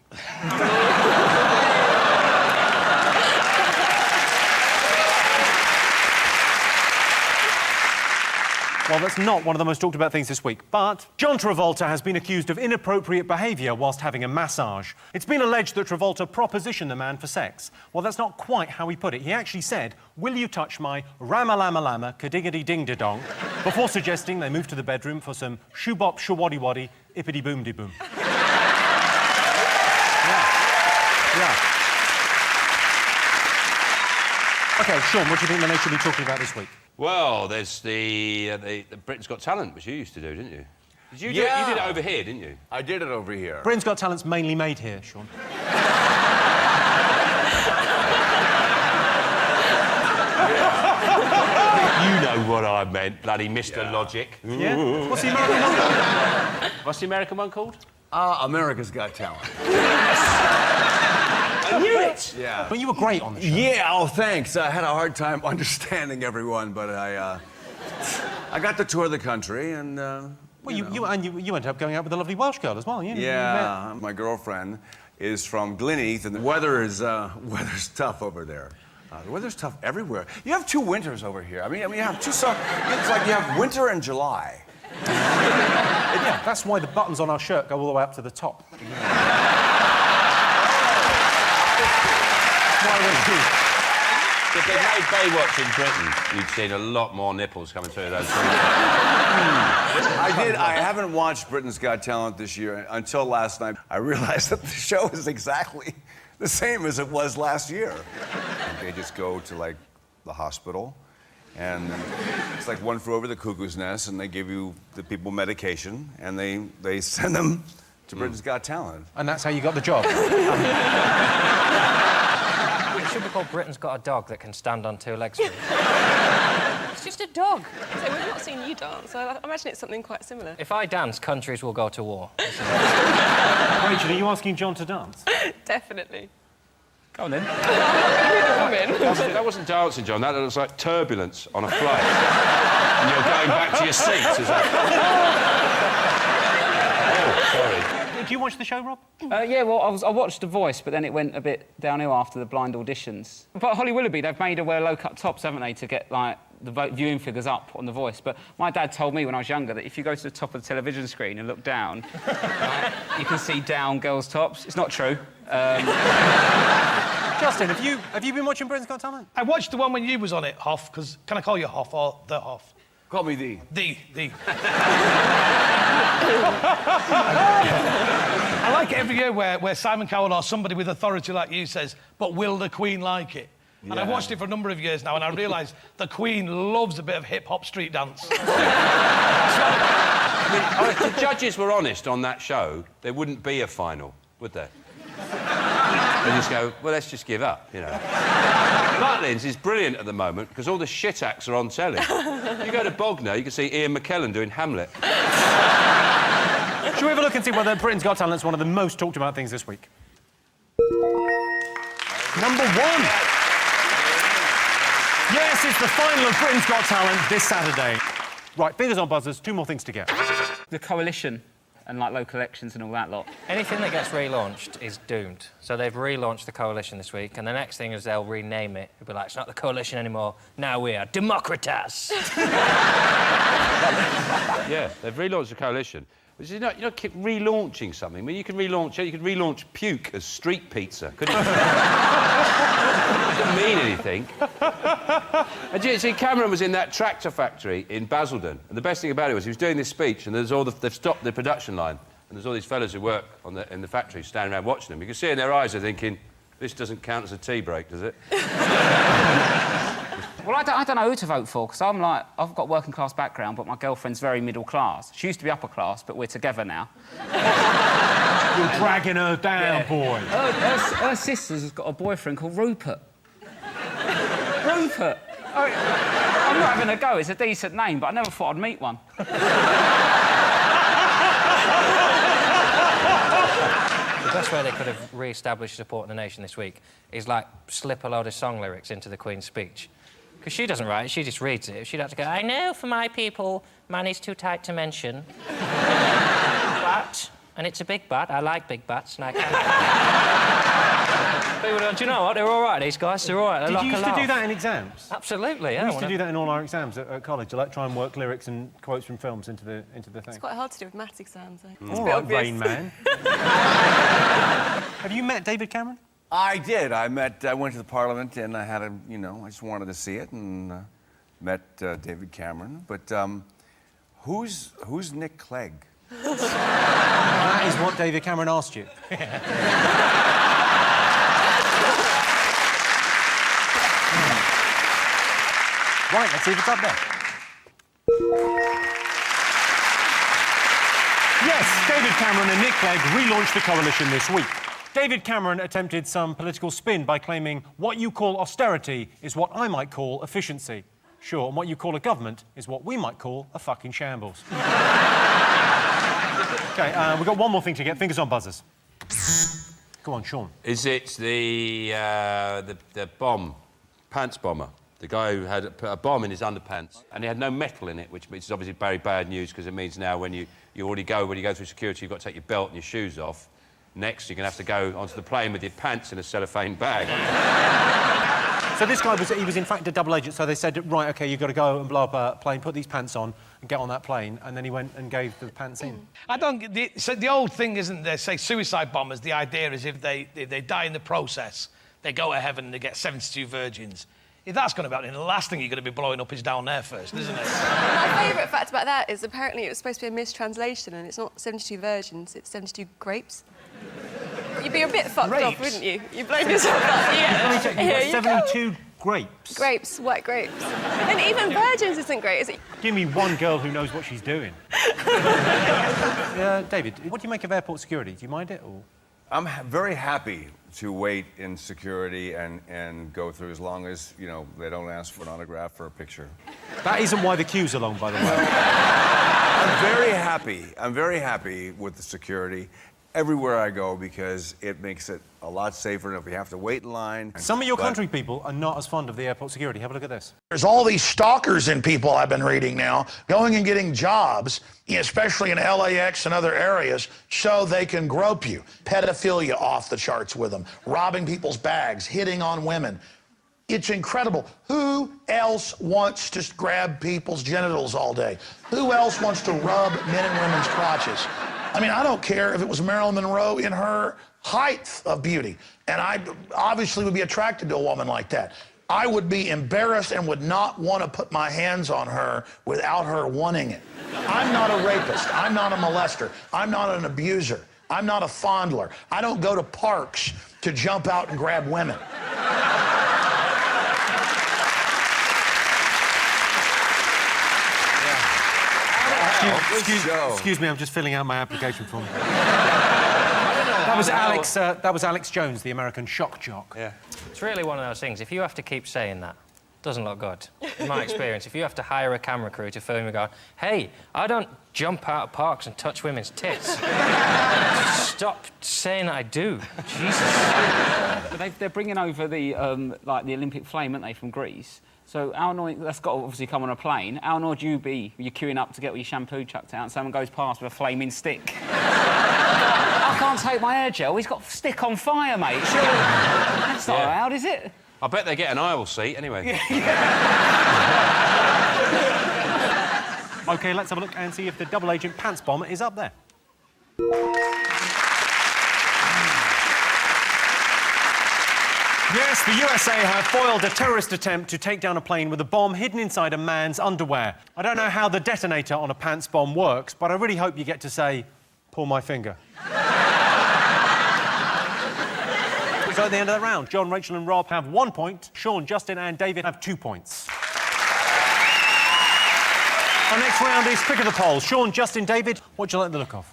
Well, that's not one of the most talked about things this week, but John Travolta has been accused of inappropriate behaviour whilst having a massage. It's been alleged that Travolta propositioned the man for sex. Well, that's not quite how he put it. He actually said, "Will you touch my rama-lama-lama, ka-diggity-ding-de-dong," before suggesting they move to the bedroom for some shoo-bop, shoo-waddy-waddy, ippity-boom-de-boom. Yeah. OK, Sean, what do you think the nation should be talking about this week? Well, there's the Britain's Got Talent, which you used to do, didn't you? You did it over here, didn't you? I did it over here. Britain's Got Talent's mainly made here, Sean. You know what I meant, bloody Mr. Logic. Yeah? What's the American one called? What's the American one called? America's Got Talent. I knew it! Yeah. But you were great on the show. Yeah, oh, thanks. I had a hard time understanding everyone, but I got to tour the country and, Well, you ended up going out with a lovely Welsh girl as well, you Yeah, my girlfriend is from Glynneath, and the weather is, weather's tough over there. The weather's tough everywhere. You have 2 winters over here. I mean, you have 2 summers. It's like you have winter and July. Yeah, that's why the buttons on our shirt go all the way up to the top. If they made Baywatch in Britain, you'd seen a lot more nipples coming through those. I haven't watched Britain's Got Talent this year until last night. I realized that the show is exactly the same as it was last year. They just go to, like, the hospital, and it's like One Flew Over the Cuckoo's Nest, and they give you, the people, medication, and they send them to Britain's Got Talent. And that's how you got the job? It should be called Britain's Got a Dog that can stand on two legs. It's just a dog. So we've not seen you dance, so I imagine it's something quite similar. If I dance, countries will go to war. Rachel, are you asking John to dance? Definitely. Go on then. Woman. That wasn't dancing, John. That looks like turbulence on a flight. And you're going back to your seats. Is that... Oh, sorry. Do you watch the show, Rob? Yeah, well, I watched The Voice, but then it went a bit downhill after the blind auditions. But Holly Willoughby, they've made her wear low-cut tops, haven't they, to get, like, the viewing figures up on The Voice. But my dad told me when I was younger that if you go to the top of the television screen and look down, right, you can see down girls' tops. It's not true. Justin, have you been watching Britain's Got Talent? I watched the one when you was on it, Hoff, because... Can I call you Hoff or the Hoff? Call me the. The. I like it every year where Simon Cowell or somebody with authority like you says, but will the Queen like it? And I've watched it for a number of years now, and I realise the Queen loves a bit of hip-hop street dance. I mean, if the judges were honest on that show, there wouldn't be a final, would there? They just go, well, let's just give up, you know. Butlins is brilliant at the moment because all the shit acts are on telly. You go to Bognor, you can see Ian McKellen doing Hamlet. Shall we have a look and see whether Britain's Got Talent is one of the most talked about things this week? Number 1. Yes, it's the final of Britain's Got Talent this Saturday. Right, fingers on buzzers, 2 more things to get. The coalition and, like, local elections and all that lot. Anything that gets relaunched is doomed. So they've relaunched the coalition this week, and the next thing is they'll rename it. It'll be like, it's not the coalition anymore. Now we are Democratas. Yeah, they've relaunched the coalition. Which is, you don't keep relaunching something. I mean, you can relaunch puke as street pizza, couldn't you? It doesn't mean anything. And you see, Cameron was in that tractor factory in Basildon, and the best thing about it was he was doing this speech, and they've stopped the production line, and there's all these fellas who work in the factory standing around watching them. You can see in their eyes they're thinking, this doesn't count as a tea break, does it? Well, I don't know who to vote for, because I'm like... I've got a working-class background, but my girlfriend's very middle-class. She used to be upper-class, but we're together now. You're dragging her down, boy. Her sister's got a boyfriend called Rupert. Rupert! I'm not having a go. It's a decent name, but I never thought I'd meet one. The best way they could have re-established support in the nation this week is, like, slip a load of song lyrics into the Queen's speech. Because she doesn't write it, she just reads it. She'd have to go, I know for my people, money's too tight to mention. But, and it's a big but, I like big butts, and I can't... People don't, do you know what? They're all right, these guys, they're all right. Did you used to do that in exams? Absolutely, yeah. We used to do that in all our exams at college, like try and work lyrics and quotes from films into the thing. It's quite hard to do with maths exams, though. All right, Rain Man. Have you met David Cameron? I did. I went to the Parliament and I had I just wanted to see it and met David Cameron. But who's Nick Clegg? That is what David Cameron asked you. Right, let's see if it's up there. Yes, David Cameron and Nick Clegg relaunched the coalition this week. David Cameron attempted some political spin by claiming what you call austerity is what I might call efficiency. Sure, and what you call a government is what we might call a fucking shambles. OK, we've got one more thing to get. Fingers on buzzers. Go on, Sean. Is it the bomb, pants bomber? The guy who had put a bomb in his underpants and he had no metal in it, which is obviously very bad news because it means now when you go through security, you've got to take your belt and your shoes off. Next, you're going to have to go onto the plane with your pants in a cellophane bag. So this guy he was in fact a double agent, so they said, right, OK, you've got to go and blow up a plane, put these pants on and get on that plane, and then he went and gave the pants in. I don't... So the old thing, isn't there, say, suicide bombers, the idea is if they die in the process, they go to heaven and they get 72 virgins. If that's going to be happening, the last thing you're going to be blowing up is down there first, isn't it? My favourite fact about that is apparently it was supposed to be a mistranslation and it's not 72 virgins, it's 72 grapes. You'd be a bit fucked off, wouldn't you? You'd blow yourself up. Yeah. Let me check, you've got 72 Grapes. Grapes, wet grapes. And even virgins isn't great, is it? Give me one girl who knows what she's doing. David, what do you make of airport security? Do you mind it, or...? I'm very happy to wait in security and go through as long as, you know, they don't ask for an autograph or a picture. That isn't why the queue's are long, by the way. I'm very happy with the security everywhere I go because it makes it a lot safer if we have to wait in line. Some of your country people are not as fond of the airport security. Have a look at this. There's all these stalkers in people I've been reading now, going and getting jobs, especially in LAX and other areas, so they can grope you. Pedophilia off the charts with them, robbing people's bags, hitting on women. It's incredible. Who else wants to grab people's genitals all day? Who else wants to rub men and women's crotches? I mean, I don't care if it was Marilyn Monroe in her height of beauty, and I obviously would be attracted to a woman like that. I would be embarrassed and would not want to put my hands on her without her wanting it. I'm not a rapist. I'm not a molester. I'm not an abuser. I'm not a fondler. I don't go to parks to jump out and grab women. Excuse me, I'm just filling out my application form. That was Alex Jones, the American shock jock. Yeah. It's really one of those things. If you have to keep saying that, it doesn't look good. In my experience, if you have to hire a camera crew to film you going, hey, I don't jump out of parks and touch women's tits. Stop saying that I do. Jesus. But they're bringing over the the Olympic flame, aren't they, from Greece? So how annoying, that's got to obviously come on a plane. How annoyed you be when you're queuing up to get all your shampoo chucked out and someone goes past with a flaming stick? I can't take my hair gel, he's got stick on fire, mate. Surely. That's not allowed, is it? I bet they get an aisle seat anyway. OK, let's have a look and see if the double agent pants bomb is up there. Yes, the USA have foiled a terrorist attempt to take down a plane with a bomb hidden inside a man's underwear. I don't know how the detonator on a pants bomb works, but I really hope you get to say, pull my finger. So at the end of the round, John, Rachel and Rob have 1 point. Sean, Justin and David have 2 points. Our next round is Pick of the Poll. Sean, Justin, David, what do you like the look of?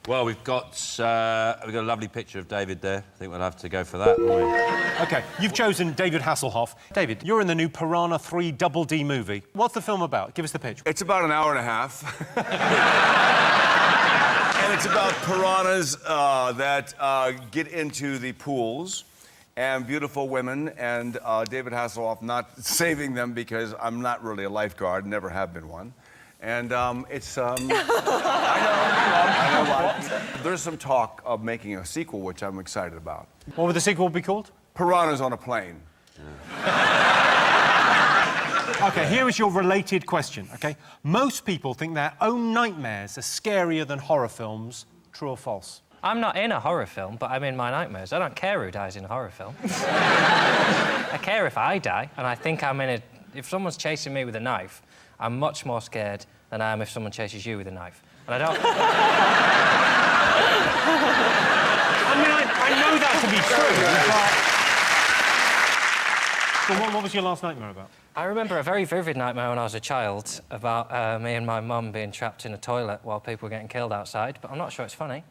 Well, we've got a lovely picture of David there. I think we'll have to go for that, won't we? OK, you've chosen David Hasselhoff. David, you're in the new Piranha 3 Double D movie. What's the film about? Give us the pitch. It's about an hour and a half. And it's about piranhas that get into the pools and beautiful women, and David Hasselhoff not saving them because I'm not really a lifeguard, never have been one. And it's, I know. There's some talk of making a sequel, which I'm excited about. What would the sequel be called? Piranhas on a Plane. OK, here is your related question, OK? Most people think their own nightmares are scarier than horror films. True or false? I'm not in a horror film, but I'm in my nightmares. I don't care who dies in a horror film. I care if I die, and I think I'm in a... If someone's chasing me with a knife, I'm much more scared than I am if someone chases you with a knife. And I don't... I mean, I know that to be true, but what was your last nightmare about? I remember a very vivid nightmare when I was a child about me and my mum being trapped in a toilet while people were getting killed outside, but I'm not sure it's funny.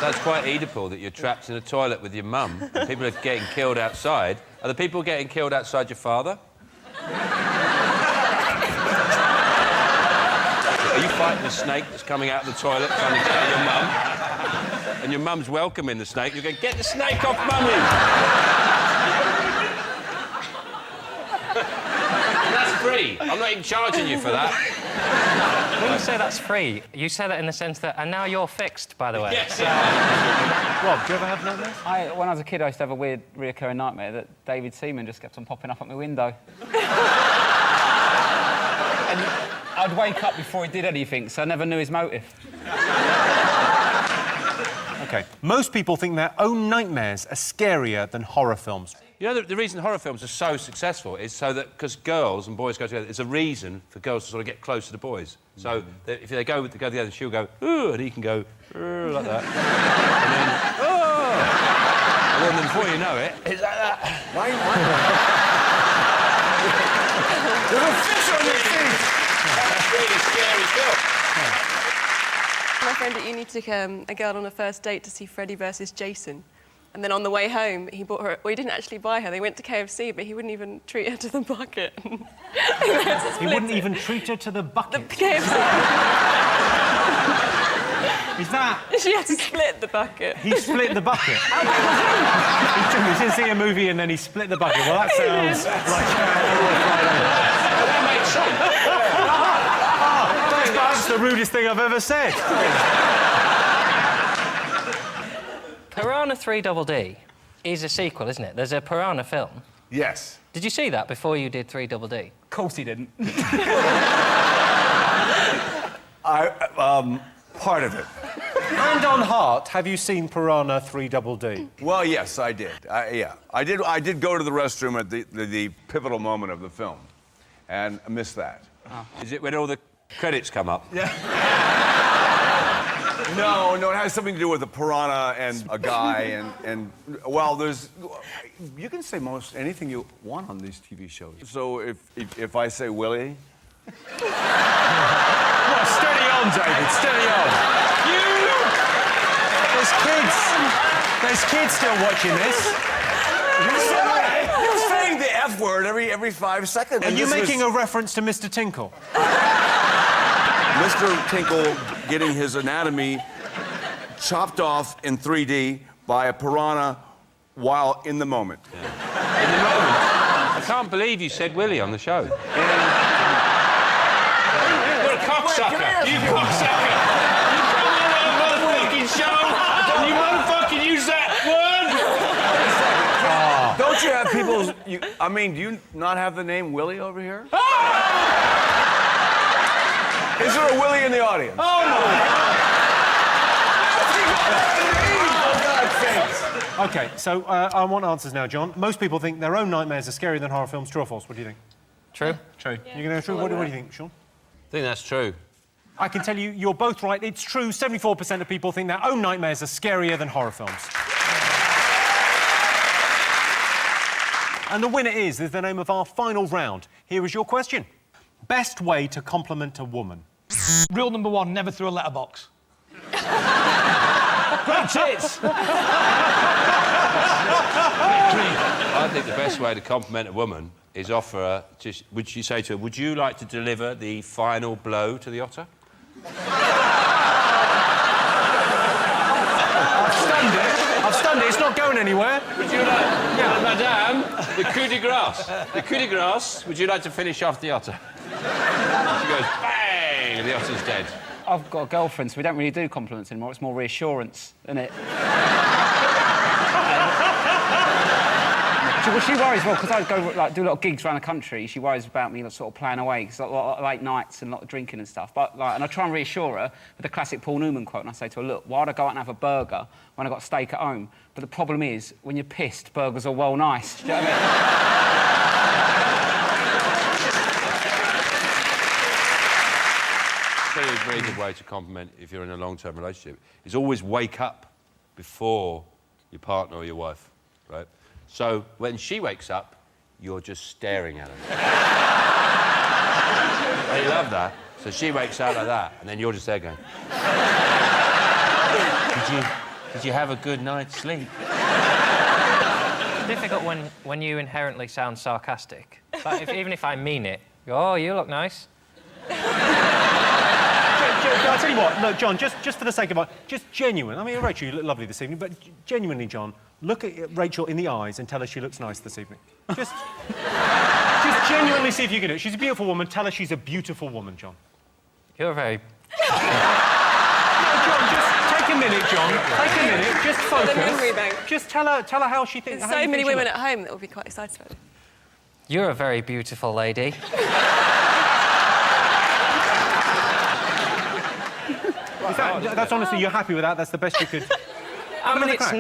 That's quite Oedipal that you're trapped in a toilet with your mum and people are getting killed outside. Are the people getting killed outside your father? Are you fighting a snake that's coming out of the toilet trying to kill your mum? And your mum's welcoming the snake. You're going, get the snake off, mummy! That's free. I'm not even charging you for that. When you say that's free, you say that in the sense that, and now you're fixed, by the way. Yes. Rob, do you ever have nightmares? When I was a kid, I used to have a weird, reoccurring nightmare that David Seaman just kept on popping up at my window. And I'd wake up before he did anything, so I never knew his motive. OK, most people think their own nightmares are scarier than horror films. You know, the reason horror films are so successful is so that, because girls and boys go together, it's a reason for girls to sort of get closer to boys. So if they go together, she'll go, ooh, and he can go, like that. And then, oh! And then before you know it, it's like that. Why? There's a fish on your feet! That's really scary film. My friend at uni took a girl on a first date to see Freddy versus Jason. And then on the way home, he bought her... Well, he didn't actually buy her. They went to KFC, but he wouldn't even treat her to the bucket. He wouldn't even treat her to the bucket? The KFC. Is that... She had to split the bucket. He split the bucket? He didn't see a movie and then he split the bucket. Well, that sounds like... That makes sense. That's the rudest thing I've ever said. Piranha 3 Double D is a sequel, isn't it? There's a Piranha film. Yes. Did you see that before you did 3 Double D? Of course he didn't. Part of it. Hand on heart, have you seen Piranha 3 Double D? Well, yes, I did. Yeah, I did go to the restroom at the pivotal moment of the film, and I missed that. Oh. Is it when all the credits come up? Yeah. No, it has something to do with a piranha and a guy, and well, you can say most anything you want on these TV shows. So if I say Willie. Well, steady on, David, steady on. There's kids still watching this. You're saying the F word every 5 seconds. Are you making a reference to Mr. Tinkle? Mr. Tinkle getting his anatomy chopped off in 3D by a piranha while in the moment. Yeah. In the moment? I can't believe you said Willie on the show. You're a cocksucker! You cocksucker! You come on our motherfucking show and you motherfucking use that word! Don't you have people... I mean, do you not have the name Willie over here? Is there a Willie in the audience? Oh, my OK, so I want answers now, John. Most people think their own nightmares are scarier than horror films. True or false? What do you think? True. True. Yeah. You're going to go true? What do you think, Sean? I think that's true. I can tell you, you're both right. It's true. 74% of people think their own nightmares are scarier than horror films. And the winner is the name of our final round. Here is your question. Best way to compliment a woman? Rule number 1, never through a letterbox. Great tits! I think the best way to compliment a woman is offer her... would you say to her, would you like to deliver the final blow to the otter? I've stunned it. It's not going anywhere. Would you like... Yeah, madame, the coup de grace. The coup de grace, would you like to finish off the otter? She goes, bang, the otter's dead. I've got a girlfriend, so we don't really do compliments anymore. It's more reassurance, isn't it? Well, she worries, well, because I go do a lot of gigs around the country. She worries about me sort of playing away, because a lot of late nights and a lot of drinking and stuff. But and I try and reassure her with the classic Paul Newman quote, and I say to her, look, why would I go out and have a burger when I got steak at home? But the problem is, when you're pissed, burgers are well nice. Do you know what I mean? A very good way to compliment if you're in a long-term relationship is always wake up before your partner or your wife, right? So when she wakes up, you're just staring at her. I love that. So she wakes up like that, and then you're just there going... Did you have a good night's sleep? It's difficult when you inherently sound sarcastic. But even if I mean it, you go, oh, you look nice. I'll tell you what, look, John, just for the sake of it, just genuine. I mean, Rachel, you look lovely this evening, but genuinely, John, look at Rachel in the eyes and tell her she looks nice this evening. Just genuinely see if you can do it. She's a beautiful woman. Tell her she's a beautiful woman, John. You're very... No, John, just take a minute, John. Take a minute, just focus. The memory bank. Just tell her how she thinks... There's so many women at home that will be quite excited about it. You're a very beautiful lady. That's honestly, you're happy with that? That's the best you could... I mean, it's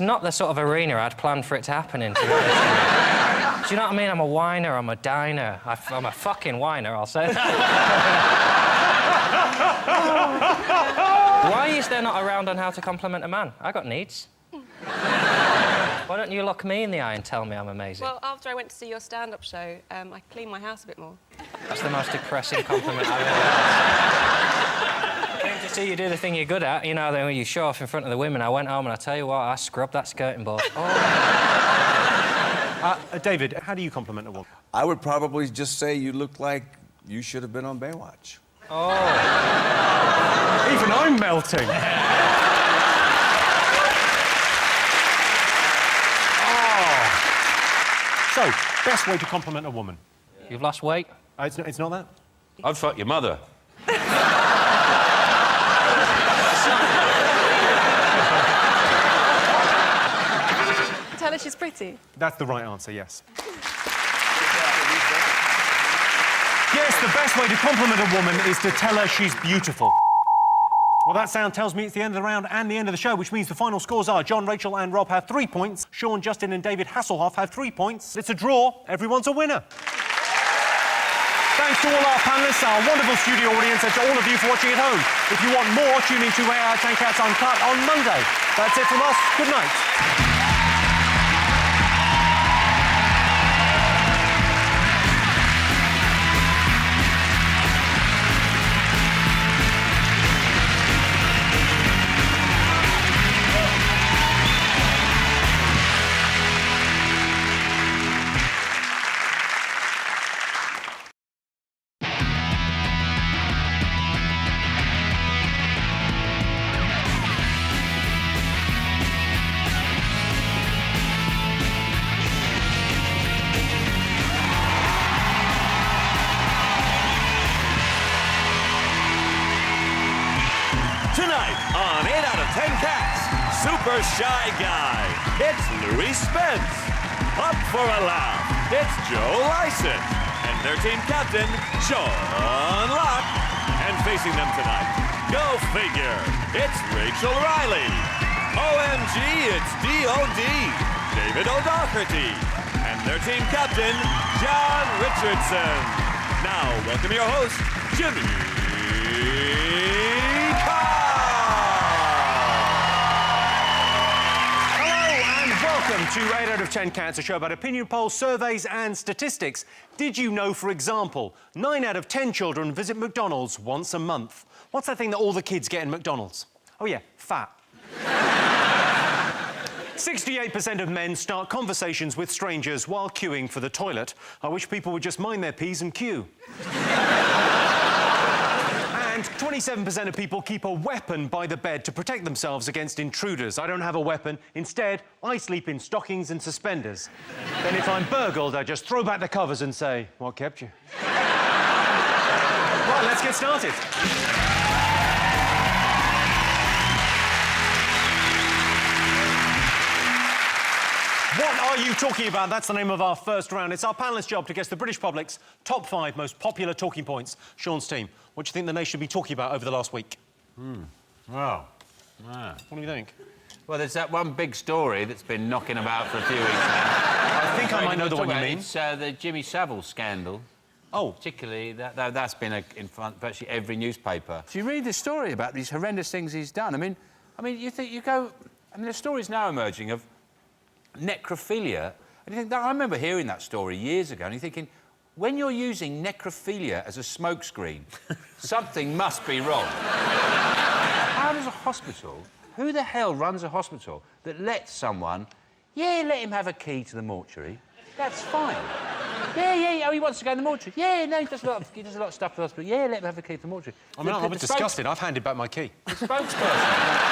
not the sort of arena I'd planned for it to happen in. Do you know what I mean? I'm a whiner, I'm a diner. I'm a fucking whiner, I'll say that. Why is there not a round on how to compliment a man? I got needs. Why don't you look me in the eye and tell me I'm amazing? Well, after I went to see your stand-up show, I cleaned my house a bit more. That's the most depressing compliment I've ever had. I came to see you do the thing you're good at, you know, then when you show off in front of the women. I went home and I tell you what, I scrubbed that skirting board. David, how do you compliment a woman? I would probably just say you look like you should have been on Baywatch. Oh. Even I'm melting. So, best way to compliment a woman? You've lost weight? It's not that? I'd fuck your mother. Tell her she's pretty. That's the right answer, yes. Yes, the best way to compliment a woman is to tell her she's beautiful. Well, that sound tells me it's the end of the round and the end of the show, which means the final scores are John, Rachel and Rob have 3 points. Sean, Justin and David Hasselhoff have 3 points. It's a draw. Everyone's a winner. Thanks to all our panellists, our wonderful studio audience, and to all of you for watching at home. If you want more, tune in to 8 Out of 10 Cats Uncut on Monday. That's it from us. Good night. Tonight on 8 Out of 10 Cats, Super Shy Guy, it's Louis Spence. Up for a laugh, it's Joe Lyson. And their team captain, Sean Locke. And facing them tonight, go figure, it's Rachel Riley. OMG, it's D.O.D., David O'Doherty. And their team captain, John Richardson. Now, welcome your host, Jimmy Carr. Welcome to 8 Out of 10 Cats, a show about opinion polls, surveys and statistics. Did you know, for example, 9 out of 10 children visit McDonald's once a month? What's that thing that all the kids get in McDonald's? Oh yeah, fat. 68% of men start conversations with strangers while queuing for the toilet. I wish people would just mind their P's and queue. And 27% of people keep a weapon by the bed to protect themselves against intruders. I don't have a weapon. Instead, I sleep in stockings and suspenders. Then if I'm burgled, I just throw back the covers and say, what kept you? Right, let's get started. What are you talking about? That's the name of our first round. It's our panellists' job to guess the British public's top 5 most popular talking points. Sean's team, what do you think the nation should be talking about over the last week? Well, What do you think? Well, there's that one big story that's been knocking about for a few weeks now. I think I might know the one you mean. It's the Jimmy Savel scandal. Oh. Particularly, that's been in front of virtually every newspaper. So you read the story about these horrendous things he's done. I mean, the stories now emerging of necrophilia. And you think, I remember hearing that story years ago, and you're thinking, when you're using necrophilia as a smokescreen, something must be wrong. How does a hospital, who the hell runs a hospital that lets someone, let him have a key to the mortuary, that's fine. Oh, he wants to go in the mortuary. No, he does a lot of stuff for the hospital. Let him have a key to the mortuary. I mean, I was disgusted. I've handed back my key. The spokesperson...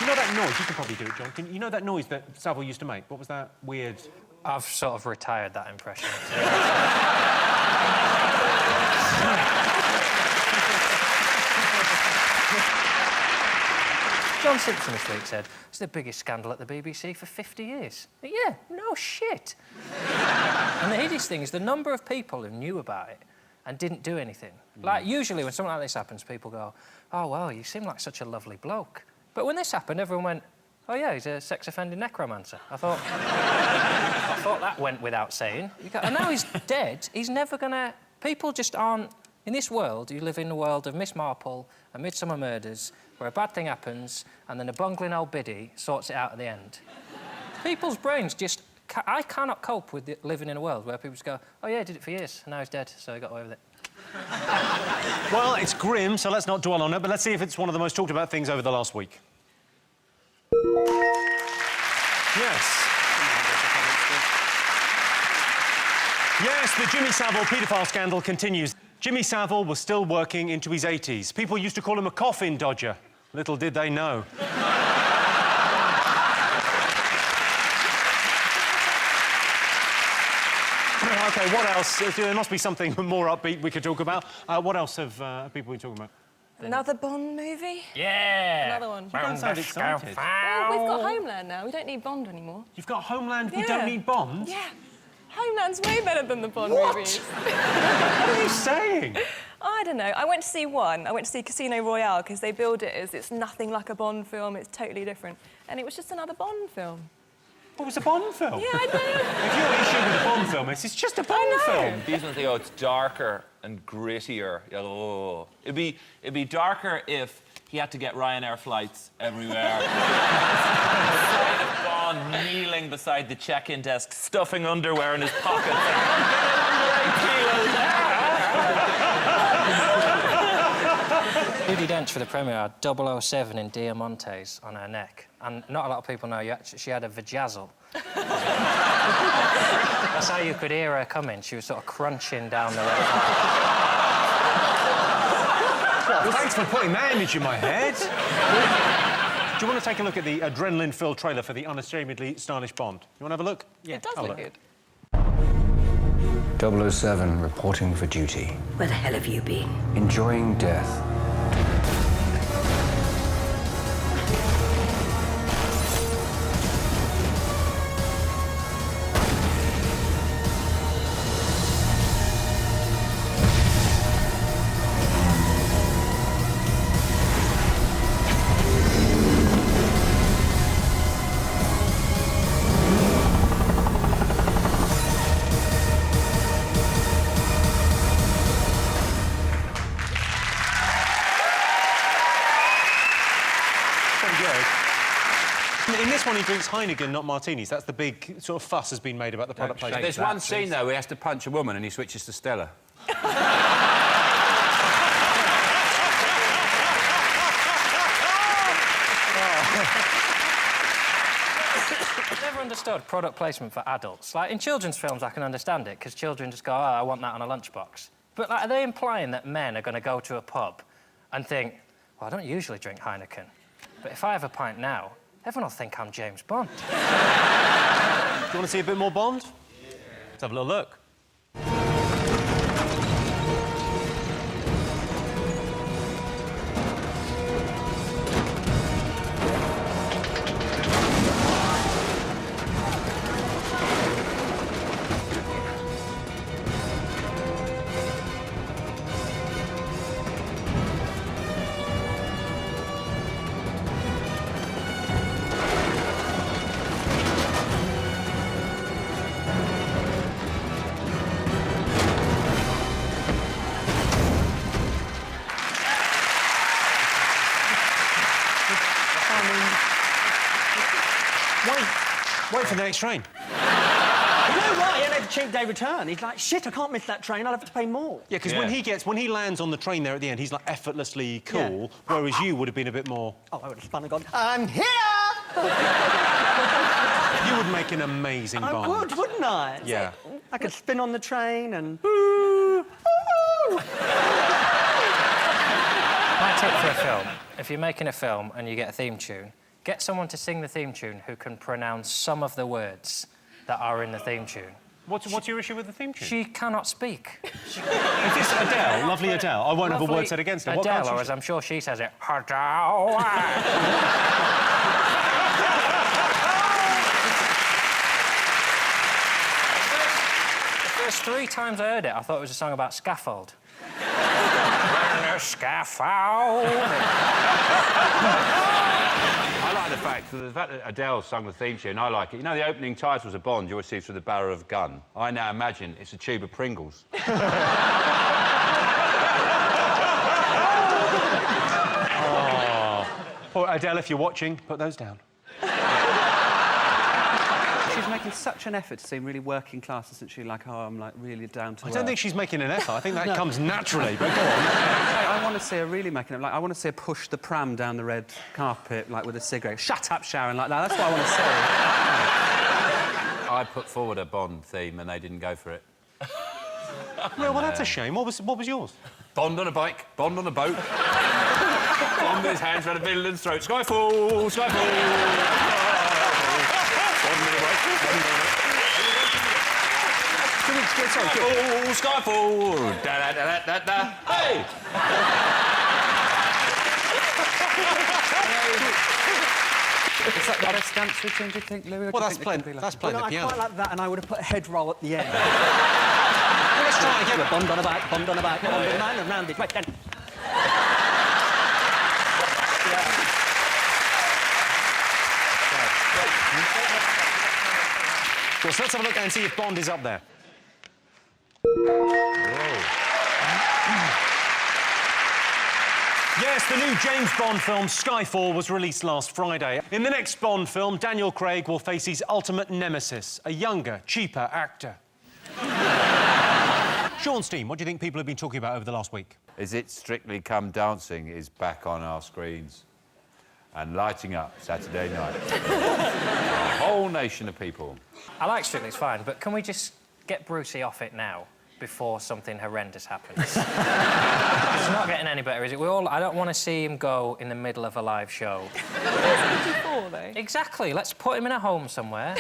You know that noise? You can probably do it, John. You know that noise that Savel used to make? What was that weird... I've sort of retired that impression. John Simpson this week said, it's the biggest scandal at the BBC for 50 years. But yeah, no shit. And the hideous thing is the number of people who knew about it and didn't do anything. Like, usually when something like this happens, people go, oh, well, you seem like such a lovely bloke. But when this happened, everyone went, oh, yeah, he's a sex-offending necromancer. I thought that went without saying. And now he's dead. He's never going to... People just aren't In this world, you live in the world of Miss Marple and Midsummer Murders, where a bad thing happens and then a bungling old biddy sorts it out at the end. People's brains just... I cannot cope with living in a world where people just go, oh, yeah, I did it for years, and now he's dead, so I got away with it. Well, it's grim, so let's not dwell on it, but let's see if it's one of the most talked about things over the last week. Yes. Yes, the Jimmy Savile paedophile scandal continues. Jimmy Savile was still working into his 80s. People used to call him a coffin dodger. Little did they know. OK, what else? There must be something more upbeat we could talk about. What else have people been talking about? Another Bond movie? Yeah! Another one. You don't sound excited. Well, we've got Homeland now. We don't need Bond anymore. You've got Homeland, we don't need Bond? Yeah. Homeland's way better than the Bond What? movies. What are you saying? I don't know. I went to see one. I went to see Casino Royale because they build it as it's nothing like a Bond film. It's totally different. And it was just another Bond film. What was a Bond film? Yeah, I know. If your issue with a Bond film is it's just a Bond film. These ones, they go, it's darker and grittier. Oh. It'd be darker if he had to get Ryanair flights everywhere. Bond kneeling beside the check-in desk, stuffing underwear in his pockets. Judi Dench for the premiere had 007 in diamantes on her neck. And not a lot of people know she had a vajazzle. That's how you could hear her coming. She was sort of crunching down the road. Well, thanks for putting that image in my head. Do you want to take a look at the adrenaline-filled trailer for the unashamedly stylish Bond? You want to have a look? Yeah, it does look good. 007 reporting for duty. Where the hell have you been? Enjoying death. In this one, he drinks Heineken, not martinis. That's the big sort of fuss has been made about the product placement. There's one scene, though, where he has to punch a woman and he switches to Stella. I've never understood product placement for adults. Like, in children's films, I can understand it, because children just go, oh, I want that on a lunchbox. But, like, are they implying that men are going to go to a pub and think, well, I don't usually drink Heineken, but if I have a pint now, everyone will think I'm James Bond. Do you want to see a bit more Bond? Yeah. Let's have a little look. Wait for the next train. You know why? He had a cheap day return. He's like, shit, I can't miss that train. I'll have to pay more. Yeah, because when he lands on the train there at the end, he's like effortlessly cool, whereas you would have been a bit more. Oh, I would have spun and gone, I'm here! You would make an amazing Bond. I would, wouldn't I? Yeah. I could spin on the train and. My tip for a film: if you're making a film and you get a theme tune, get someone to sing the theme tune who can pronounce some of the words that are in the theme tune. What's your issue with the theme tune? She cannot speak. Is this Adele? Lovely Adele. I won't have a word said against her. Adele, or as I'm sure she says it, Adele. The first 3 times I heard it, I thought it was a song about scaffold. Scaffold. I like the fact that Adele sung the theme tune. I like it. You know, the opening titles of Bond you always see through the barrel of a gun. I now imagine it's a tube of Pringles. Adele, if you're watching, put those down. She's making such an effort to seem really working class, isn't she? Like, oh, I'm like really down to I earth. don't think she's making an effort. I think that No. comes naturally, but go on. I want to see her really making it. Like, I want to see her push the pram down the red carpet, like with a cigarette. Shut up, Sharon, like that. That's what I want to see. I put forward a Bond theme and they didn't go for it. Well, that's a shame. What was yours? Bond on a bike, Bond on a boat. Bond with his hands around a villain's throat. Skyfall, Skyfall. Skyfall, Skyfall. Da da da da da. Hey! It's like the best dance routine, do you think, Louis? Well, that's playing the Well, piano. I quite like that, and I would have put a head roll at the end. Well, let's try again. Bond on a bike, Bond on a bike, Bond on a bike, around it. Wait, then. Well, so let's have a look and see if Bond is up there. Yes, the new James Bond film, Skyfall, was released last Friday. In the next Bond film, Daniel Craig will face his ultimate nemesis, a younger, cheaper actor. Sean's team, what do you think people have been talking about over the last week? Is it Strictly Come Dancing is back on our screens and lighting up Saturday night. A whole nation of people. I like Strictly, it's fine, but can we just get Brucey off it now before something horrendous happens? It's not getting any better, is it? I don't want to see him go in the middle of a live show. Exactly. Let's put him in a home somewhere.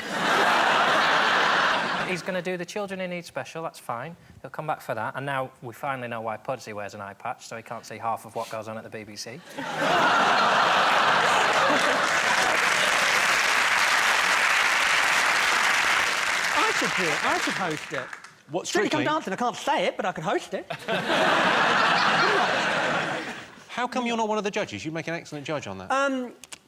He's going to do the Children in Need special, that's fine. He'll come back for that. And now we finally know why Pudsey wears an eye patch, so he can't see half of what goes on at the BBC. I should do it. I should host it. What, Strictly Strictly? Come Dancing, I can't say it, but I could host it. How come you're not one of the judges? You'd make an excellent judge on that.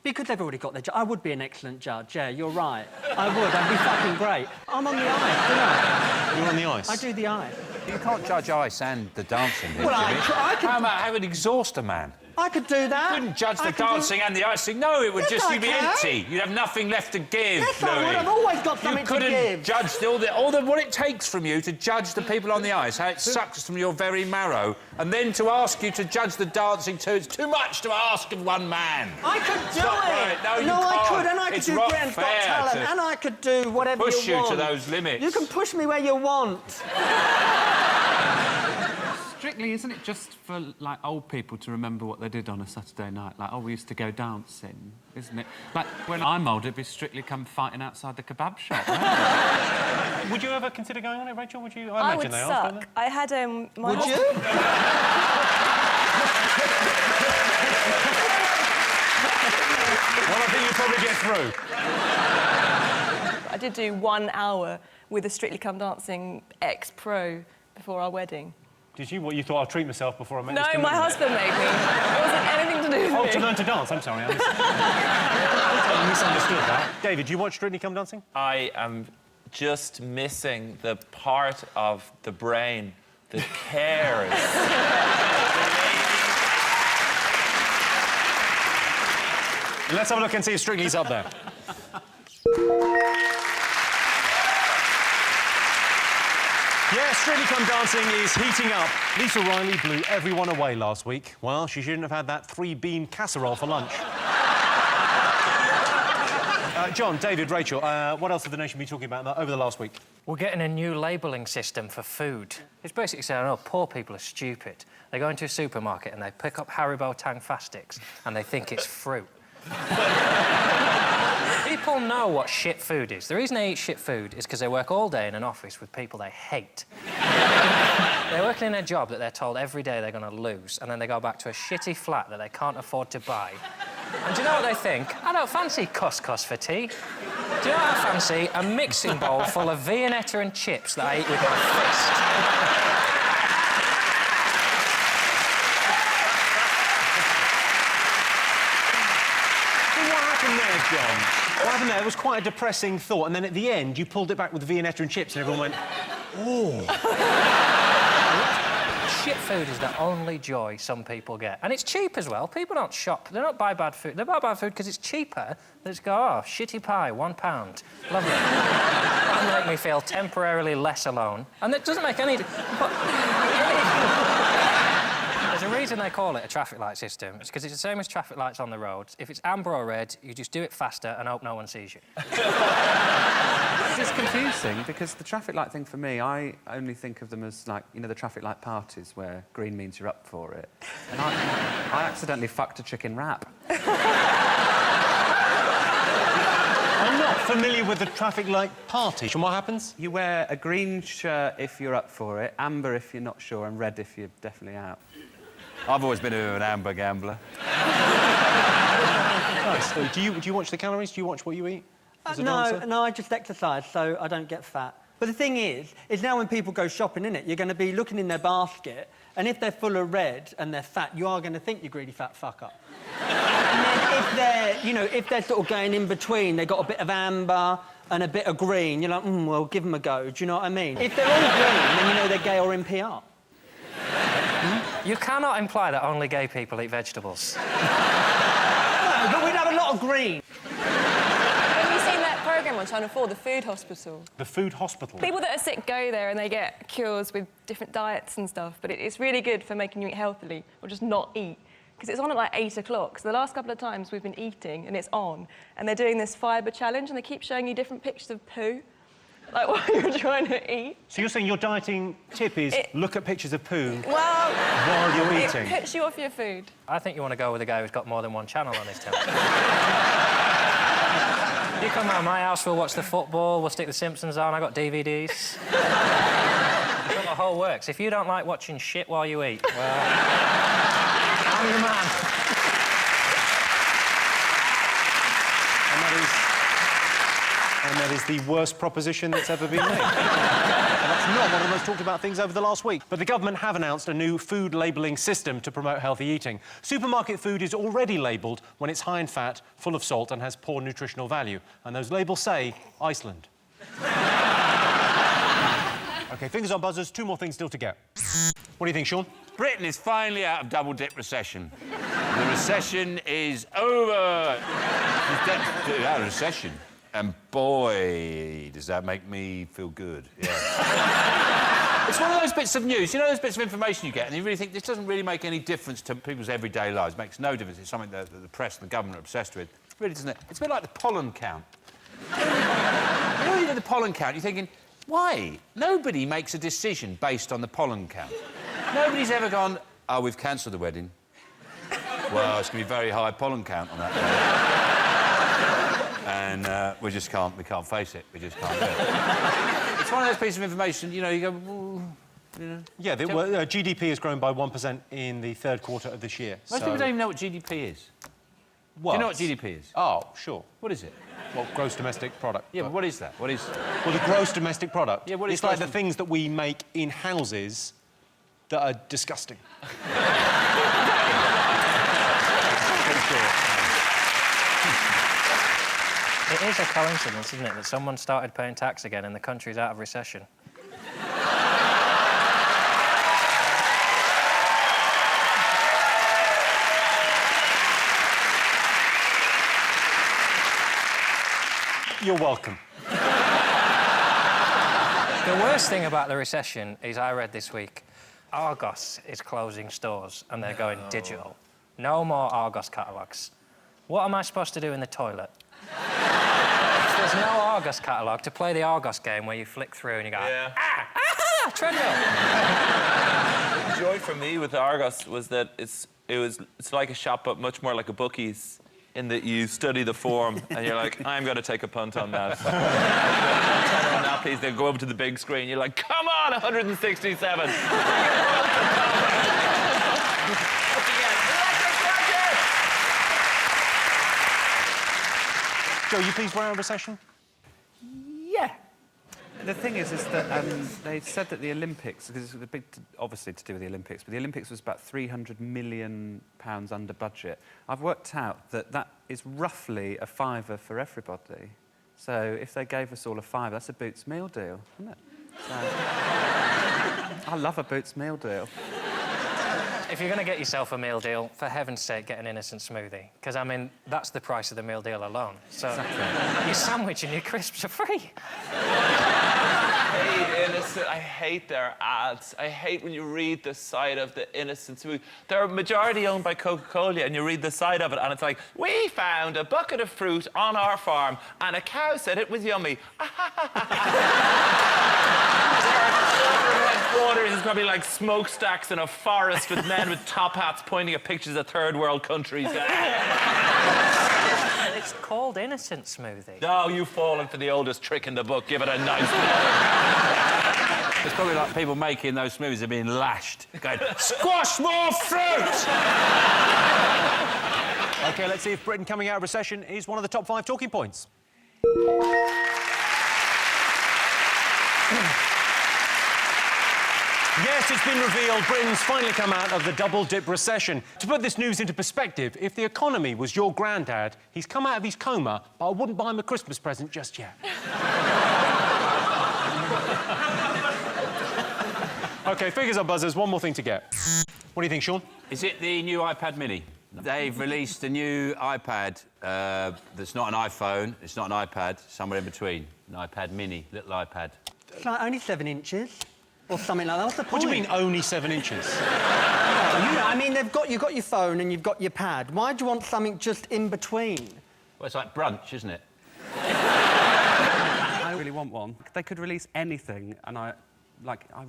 Because they've already got their I would be an excellent judge, yeah, you're right. I would, I'd be fucking great. I'm on the ice, you know. You're on the ice? I do the ice. You can't judge ice and the dancing, here, Well, Jimmy. I could... How about have an exhauster man? I could do that. You couldn't judge the dancing and the icing. No, it would Yes, you'd be I can. empty. You'd have nothing left to give, Yes, I would. Louis. I've always got something to You give. couldn't judge what it takes from you to judge the people on the ice, how it sucks from your very marrow, and then to ask you to judge the dancing too. It's too much to ask of one man. I could do It's not it. right. No, you I can't. could, and I could It's do not Britain's Got fair Talent, to and I could do whatever push you you want. to those limits. You can push me where you want. Strictly, isn't it just for, like, old people to remember what they did on a Saturday night? Like, oh, we used to go dancing, isn't it? Like, when I'm old, it'd be Strictly come fighting outside the kebab shop, right? Would you ever consider going on it, Rachel? Would you? I imagine would they are, suck. don't they? I had my Would you? Well, I think you'd probably get through. I did do 1 hour with a Strictly Come Dancing ex-pro before our wedding. Did you? What, you thought I'd treat myself before I met this No, my commitment? husband made me. It wasn't anything to do with Oh, me. to learn to dance. I'm sorry. I misunderstood that. David, do you watch Strictly Come Dancing? I am just missing the part of the brain that cares. Let's have a look and see if Strictly's up there. Yeah, Strictly Come Dancing is heating up. Lisa Riley blew everyone away last week. Well, she shouldn't have had that 3-bean casserole for lunch. John, David, Rachel, what else have the nation been talking about over the last week? We're getting a new labelling system for food. It's basically saying, oh, poor people are stupid. They go into a supermarket and they pick up Haribo Tang Fastics and they think it's fruit. People know what shit food is. The reason they eat shit food is because they work all day in an office with people they hate. They're working in a job that they're told every day they're going to lose, and then they go back to a shitty flat that they can't afford to buy. And do you know what they think? I don't fancy couscous for tea. Do you know what I fancy? A mixing bowl full of Viennetta and chips that I eat with my fist. John. What happened there? It was quite a depressing thought, and then at the end, you pulled it back with Viennetta and chips, and everyone went, oh. Shit food is the only joy some people get. And it's cheap as well. People don't shop. They don't buy bad food. They buy bad food because it's cheaper. They just go, oh, shitty pie, £1. Lovely. That'll make me feel temporarily less alone. And it doesn't make any... There's a reason they call it a traffic light system. It's because it's the same as traffic lights on the roads. If it's amber or red, you just do it faster and hope no one sees you. It's confusing because the traffic light thing for me, I only think of them as like, you know, the traffic light parties where green means you're up for it. And I accidentally fucked a chicken wrap. I'm not familiar with the traffic light party. And what happens? You wear a green shirt if you're up for it, amber if you're not sure, and red if you're definitely out. I've always been an amber gambler. Nice. So do you watch the calories? Do you watch what you eat? No, I just exercise, so I don't get fat. But the thing is now when people go shopping, innit, you're going to be looking in their basket, and if they're full of red and they're fat, you are going to think you're greedy fat fucker. And then if they're, you know, if they're sort of going in between, they've got a bit of amber and a bit of green, you're like, well, give them a go. Do you know what I mean? If they're all green, then you know they're gay or in PR. You cannot imply that only gay people eat vegetables. No, but we'd have a lot of green. Have you seen that programme on Channel 4, The Food Hospital? The Food Hospital? People that are sick go there and they get cures with different diets and stuff, but it's really good for making you eat healthily or just not eat. Because it's on at like 8 o'clock. So the last couple of times we've been eating and it's on, and they're doing this fibre challenge and they keep showing you different pictures of poo, like while you're trying to eat. So you're saying your dieting tip is look at pictures of poo while you're eating? It puts you off your food. I think you want to go with a guy who's got more than one channel on his television. You come round my house, we'll watch the football, we'll stick the Simpsons on, I got DVDs. I've got the whole works. If you don't like watching shit while you eat, well, I'm the man. And that is the worst proposition that's ever been made. And that's not one of the most talked about things over the last week. But the government have announced a new food labelling system to promote healthy eating. Supermarket food is already labelled when it's high in fat, full of salt and has poor nutritional value. And those labels say Iceland. OK, fingers on buzzers, 2 more things still to get. What do you think, Sean? Britain is finally out of double-dip recession. The recession is over. It's out of recession. And boy, does that make me feel good. Yeah. It's one of those bits of news, you know, those bits of information you get, and you really think this doesn't really make any difference to people's everyday lives. It makes no difference. It's something that the press and the government are obsessed with. It really doesn't it? It's a bit like the pollen count. You know, you do the pollen count, you're thinking, why? Nobody makes a decision based on the pollen count. Nobody's ever gone, oh, we've cancelled the wedding. Well, it's going to be very high pollen count on that day. And we can't face it. We just can't do it. It's one of those pieces of information, you know, you go, ooh, you know. Yeah, GDP has grown by 1% in the 3rd quarter of this year. Most people don't even know what GDP is. What? Do you know what GDP is? Oh, sure. What is it? Well, gross domestic product. Yeah, but what is that? What is... Well, the gross domestic product. Yeah, what is it's like the things that we make in houses that are disgusting. It is a coincidence, isn't it, that someone started paying tax again and the country's out of recession. You're welcome. The worst thing about the recession is I read this week, Argos is closing stores and they're going digital. No more Argos catalogues. What am I supposed to do in the toilet? There's no Argos catalogue to play the Argos game where you flick through and you go, treadmill. The joy for me with Argos was that it's like a shop, but much more like a bookies, in that you study the form and you're like, I'm going to take a punt on that. Turn on that piece, they go over to the big screen, you're like, come on, 167. Joe, you pleased we're in a recession? Yeah. The thing is that they said that the Olympics, because it's a big, obviously to do with the Olympics, but the Olympics was about £300 million under budget. I've worked out that that is roughly a £5 for everybody. So if they gave us all a £5, that's a Boots meal deal, isn't it? So, I love a Boots meal deal. if you're going to get yourself a meal deal, for heaven's sake, get an innocent smoothie. Because, I mean, that's the price of the meal deal alone. So your sandwich and your crisps are free. I hate their ads. I hate when you read the side of the innocent smoothie. They're majority owned by Coca-Cola, and you read the side of it, and it's like, we found a bucket of fruit on our farm, and a cow said it was yummy. Headquarters is probably like smokestacks in a forest with men with top hats pointing at pictures of third world countries. It's called innocent smoothie. No, you've fallen for the oldest trick in the book. Give it a nice name. It's probably like people making those smoothies are being lashed, going, squash more fruit! OK, let's see if Britain coming out of recession is one of the top 5 talking points. Yes, it's been revealed Britain's finally come out of the double-dip recession. To put this news into perspective, if the economy was your granddad, he's come out of his coma, but I wouldn't buy him a Christmas present just yet. OK, figures are buzzers. One more thing to get. What do you think, Sean? Is it the new iPad mini? They've released a new iPad that's not an iPhone, it's not an iPad, somewhere in between. An iPad mini, little iPad. It's like only 7 inches. Or something like that. What's the point? What do you mean, only 7 inches? I mean, you've got your phone and you've got your pad. Why do you want something just in between? Well, it's like brunch, isn't it? I really want one. They could release anything, and I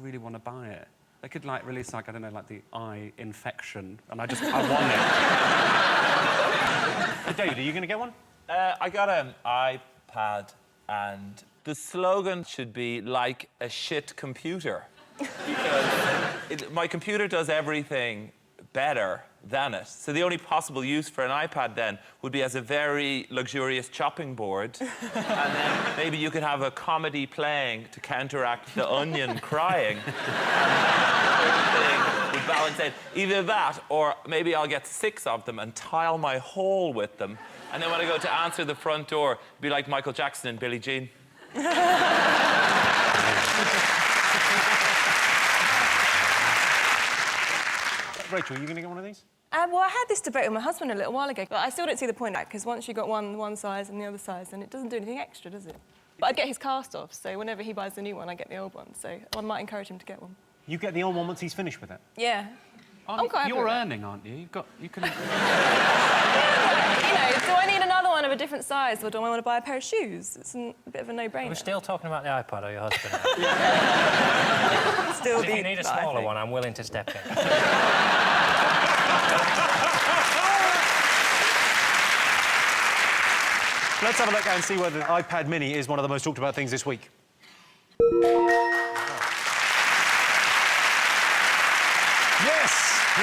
really want to buy it. They could, like, release, like, I don't know, like the eye infection, and I want it. David, are you going to get one? I got an iPad, and the slogan should be like a shit computer. Because my computer does everything better than it. So the only possible use for an iPad then would be as a very luxurious chopping board. And then maybe you could have a comedy playing to counteract the onion crying. Everything would balance out. Either that, or maybe I'll get 6 of them and tile my hole with them. And then when I go to answer the front door, be like Michael Jackson and Billie Jean. Rachel, are you going to get one of these? Well, I had this debate with my husband a little while ago, but I still don't see the point of that, because once you've got one size and the other size, then it doesn't do anything extra, does it? But I'd get his cast off, so whenever he buys the new one, I get the old one, so I might encourage him to get one. You get the old one once he's finished with it? Yeah. I'm quite happy You're with that. earning, aren't you? You can... You know, do I need another one of a different size, or do I want to buy a pair of shoes? It's a bit of a no-brainer. We're still talking about the iPad or your husband? Still if you need a smaller one, I'm willing to step in. Let's have a look and see whether the iPad mini is one of the most talked about things this week.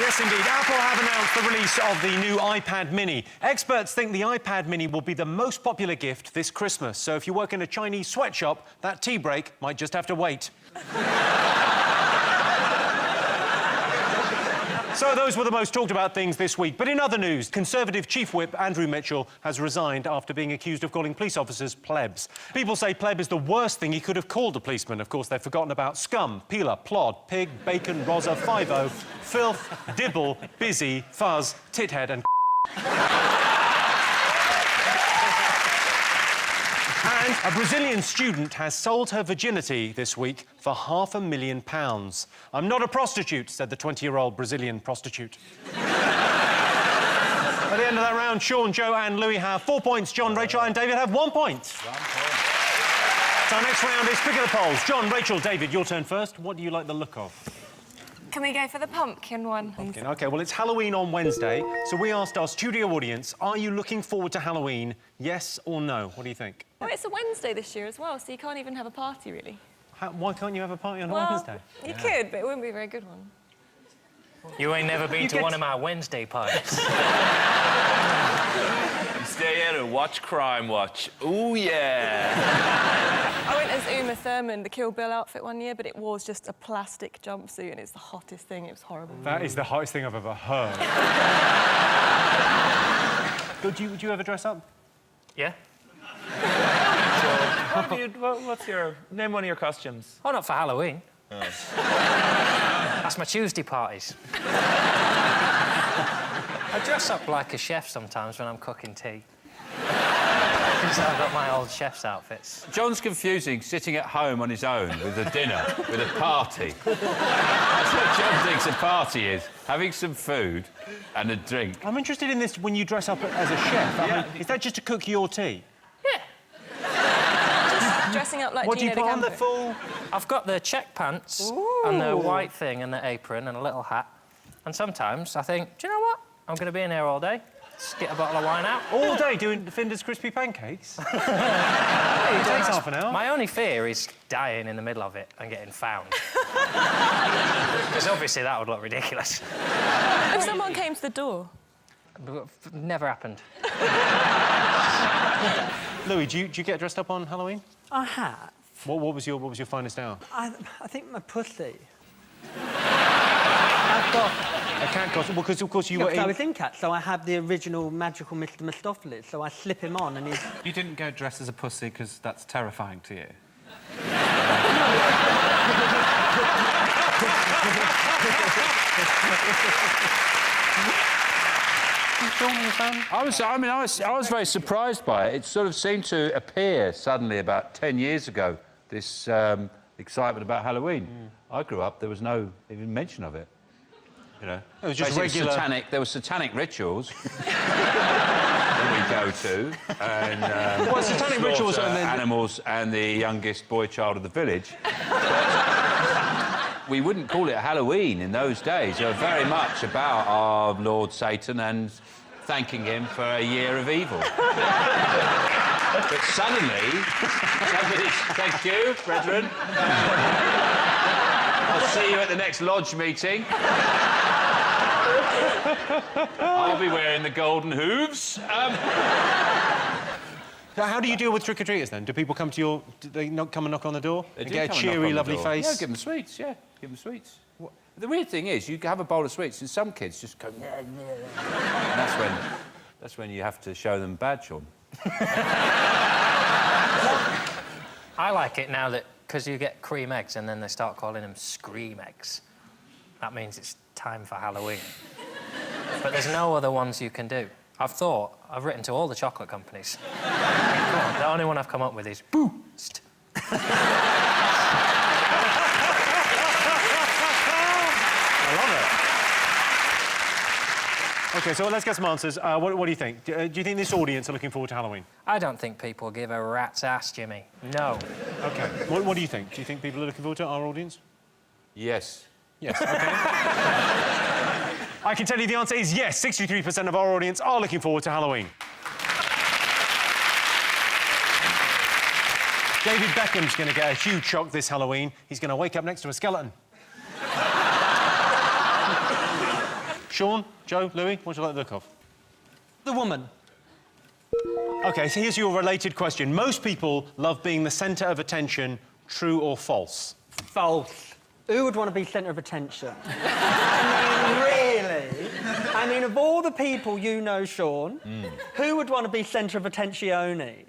Yes, indeed. Apple have announced the release of the new iPad mini. Experts think the iPad mini will be the most popular gift this Christmas. So if you work in a Chinese sweatshop, that tea break might just have to wait. So those were the most talked about things this week. But in other news, Conservative Chief Whip Andrew Mitchell has resigned after being accused of calling police officers plebs. People say pleb is the worst thing he could have called a policeman. Of course, they've forgotten about scum, peeler, plod, pig, bacon, rozza, 5-0, filth, dibble, busy, fuzz, tithead and And a Brazilian student has sold her virginity this week for £500,000. I'm not a prostitute, said the 20-year-old Brazilian prostitute. At the end of that round, Sean, Joe and Louis have 4 points. John, Rachel and David have 1 point. So our next round is Pick of the Polls. John, Rachel, David, your turn first. What do you like the look of? Can we go for the pumpkin one? Pumpkin. OK, well, it's Halloween on Wednesday, so we asked our studio audience, are you looking forward to Halloween, yes or no? What do you think? Well, it's a Wednesday this year as well, so you can't even have a party, really. Why can't you have a party on Wednesday? You could, but it wouldn't be a very good one. You ain't never been to one of my Wednesday parties. You stay in and watch Crime Watch. Ooh, yeah. I went as Uma Thurman, the Kill Bill outfit one year, but it was just a plastic jumpsuit and it's the hottest thing. It was horrible. That is the hottest thing I've ever heard. Would you ever dress up? Yeah. What's your... Name one of your costumes. Oh, not for Halloween. Oh. I That's my Tuesday parties. I dress up like a chef sometimes when I'm cooking tea. Because I've got my old chef's outfits. John's confusing sitting at home on his own with a dinner, with a party. That's what John thinks a party is, having some food and a drink. I'm interested in this when you dress up as a chef. I mean, is that just to cook your tea? Just dressing up like What do you Gino put the on the Camper. full... I've got the check pants and the white thing and the apron and a little hat. And sometimes I think, do you know what? I'm going to be in here all day. Just get a bottle of wine out. All day doing Finder's crispy pancakes? It takes half an hour. My only fear is dying in the middle of it and getting found. Because obviously that would look ridiculous. If someone came to the door. Never happened. Louis, do you get dressed up on Halloween? I have. What was your finest hour? I think my pussy. I've got... A cat costume? Well, because, of course, you were in... I was in Cat, so I have the original magical Mr. Mistopheles, so I slip him on and he's... You didn't go dressed as a pussy because that's terrifying to you? I was very surprised by it. It sort of seemed to appear suddenly about 10 years ago, this excitement about Halloween. I grew up, there was no even mention of it. You know, it was just basically regular... There were satanic rituals that we go to, and well, satanic rituals and then animals and the youngest boy child of the village. We wouldn't call it Halloween in those days. They were very much about our Lord Satan and thanking him for a year of evil. But suddenly, thank you, brethren. I'll see you at the next lodge meeting. I'll be wearing the golden hooves. How do you deal with trick-or-treaters, then? Do people come to your... Do they not come and knock on the door? They and do get a come and knock cheery, on the lovely door. face? Yeah, give them sweets, yeah. Give them sweets. The weird thing is, you have a bowl of sweets and some kids just go... and that's when you have to show them bad, Sean. I like it now that, because you get cream eggs and then they start calling them scream eggs. That means it's time for Halloween. But there's no other ones you can do. I've written to all the chocolate companies. The only one I've come up with is Boost. I love it. OK, so let's get some answers. What do you think? Do you think this audience are looking forward to Halloween? I don't think people give a rat's ass, Jimmy. No. OK. What do you think? Do you think people are looking forward to it, our audience? Yes. Yes, OK. I can tell you the answer is yes. 63% of our audience are looking forward to Halloween. David Beckham's going to get a huge shock this Halloween. He's going to wake up next to a skeleton. Sean, Joe, Louis, what do you like the look of? The woman. OK, so here's your related question. Most people love being the centre of attention. True or false? False. Who would want to be centre of attention? I mean, really? I mean, of all the people you know, Sean, who would want to be centre of attentione?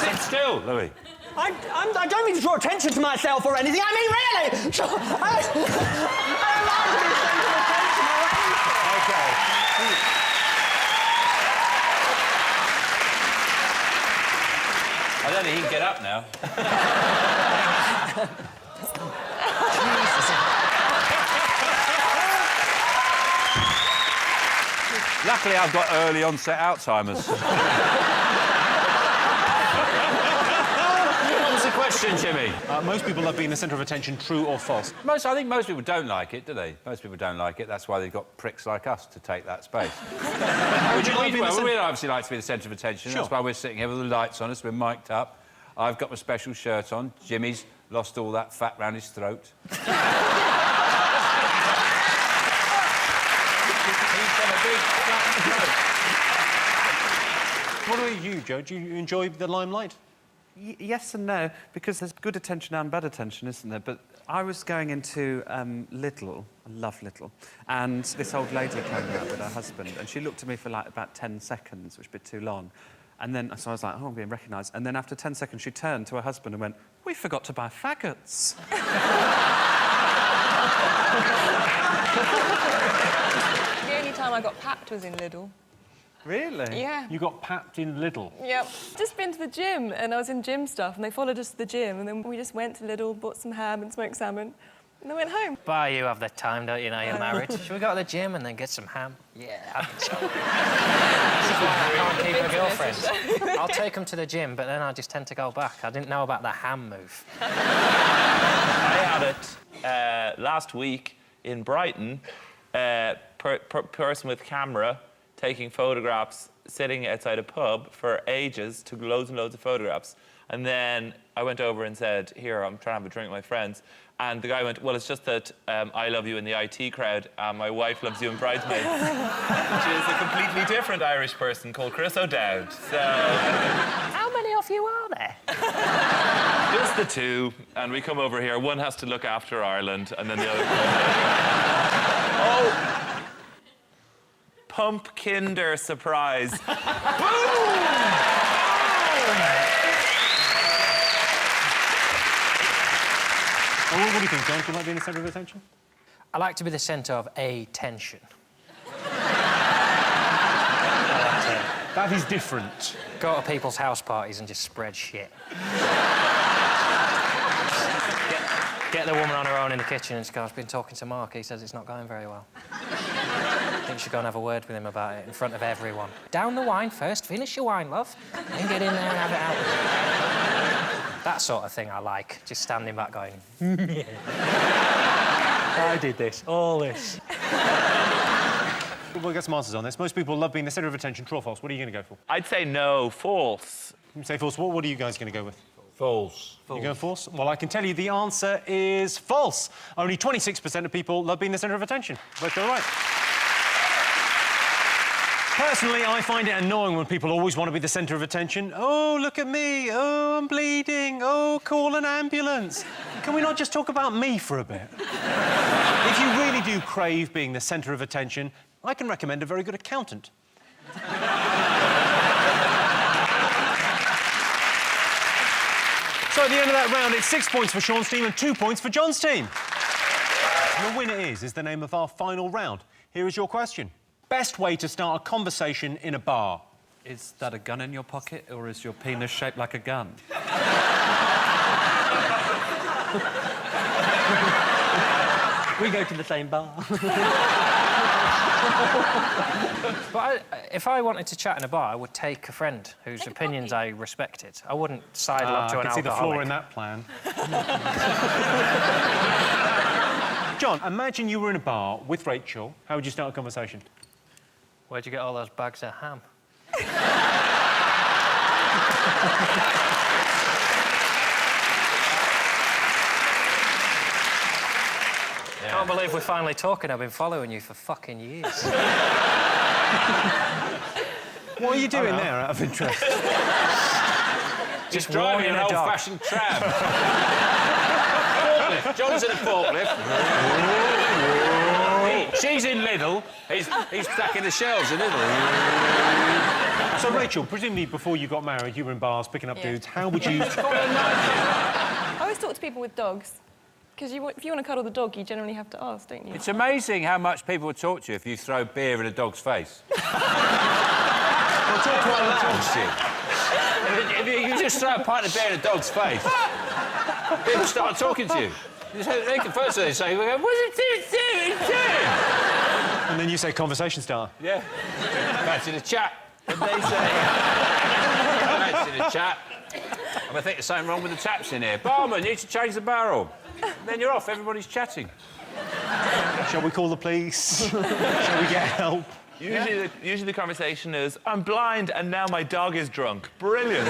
Sit still, Louis. I don't mean to draw attention to myself or anything. I mean, really! I like to be centre of attention or anything. OK. I don't think he can get up now. Luckily, I've got early onset Alzheimer's. What was the question, Jimmy? Most people love being the centre of attention. True or false? I think most people don't like it, do they? Most people don't like it. That's why they've got pricks like us to take that space. We'd obviously like to be the centre of attention. Sure. That's why we're sitting here with the lights on us. We're mic'd up. I've got my special shirt on. Jimmy's lost all that fat round his throat. He's got a big fat throat. What about you, Joe? Do you enjoy the limelight? Yes and no, because there's good attention and bad attention, isn't there? But I was going into Lidl, I love Lidl, and this old lady came out with her husband, and she looked at me for like about 10 seconds, which was a bit too long. And then, so I was like, oh, I'm being recognised. And then after 10 seconds, she turned to her husband and went, we forgot to buy faggots. The only time I got papped was in Lidl. Really? Yeah. You got papped in Lidl? Yep. Just been to the gym, and I was in gym stuff, and they followed us to the gym, and then we just went to Lidl, bought some ham and smoked salmon, and then went home. But you have the time, don't you, now you're married? Should we go to the gym and then get some ham? Yeah, I think so. This is why I can't keep a girlfriend. I'll take them to the gym, but then I just tend to go back. I didn't know about the ham move. I had it last week in Brighton. Person with camera taking photographs, sitting outside a pub for ages, took loads and loads of photographs. And then I went over and said, here, I'm trying to have a drink with my friends. And the guy went, well, it's just that I love you in the IT crowd, and my wife loves you in Bridesmaids. She is a completely different Irish person called Chris O'Dowd. So... How many of you are there? Just the two, and we come over here. One has to look after Ireland, and then the other... Oh! Pumpkinder surprise. Boom! What do you think, John? Do you like being the centre of attention? I like to be the centre of attention. That is different. Go to people's house parties and just spread shit. Get the woman on her own in the kitchen and she goes, I've been talking to Mark, he says it's not going very well. I think you should go and have a word with him about it in front of everyone. Down the wine first, finish your wine, love, then get in there and have it out. That sort of thing I like, just standing back going, I did this, all this. We'll get some answers on this. Most people love being the centre of attention. True or false? What are you going to go for? I'd say no, false. You say false. What are you guys going to go with? False. You're going false? Well, I can tell you the answer is false. Only 26% of people love being the centre of attention. Both go right. Personally, I find it annoying when people always want to be the centre of attention. Oh, look at me. Oh, I'm bleeding. Oh, call an ambulance. Can we not just talk about me for a bit? If you really do crave being the centre of attention, I can recommend a very good accountant. So at the end of that round, it's 6 points for Sean's team and 2 points for John's team. And the winner is the name of our final round. Here is your question. Best way to start a conversation in a bar? Is that a gun in your pocket, or is your penis shaped like a gun? We go to the same bar. But if I wanted to chat in a bar, I would take a friend whose opinions I respected. I wouldn't sidle up to an I can see the alcoholic. flaw in that plan. John, imagine you were in a bar with Rachel. How would you start a conversation? Where'd you get all those bags of ham? I can't believe we're finally talking. I've been following you for fucking years. What are you doing there, out of interest? Just driving an old-fashioned tram. Forklift. John's in a forklift. She's in Lidl. He's stacking the shelves in Lidl. So, Rachel, presumably before you got married, you were in bars picking up dudes. How would you... I always talk to people with dogs. Because if you want to cuddle the dog, you generally have to ask, don't you? It's amazing how much people will talk to you if you throw beer in a dog's face. If you just throw a pint of beer in a dog's face, people start talking to you. First they say, what's it doing? And then you say conversation starter. Yeah. Fancy the chat. And they say, fancy the chat. And I think there's something wrong with the taps in here. Barman, you need to change the barrel. And then you're off, everybody's chatting. Shall we call the police? Shall we get help? Usually the conversation is, I'm blind and now my dog is drunk. Brilliant.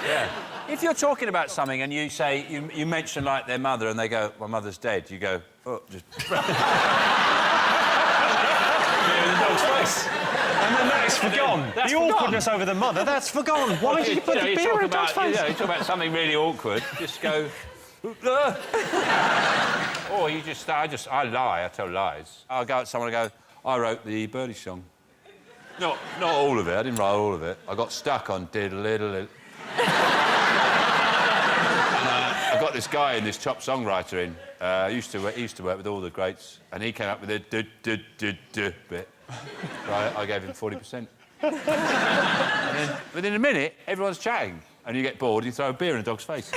Yeah. If you're talking about something and you say, you mention, like, their mother and they go, my mother's dead, you go, oh, just... beer in the dog's face. And then that's forgone. The awkwardness over the mother, that's forgone. Why did you put the beer in a dog's face? You talk about something really awkward, just go... Or you just... I lie, I tell lies. I'll go at someone and go, I wrote the Birdie song. Not all of it. I didn't write all of it. I got stuck on diddle-diddle. I got this guy in, this top songwriter in. He used to work with all the greats, and he came up with a do bit. Right, I gave him 40%. And then, within a minute, everyone's chatting, and you get bored, you throw a beer in a dog's face.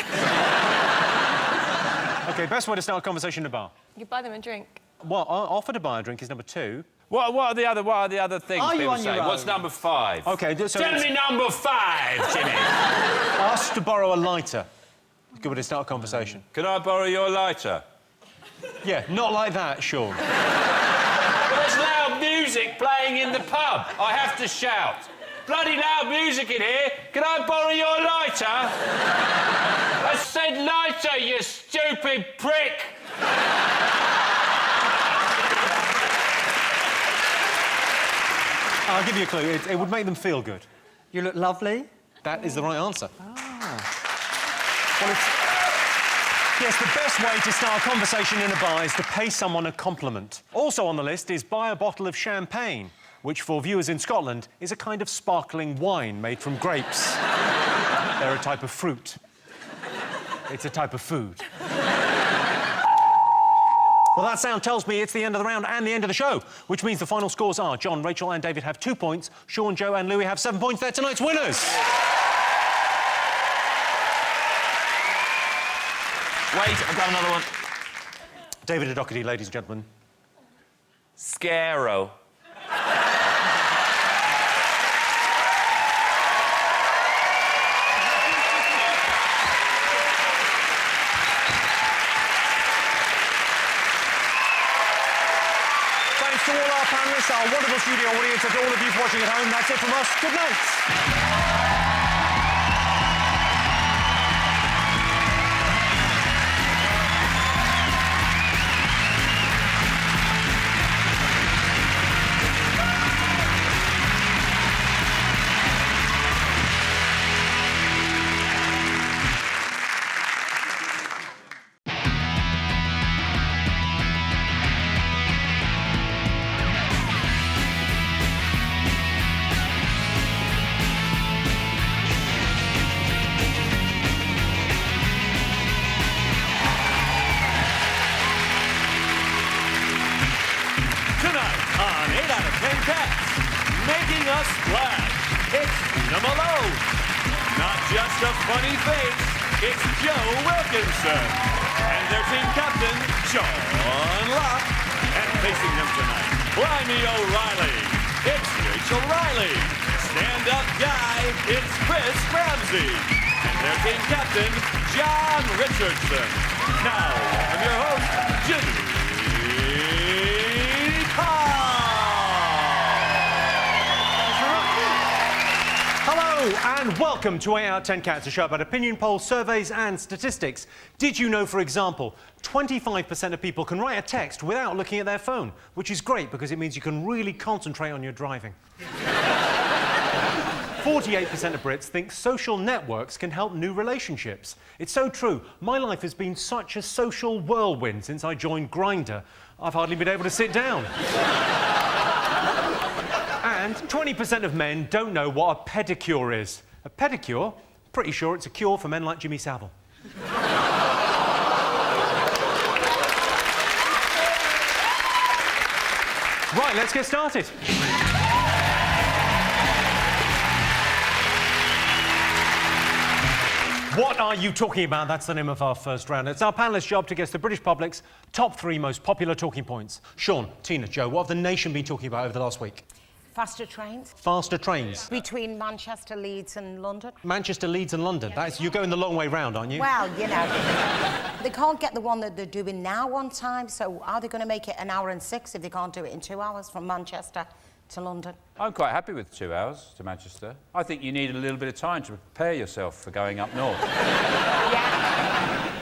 OK, best way to start a conversation in a bar? You buy them a drink. Well, offer to buy a drink is number 2. What are the other things Are you people on say? your own? What's number 5? OK, so... Tell me number 5, Jimmy! Ask to borrow a lighter. Good way to start a conversation. Can I borrow your lighter? Yeah, not like that, Sean. Well, there's loud music playing in the pub. I have to shout. Bloody loud music in here. Can I borrow your lighter? I said lighter, you stupid prick! I'll give you a clue. It would make them feel good. You look lovely. That is the right answer. Well, yes, the best way to start a conversation in a bar is to pay someone a compliment. Also on the list is buy a bottle of champagne, which for viewers in Scotland is a kind of sparkling wine made from grapes. They're a type of fruit. It's a type of food. Well, that sound tells me it's the end of the round and the end of the show, which means the final scores are John, Rachel and David have 2 points, Sean, Joe and Louis have 7 points. They're tonight's winners. Wait, I've got another one. David O'Doherty, ladies and gentlemen. Scaro. Thanks to all our panellists, our wonderful studio audience, and to all of you for watching at home. That's it from us. Good night. Making us splash, it's Tina Malone. Not just a funny face, it's Joe Wilkinson. And their team captain, John Locke. And facing them tonight, Blimey O'Reilly. It's Rachel Riley. Stand-up guy, it's Chris Ramsey. And their team captain, John Richardson. Now, I'm your host, Jimmy Carr. Hello and welcome to 8 out of 10 Cats, a show about opinion polls, surveys and statistics. Did you know, for example, 25% of people can write a text without looking at their phone, which is great because it means you can really concentrate on your driving. 48% of Brits think social networks can help new relationships. It's so true. My life has been such a social whirlwind since I joined Grindr. I've hardly been able to sit down. And 20% of men don't know what a pedicure is. A pedicure? Pretty sure it's a cure for men like Jimmy Savel. Right, let's get started. What are you talking about? That's the name of our first round. It's our panellists' job to guess the British public's top 3 most popular talking points. Sean, Tina, Joe, what have the nation been talking about over the last week? Faster trains. Faster trains. Between Manchester, Leeds and London. Manchester, Leeds and London. You're going the long way round, aren't you? Well, you know, they can't get the one that they're doing now on time, so are they going to make it an hour and 6 if they can't do it in 2 hours from Manchester to London? I'm quite happy with 2 hours to Manchester. I think you need a little bit of time to prepare yourself for going up north.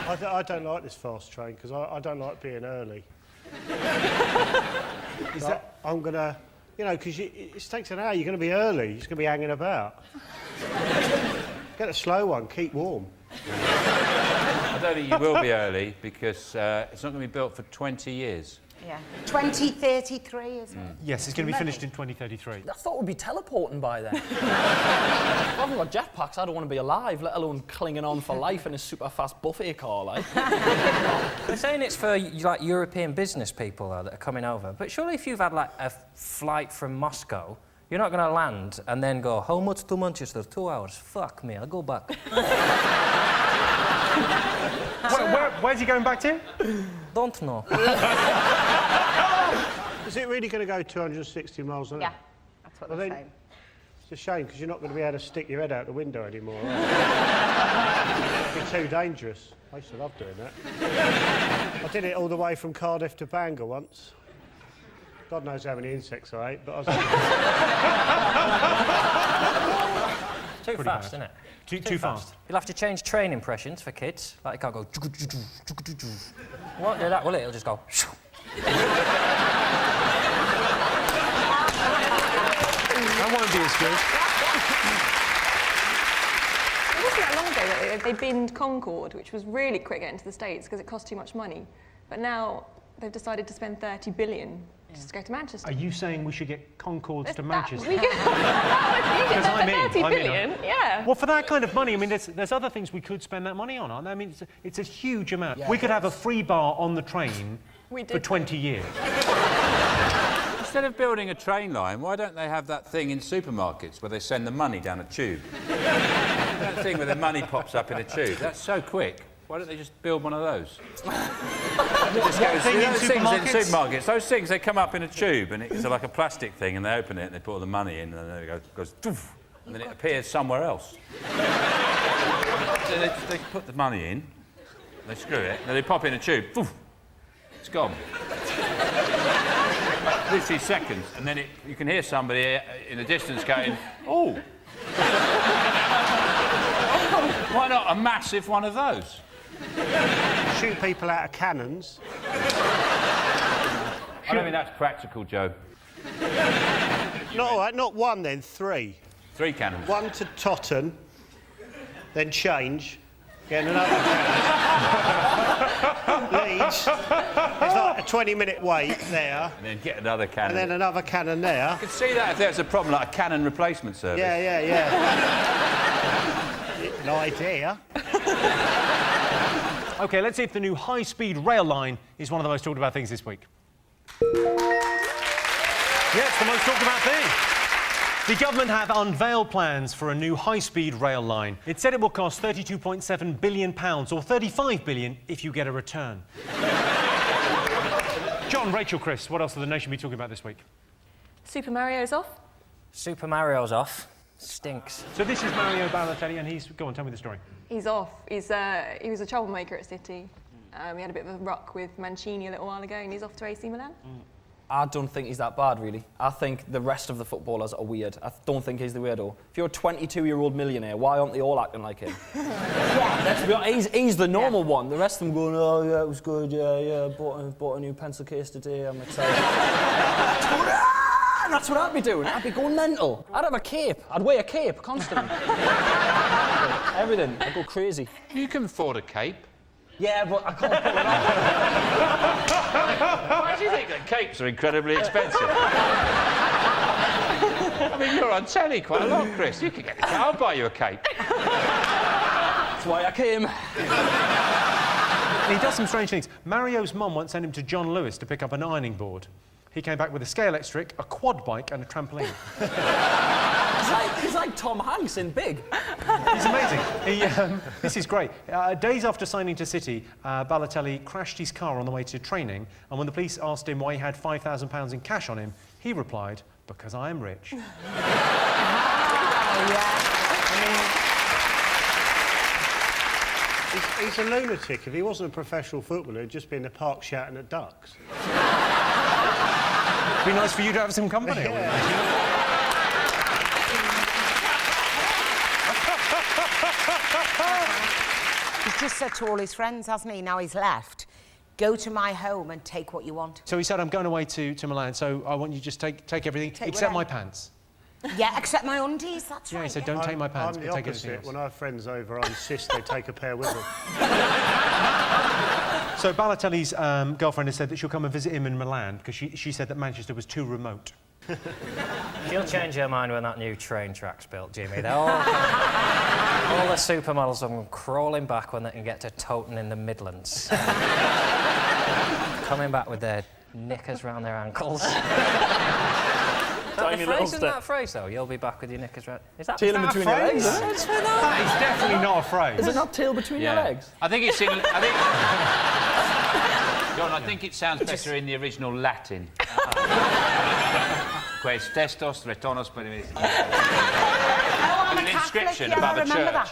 I don't like this fast train because I don't like being early. I'm going to... You know, because it takes an hour, you're going to be early, you're just going to be hanging about. Get a slow one, keep warm. I don't think you will be early because it's not going to be built for 20 years. Yeah. 2033, isn't it? Yes, it's going to be finished in 2033. I thought we'd be teleporting by then. If I haven't got jetpacks, I don't want to be alive, let alone clinging on for life in a super fast buffet car, like. They're saying it's for like European business people though, that are coming over. But surely if you've had like a flight from Moscow, you're not going to land and then go, how much to Manchester? 2 hours. Fuck me, I'll go back. Where's he going back to? Don't know. Is it really going to go 260 miles an hour? Yeah, that's what they're saying. It's a shame, because you're not going to be able to stick your head out the window anymore, are you? It'd be too dangerous. I used to love doing that. I did it all the way from Cardiff to Bangor once. God knows how many insects I ate, but I was... Too fast, isn't it? Too fast. You'll have to change train impressions for kids. Like, it can't go... Won't do that, will it? It'll just go... That won't be as good. It wasn't that long ago that they binned Concorde, which was really quick getting to the States because it cost too much money. But now they've decided to spend 30 billion just to go to Manchester. Are you saying we should get Concords to Manchester? We could... Because I'm in. 30 billion, yeah. Well, for that kind of money, I mean, there's other things we could spend that money on, aren't there? I mean, it's a huge amount. Yeah, we could have a free bar on the train for 20 years. Instead of building a train line, why don't they have that thing in supermarkets where they send the money down a tube? That thing where the money pops up in a tube. That's so quick. Why don't they just build one of those? Those things in supermarkets, those things, they come up in a tube and it's like a plastic thing and they open it and they put all the money in and then it goes doof, and then it appears somewhere else. So they put the money in, they screw it, and then they pop in a tube, poof, it's gone. Literally seconds, and then you can hear somebody in the distance going, oh. Why not a massive one of those? Shoot people out of cannons. I don't think that's practical, Joe. Not all right, not one then, 3. 3 cannons. One to Totten, then change, get another cannon. Leeds, there's like a 20-minute wait there. And then get another cannon. And then another cannon there. I could see that if there's a problem, like a cannon replacement service. Yeah. No idea. OK, let's see if the new high-speed rail line is one of the most talked about things this week. Yes, the most talked about thing. The government have unveiled plans for a new high-speed rail line. It said it will cost £32.7 billion, or £35 billion if you get a return. John, Rachel, Chris, what else will the nation be talking about this week? Super Mario's off. Super Mario's off. Stinks. So this is Mario Balotelli, and he's... Go on, tell me the story. He's off. He was a troublemaker at City. He had a bit of a ruck with Mancini a little while ago, and he's off to AC Milan. I don't think he's that bad, really. I think the rest of the footballers are weird. I don't think he's the weirdo. If you're a 22-year-old millionaire, why aren't they all acting like him? Let's be honest, he's the normal one. The rest of them going, oh, yeah, it was good, yeah, bought a new pencil case today, I'm excited. That's what I'd be doing. I'd be going mental. I'd have a cape. I'd wear a cape constantly. Everything. I'd go crazy. You can afford a cape. Yeah, but I can't pull it off. Why do you think that capes are incredibly expensive? I mean, you're on telly quite a lot, Chris. You can get a cape. I'll buy you a cape. That's why I came. He does some strange things. Mario's mum once sent him to John Lewis to pick up an ironing board. He came back with a scale electric, a quad bike and a trampoline. He's like Tom Hanks in Big. He's amazing. This is great. Days after signing to City, Balotelli crashed his car on the way to training, and when the police asked him why he had £5,000 in cash on him, he replied, because I am rich. He's a lunatic. If he wasn't a professional footballer, he'd just be in the park shouting at ducks. It'd be nice for you to have some company. He's just said to all his friends, hasn't he, now he's left, go to my home and take what you want. So he said, I'm going away to Milan, so I want you to just take everything, except my pants. Yeah, except my undies, that's Yeah, right. he said, don't take my pants, I'm but the take anything opposite. else. When I have friends over, I insist they take a pair with them. So Balotelli's girlfriend has said that she'll come and visit him in Milan because she said that Manchester was too remote. She'll change her mind when that new train track's built, Jimmy. They're all the supermodels will come crawling back when they can get to Towton in the Midlands. Coming back with their knickers round their ankles. Isn't that a phrase, though? You'll be back with your knickers round... Is that Tail in between your legs? That is definitely not a phrase. Is it not tail between your legs? I think it's John, I think it sounds better in the original Latin. Quest testos retonos per an inscription above a church.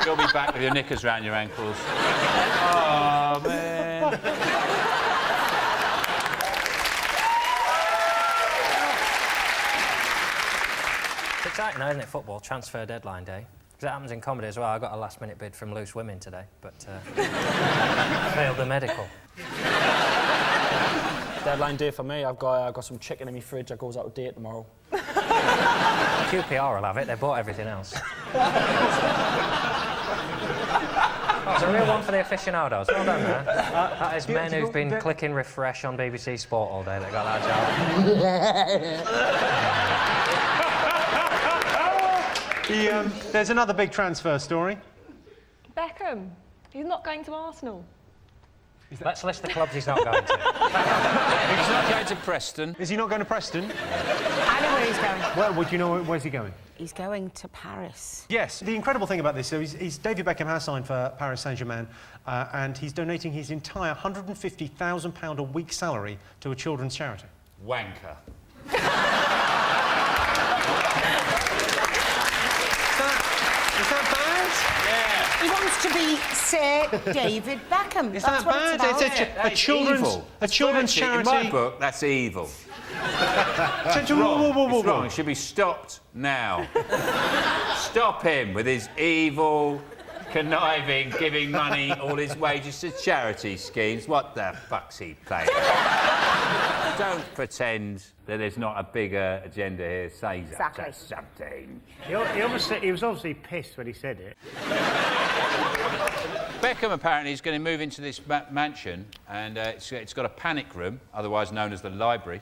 You'll be back with your knickers round your ankles. Oh, man. It's exciting, though, isn't it, football? Transfer deadline day. Because it happens in comedy as well. I got a last-minute bid from Loose Women today, but failed the medical. Deadline day for me. I've got some chicken in my fridge that goes out of date tomorrow. QPR will have it. They bought everything else. Oh, it's a real one for the aficionados. Well done there. That is men who've been clicking refresh on BBC Sport all day that got that job. There's another big transfer story. Beckham. He's not going to Arsenal. Let's list the clubs he's not going to. He's not going to Preston. Is he not going to Preston? I know where he's going. Well, would you know where's he going? He's going to Paris. Yes. The incredible thing about this, so David Beckham has signed for Paris Saint-Germain, and he's donating his entire £150,000 a week salary to a children's charity. Wanker. Is that bad? Yeah. He wants to be Sir David Beckham. Is That's that what bad? It's It's about. a children's charity. In my book, that's evil. It's wrong. It should be stopped now. Stop him with his evil, conniving, giving money, all his wages to charity schemes. What the fuck's he playing? Don't pretend that there's not a bigger agenda here. Say Exactly. something. He was obviously pissed when he said it. Beckham apparently is going to move into this mansion, and it's got a panic room, otherwise known as the library.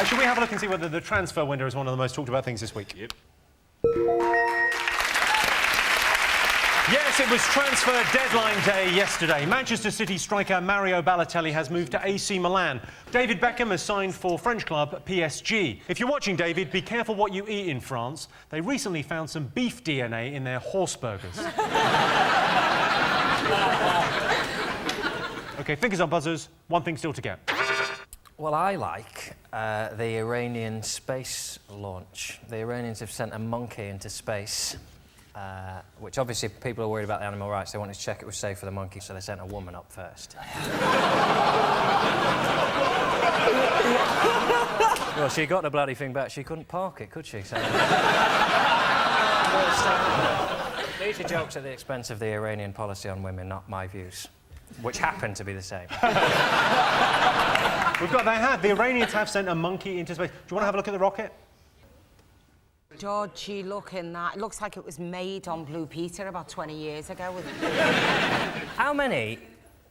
Should we have a look and see whether the transfer window is one of the most talked about things this week? Yep. Yes, it was transfer deadline day yesterday. Manchester City striker Mario Balotelli has moved to AC Milan. David Beckham has signed for French club PSG. If you're watching, David, be careful what you eat in France. They recently found some beef DNA in their horse burgers. OK, fingers on buzzers. One thing still to get. Well, I like the Iranian space launch. The Iranians have sent a monkey into space. Which obviously people are worried about the animal rights. They wanted to check it was safe for the monkey, so they sent a woman up first. Well, she got the bloody thing back. She couldn't park it, could she? So... These are jokes at the expense of the Iranian policy on women, not my views, which happen to be the same. The Iranians have sent a monkey into space. Do you want to have a look at the rocket? Dodgy looking that. It looks like it was made on Blue Peter about 20 years ago. How many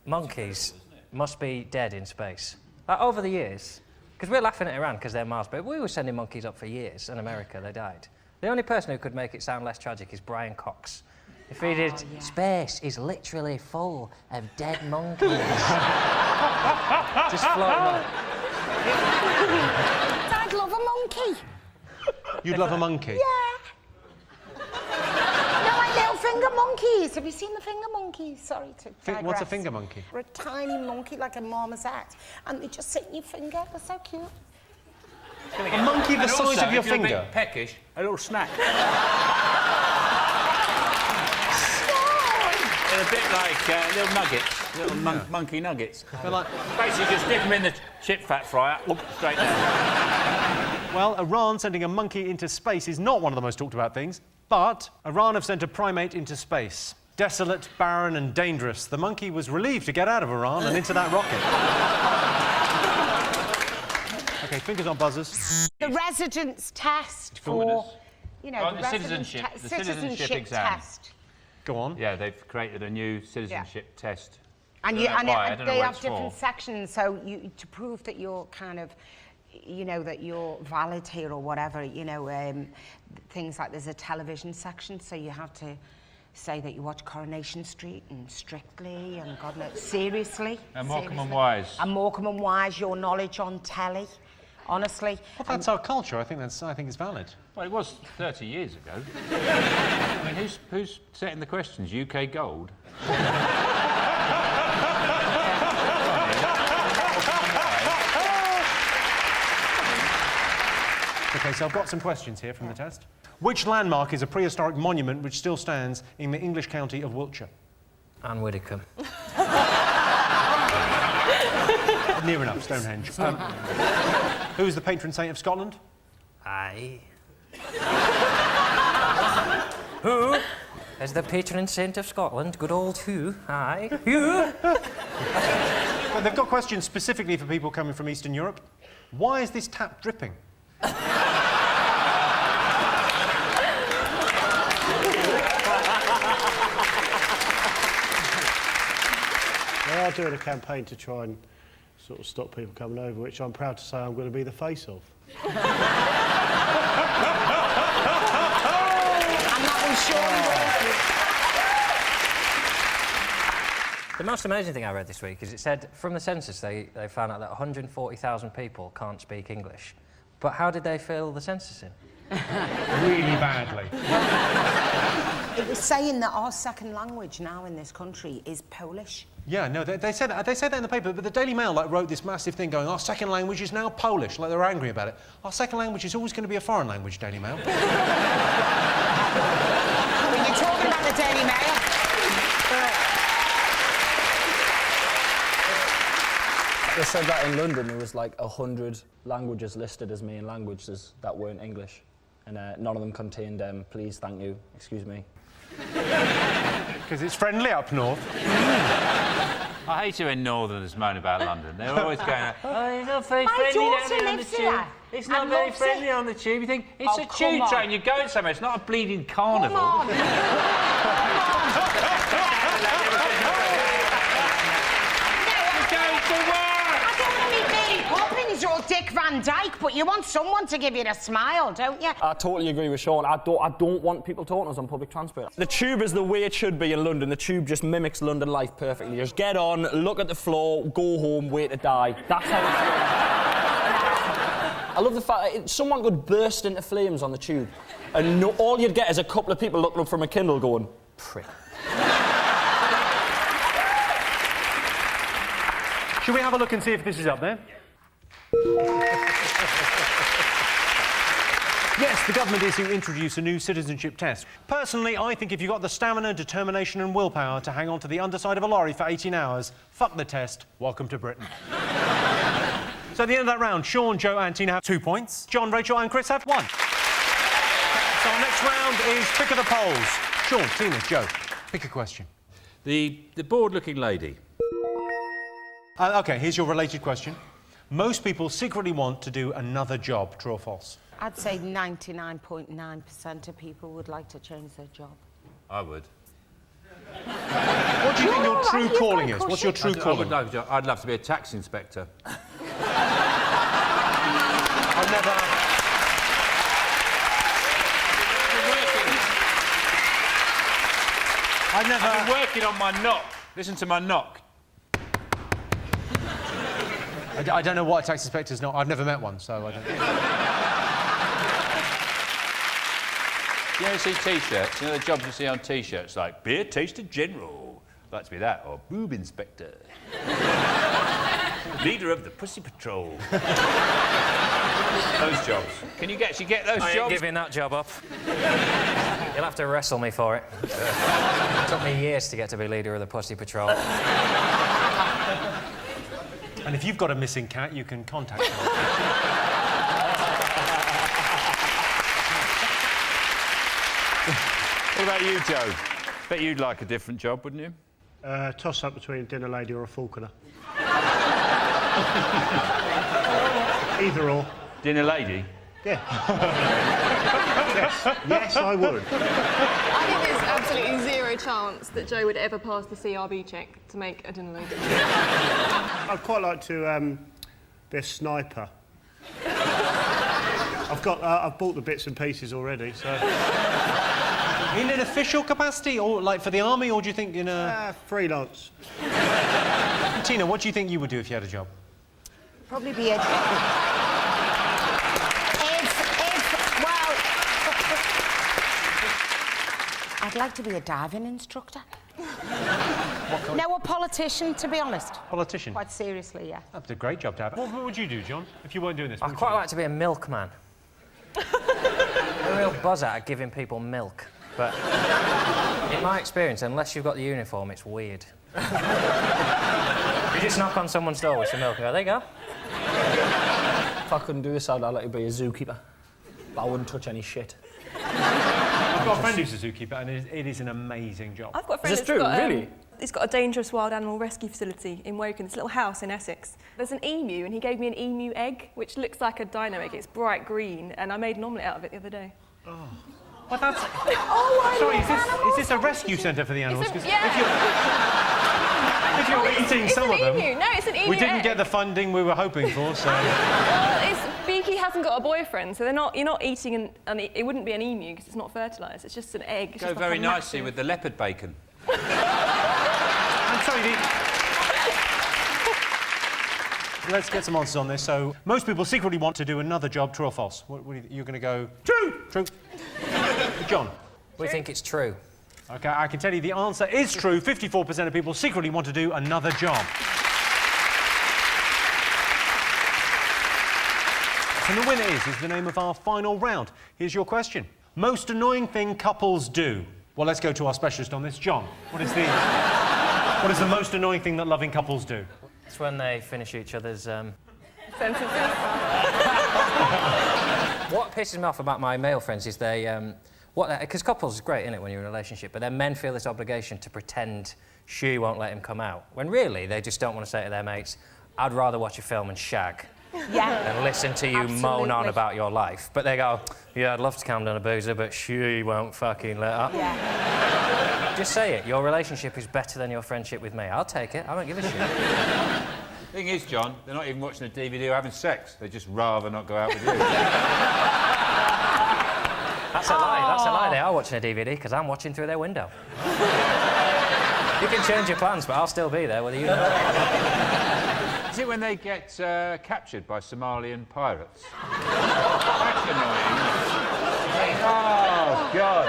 monkeys must be dead in space? Like, over the years? Because we're laughing at Iran because they're Mars, but we were sending monkeys up for years in America, they died. The only person who could make it sound less tragic is Brian Cox. If he did, space is literally full of dead monkeys. Just floating on. I'd love a monkey. You'd love a monkey? Yeah. No, like little finger monkeys. Have you seen the finger monkeys? Sorry to digress. What's a finger monkey? They're a tiny monkey, like a marmoset, and they just sit in your finger. They're so cute. A monkey the size of your if you're finger? a bit peckish, a little snack. They're a bit like little nuggets, little monkey nuggets. They're like... Basically, just dip them in the chip fat fryer, straight down. Well, Iran sending a monkey into space is not one of the most talked about things, but Iran have sent a primate into space. Desolate, barren and dangerous, the monkey was relieved to get out of Iran and into that rocket. OK, fingers on buzzers. The residence test for, you know, Oh, the citizenship exam. test. Go on. Yeah, they've created a new citizenship test. And, I don't know why, I don't know they what have it's different for. sections, so to prove that you're kind of, you know, that you're valid here or whatever, you know, things like there's a television section, so you have to say that you watch Coronation Street and Strictly and God knows, seriously. And Morecambe and Wise. And Morecambe and Wise, your knowledge on telly, honestly. Well, that's our culture. I think it's valid. Well, it was 30 years ago. I mean, who's setting the questions? UK Gold? OK, so I've got some questions here from the test. Which landmark is a prehistoric monument which still stands in the English county of Wiltshire? Anne Widdecombe. Near enough, Stonehenge. Who is the patron saint of Scotland? Aye. Who is the patron saint of Scotland? Good old who? Aye. Who? Well, they've got questions specifically for people coming from Eastern Europe. Why is this tap dripping? They are doing a campaign to try and sort of stop people coming over, which I'm proud to say I'm going to be the face of. And that was Sean. The most amazing thing I read this week is it said from the census they found out that 140,000 people can't speak English. But how did they fill the census in? Really badly. It was saying that our second language now in this country is Polish. Yeah, no, they said that in the paper, but the Daily Mail wrote this massive thing going, our second language is now Polish, like they're angry about it. Our second language is always going to be a foreign language, Daily Mail. When you're talking about the Daily Mail. They said that in London there was like 100 languages listed as main languages that weren't English. And none of them contained please, thank you, excuse me. Because it's friendly up north. I hate it when Northerners moan about London. They're always going, oh, it's not very My friendly daughter down here on the lives tube. here It's not and very loves friendly it." on the tube. You think, it's Oh, a come tube on. train, you're going somewhere, it's not a bleeding carnival. Come on. Or Dick Van Dyke, but you want someone to give you a smile, don't you? I totally agree with Sean. I don't want people talking to us on public transport. The tube is the way it should be in London. The tube just mimics London life perfectly. Just get on, look at the floor, go home, wait to die. That's how it's I love the fact that someone could burst into flames on the tube and all you'd get is a couple of people looking up from a Kindle going, prick. Should we have a look and see if this is up there? Yes, the government is to introduce a new citizenship test. Personally, I think if you've got the stamina, determination and willpower to hang on to the underside of a lorry for 18 hours, fuck the test, welcome to Britain. So at the end of that round, Sean, Joe and Tina have 2 points. John, Rachel and Chris have 1. So our next round is pick of the polls. Sean, Tina, Joe, pick a question. The bored-looking lady. OK, here's your related question. Most people secretly want to do another job, true or false? I'd say 99.9% of people would like to change their job. I would. What do you think your true calling is? What's your true calling? I'd love to be a tax inspector. I've never... I've been working on my knock. Listen to my knock. I don't know what a tax inspector's not. I've never met one, so I don't know. You ever see T-shirts? You know the jobs you see on T-shirts, like beer taster general. I'd like to be that, or boob inspector. Leader of the Pussy Patrol. Those jobs. Can you actually get those I jobs? ain't giving that job up. You'll have to wrestle me for it. It took me years to get to be leader of the Pussy Patrol. And if you've got a missing cat, you can contact me. What about you, Joe? Bet you'd like a different job, wouldn't you? Toss up between a dinner lady or a falconer. Either or. Dinner lady? Yeah. Yes, I would. I think there's absolutely zero chance that Joe would ever pass the CRB check to make a dinner lady. I'd quite like to be a sniper. I've bought the bits and pieces already, so... In an official capacity, or like for the army, or do you think in a... freelance. Tina, what do you think you would do if you had a job? Probably be a... I'd like to be a diving instructor. No, a politician, to be honest. Politician? Quite seriously, yeah. That'd be a great job to have. What would you do, John, if you weren't doing this? I'd quite like to be a milkman. A real buzz out of giving people milk. But in my experience, unless you've got the uniform, it's weird. You just knock on someone's door with some milk and go, there you go. If I couldn't do this, I'd like to be a zookeeper. But I wouldn't touch any shit. I've got a friend who's a zookeeper, and it is an amazing job. I've got a friend Is this true? Really? He's got a dangerous wild animal rescue facility in Woking, this little house in Essex. There's an emu, and he gave me an emu egg, which looks like a dino egg. It's bright green, and I made an omelette out of it the other day. Oh. Well, that's... Oh, sorry, is this a rescue centre for the animals? 'Cause yeah. if you're eating some of them... No, it's an emu We didn't egg. get the funding we were hoping for, so... Well, Beaky hasn't got a boyfriend, so you're not eating and it wouldn't be an emu because it's not fertilised. It's just an egg. It's Go just like very a nicely massive... with the leopard bacon. I'm sorry, Let's get some answers on this. So, most people secretly want to do another job, true or false? You're going to go... True! True. John? We think it's true. OK, I can tell you the answer is true. 54% of people secretly want to do another job. And the winner is the name of our final round. Here's your question. Most annoying thing couples do. Well, let's go to our specialist on this. John, what is the most annoying thing that loving couples do? It's when they finish each other's... sentences. What pisses me off about my male friends is they... Because couples is great, isn't it, when you're in a relationship, but then men feel this obligation to pretend she won't let him come out, when really they just don't want to say to their mates, I'd rather watch a film and shag. Yeah. And listen to you moan on about your life. But they go, yeah, I'd love to calm down a boozer, but she won't fucking let up. Yeah. Just say it. Your relationship is better than your friendship with me. I'll take it. I don't give a shit. The thing is, John, they're not even watching a DVD or having sex. They'd just rather not go out with you. That's a lie. That's a lie. They are watching a DVD because I'm watching through their window. You can change your plans, but I'll still be there whether you know it. Is it when they get captured by Somalian pirates? That's annoying. Oh, God.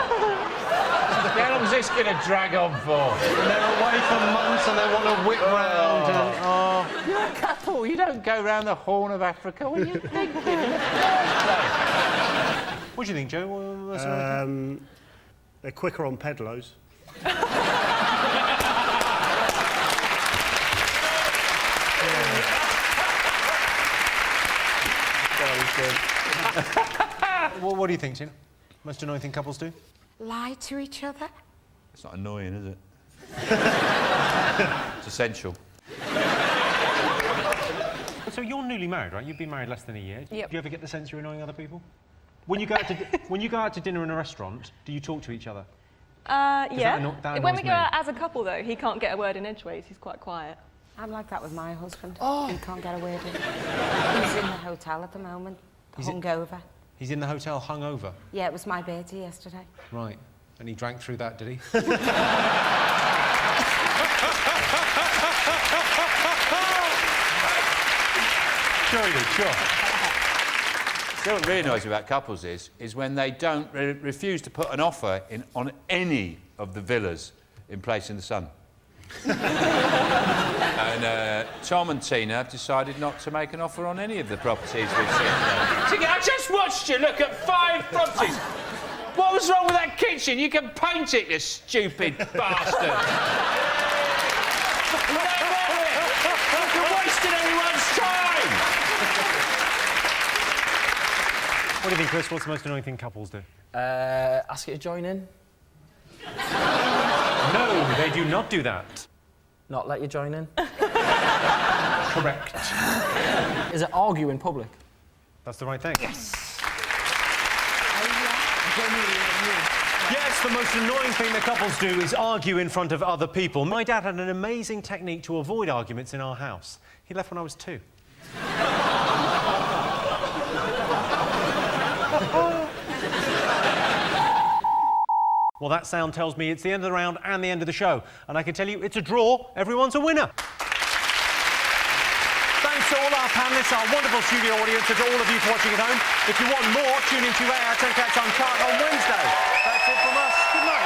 How long's this going to drag on for? And they're away for months and they want to whip round and... Oh. You're a couple. You don't go round the Horn of Africa. What are you thinking? What do you think, Joe? They're quicker on pedalos. Well, what do you think, Tina? Most annoying thing couples do? Lie to each other? It's not annoying, is it? It's essential. So you're newly married, right? You've been married less than a year. Yep. Do you ever get the sense you're annoying other people? When you go out to dinner in a restaurant, do you talk to each other? Yeah. that When we annoys go me. out as a couple, though, he can't get a word in edgeways. He's quite quiet. I'm like that with my husband. Oh. He can't get a word in. He's in the hotel at the moment, hungover. He's in the hotel hungover? Yeah, it was my birthday yesterday. Right. And he drank through that, did he? Sure he did, sure. So what really annoys me about couples is when they don't refuse to put an offer in on any of the villas in Place in the Sun. And Tom and Tina have decided not to make an offer on any of the properties we've seen today. I just watched you look at 5 properties. What was wrong with that kitchen? You can paint it, you stupid bastard. You're wasting everyone's time. What do you think, Chris? What's the most annoying thing couples do? Ask you to join in. No, they do not do that. Not let you join in? Correct. Is it argue in public? That's the right thing. Yes! Yes, the most annoying thing that couples do is argue in front of other people. My dad had an amazing technique to avoid arguments in our house. He left when I was 2. Well, that sound tells me it's the end of the round and the end of the show. And I can tell you it's a draw. Everyone's a winner. Thanks to all our panellists, our wonderful studio audience, and to all of you for watching at home. If you want more, tune in to 8 Out of 10 Cats Uncut on Wednesday. That's it from us. Good night.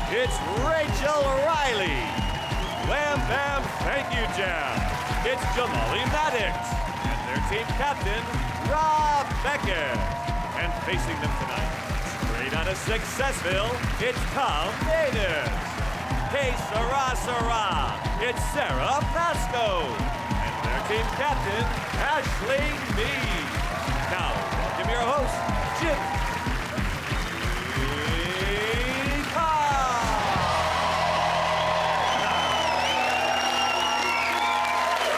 It's Rachel Riley. Wham Bam Thank You Jam. It's Jamali Maddox. And their team captain, Rob Beckett. And facing them tonight, straight out of Successville, it's Tom Davis. Hey, Sarah Sarah, it's Sarah Pasco. And their team captain, Ashley Mead. Now, welcome your host, Jimmy Carr.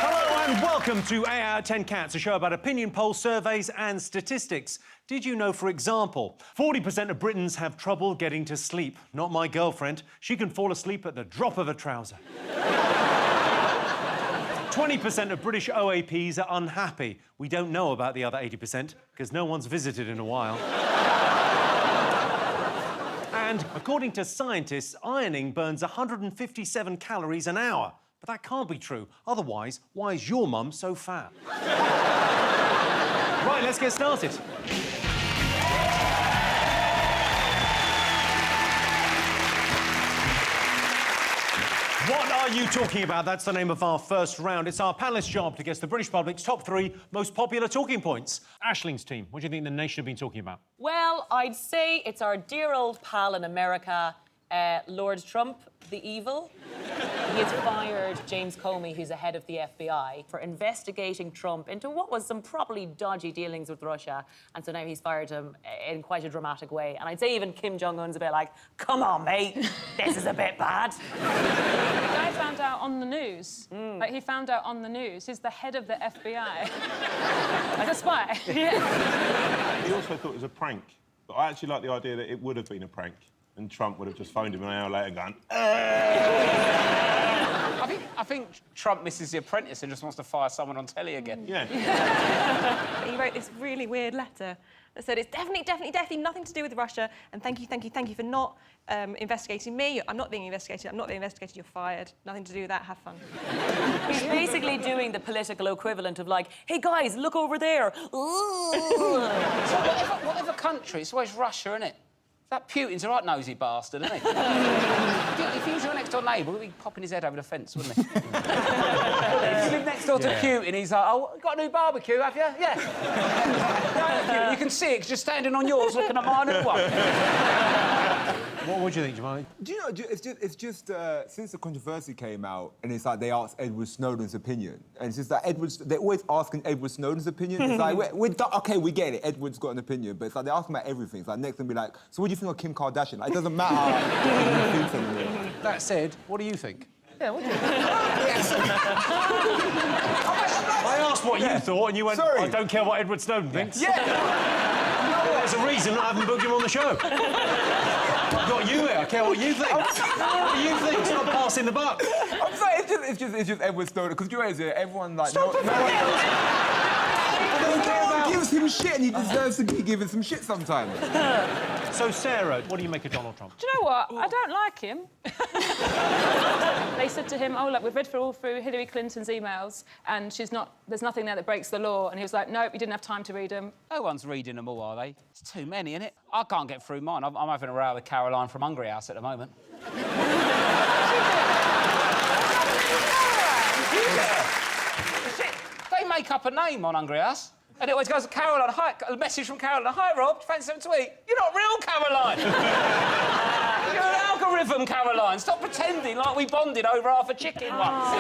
Hello and welcome to 8 Out of 10 Cats, a show about opinion polls, surveys and statistics. Did you know, for example, 40% of Britons have trouble getting to sleep? Not my girlfriend. She can fall asleep at the drop of a trouser. 20% of British OAPs are unhappy. We don't know about the other 80% because no one's visited in a while. And according to scientists, ironing burns 157 calories an hour. But that can't be true. Otherwise, why is your mum so fat? Right, let's get started. What are you talking about? That's the name of our first round. It's our panelist's job to guess the British public's top 3 most popular talking points. Ashling's team, what do you think the nation have been talking about? Well, I'd say it's our dear old pal in America, Lord Trump, the evil. He has fired James Comey, who's the head of the FBI, for investigating Trump into what was some probably dodgy dealings with Russia. And so now he's fired him in quite a dramatic way. And I'd say even Kim Jong-un's a bit like, come on, mate, this is a bit bad. The guy found out on the news. Like, he found out on the news. He's the head of the FBI. Like a spy. Yeah. He also thought it was a prank. But I actually like the idea that it would have been a prank. And Trump would have just phoned him an hour later going, I think Trump misses The Apprentice and just wants to fire someone on telly again. Yeah. He wrote this really weird letter that said, it's definitely nothing to do with Russia, and thank you for not investigating me. I'm not being investigated, you're fired. Nothing to do with that, have fun. He's basically doing the political equivalent of like, hey guys, look over there. So whatever country, it's always Russia, isn't it? That Putin's a right nosy bastard, isn't he? If he was your next door neighbour, he'd be popping his head over the fence, wouldn't he? If you live next door to Putin, he's like, oh, got a new barbecue, have you? Yeah. You can see it 'cause you're standing on yours looking at my new one. What do you think, Jamali? Do you know, it's just since the controversy came out, and it's like they asked Edward Snowden's opinion, and it's just like they're always asking Edward Snowden's opinion. It's like, okay, we get it, Edward's got an opinion, but it's like they ask him about everything. It's like next thing be like, so what do you think of Kim Kardashian? Like, it doesn't matter what you think anymore. That said, what do you think? Yeah, what do you think? I asked what you thought, and you went, I don't care what Edward Snowden thinks. Yeah! There's a reason I haven't booked him on the show. I've got you here, I care what you think. What do you think? It's not passing the buck. I'm sorry, it's just Edward Snowden, because you know, everyone, like... Stop no one gives him shit, and he deserves to be given some shit sometimes. So, Sarah, what do you make of Donald Trump? Do you know what? I don't like him. They said to him, oh, look, we've read all through Hillary Clinton's emails and there's nothing there that breaks the law. And he was like, nope, you didn't have time to read them. No one's reading them all, are they? It's too many, innit? I can't get through mine. I'm having a row with Caroline from Hungry House at the moment. They make up a name on Hungry House. And it always goes, Caroline, hi, a message from Caroline. Hi, Rob, fancy something to eat? You're not real, Caroline. You're an algorithm, Caroline. Stop pretending like we bonded over half a chicken once.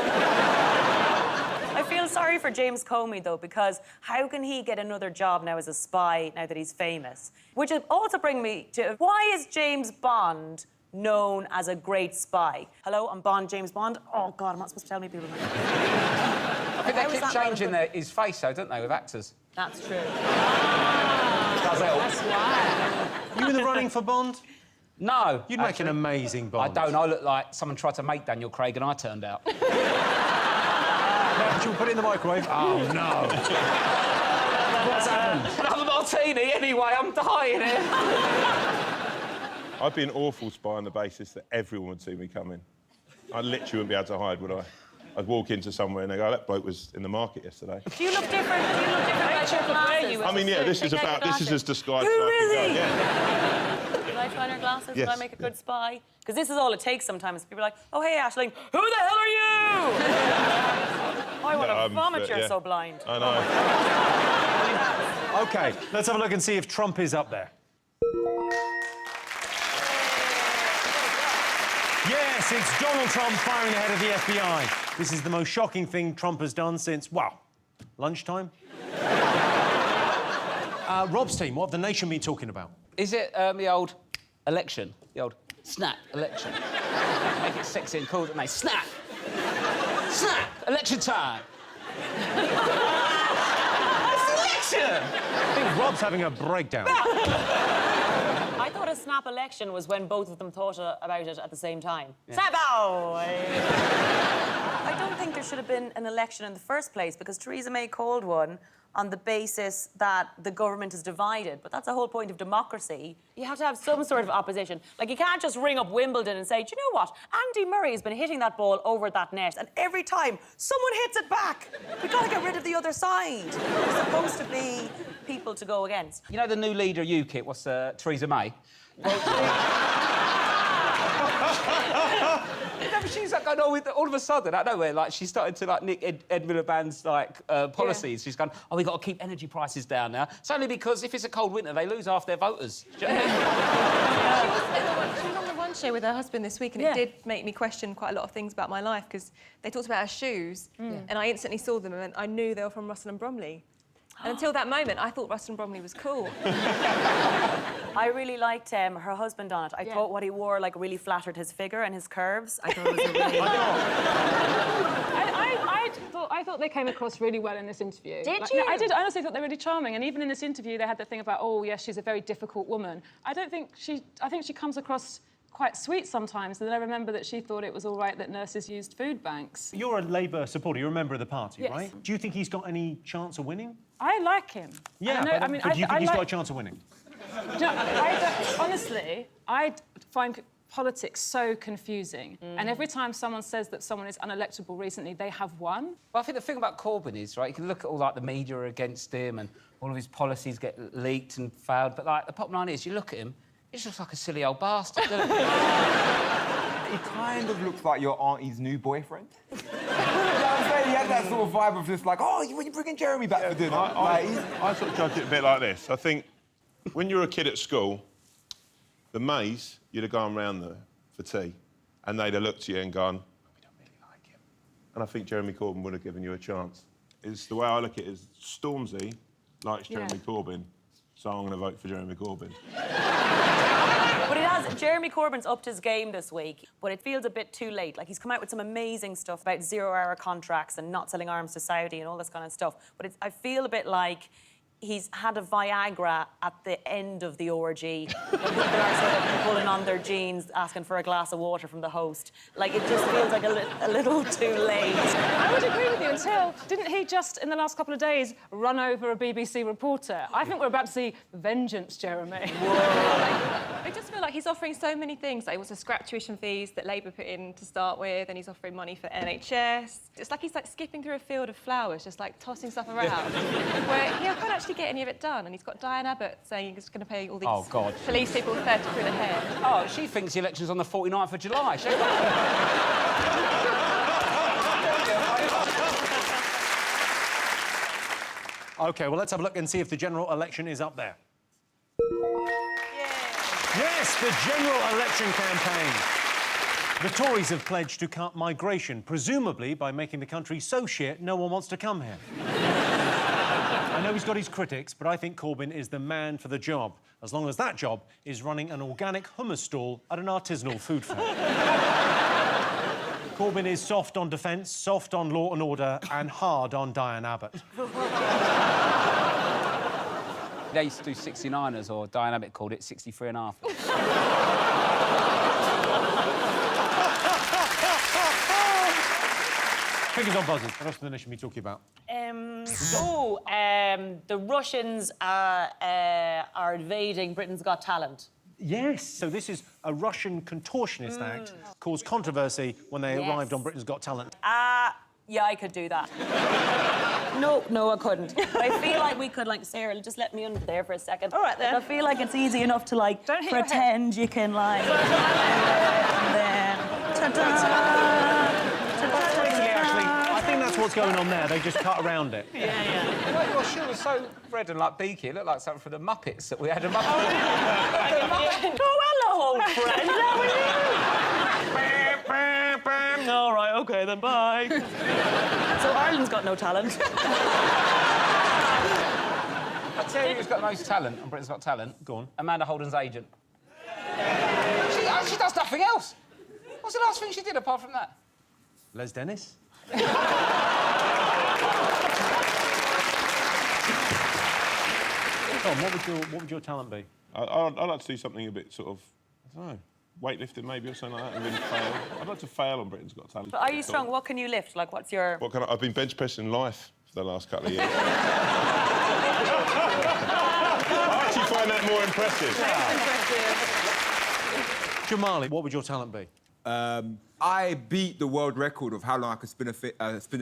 I feel sorry for James Comey, though, because how can he get another job now as a spy, now that he's famous? Which also brings me to, why is James Bond known as a great spy? Hello, I'm Bond, James Bond. Oh, God, I'm not supposed to tell me people. I think they keep changing his face, though, don't they, with actors? That's true. Does help. That's why. You in the running for Bond? No. You'd make an amazing Bond. I don't. I look like someone tried to make Daniel Craig and I turned out. Should we put it in the microwave? Oh, no. What's happened? Another martini, anyway. I'm dying here. I'd be an awful spy on the basis that everyone would see me coming. I literally wouldn't be able to hide, would I? I'd walk into somewhere and they go, that bloke was in the market yesterday. Do you look different? Do you look different like your glasses? I mean, yeah, this is as disguised as I really? can go, yeah. Do I shine your glasses? Yes. Will I make a good spy? Because this is all it takes sometimes. People are like, oh, hey, Aisling, who the hell are you? I want to vomit, you're so blind. I know. OK, let's have a look and see if Trump is up there. Yes, it's Donald Trump firing ahead of the FBI. This is the most shocking thing Trump has done since, well, lunchtime. Rob's team, what have the nation been talking about? Is it the old election? The old snap election? Make it sexy and cool, don't they? Snap! Snap! Election time! It's election! I think Rob's having a breakdown. I thought a snap election was when both of them thought about it at the same time. Yeah. Snap out! I don't think there should have been an election in the first place because Theresa May called one on the basis that the government is divided. But that's the whole point of democracy. You have to have some sort of opposition. Like, you can't just ring up Wimbledon and say, do you know what? Andy Murray has been hitting that ball over that net, and every time, someone hits it back. We've got to get rid of the other side. There's supposed to be people to go against. You know the new leader of UKIP, what's Theresa May? No, but she's like going on with all of a sudden, out of nowhere, like she started to like nick Ed Miliband's like policies. Yeah. She's gone, oh, we've got to keep energy prices down now. It's only because if it's a cold winter, they lose half their voters. Do you know what I mean? She was on the One Show with her husband this week, and it did make me question quite a lot of things about my life because they talked about her shoes, and I instantly saw them and I knew they were from Russell and Bromley. And until that moment, I thought Russell and Bromley was cool. I really liked her husband on it. I thought what he wore like really flattered his figure and his curves. I thought it was a really... I thought they came across really well in this interview. Did you? No, I did. I honestly thought they were really charming. And even in this interview, they had that thing about, oh, yes, she's a very difficult woman. I think she comes across quite sweet sometimes. And then I remember that she thought it was all right that nurses used food banks. You're a Labour supporter. You're a member of the party, yes. right? Do you think he's got any chance of winning? I like him. Yeah, do you think he's got a chance of winning? You know, honestly, I find politics so confusing. And every time someone says that someone is unelectable recently, they have won. Well, I think the thing about Corbyn is, right, you can look at all, like, the media against him and all of his policies get leaked and failed, but, like, the bottom line is, you look at him, He just looks like a silly old bastard, doesn't he? He kind of looks like your auntie's new boyfriend. You know what I'm saying? He had that sort of vibe of just like, oh, when you bringing Jeremy back for dinner? I sort of judge it a bit like this. I think when you're a kid at school, the Mays, you'd have gone round there for tea, and they'd have looked at you and gone, we don't really like him. And I think Jeremy Corbyn would have given you a chance. It's the way I look at it is Stormzy likes Jeremy Corbyn, so I'm going to vote for Jeremy Corbyn. But it has. Jeremy Corbyn's upped his game this week, but it feels a bit too late. Like, he's come out with some amazing stuff about zero-hour contracts and not selling arms to Saudi and all this kind of stuff. But I feel a bit like he's had a Viagra at the end of the orgy. When people are sort of pulling on their jeans, asking for a glass of water from the host. Like, it just feels like a little too late. I would agree with you until... Didn't he just, in the last couple of days, run over a BBC reporter? I think we're about to see vengeance, Jeremy. I just feel like he's offering so many things. Like, he wants to scrap tuition fees that Labour put in to start with, and he's offering money for NHS. It's like he's like skipping through a field of flowers, just like tossing stuff around. Where he can't actually get any of it done, and he's got Diane Abbott saying he's going to pay all these police people 30 quid a head. Oh, she thinks the election's on the 49th of July. OK, well, let's have a look and see if the general election is up there. Yes, the general election campaign. The Tories have pledged to cut migration, presumably by making the country so shit no one wants to come here. I know he's got his critics, but I think Corbyn is the man for the job, as long as that job is running an organic hummus stall at an artisanal food fair. Corbyn is soft on defence, soft on law and order, and hard on Diane Abbott. They used to do 69ers, or Diane Abbott called it 63 and a half. Fingers on buzzers. What else do the nation be talking about? The Russians are invading Britain's Got Talent. Yes, so this is a Russian contortionist act, caused controversy when they arrived on Britain's Got Talent. Yeah, I could do that. No, I couldn't. But I feel like we could, like, Sarah, just let me under there for a second. All right, then. I feel like it's easy enough to, like, pretend you can, like... and then... I think that's what's going on there. They just cut around it. Yeah. Your shoe was so red and, like, beaky. It looked like something for the Muppets that we had a Muppet. Oh, hello, old friend. How are you? All right, OK, then, bye. So Ireland's got no talent. I tell you who's got the most talent on Britain's Got Talent. Go on. Amanda Holden's agent. She does nothing else. What's the last thing she did apart from that? Les Dennis? Tom, what would your talent be? I'd like to do something a bit sort of, I don't know, weightlifting maybe or something like that, and really fail. I'd like to fail on Britain's Got Talent. But are you strong? What can you lift? Like, what's your... I've been bench pressing life for the last couple of years. I actually find that more impressive. Jamali, what would your talent be? I beat the world record of how long I could spin a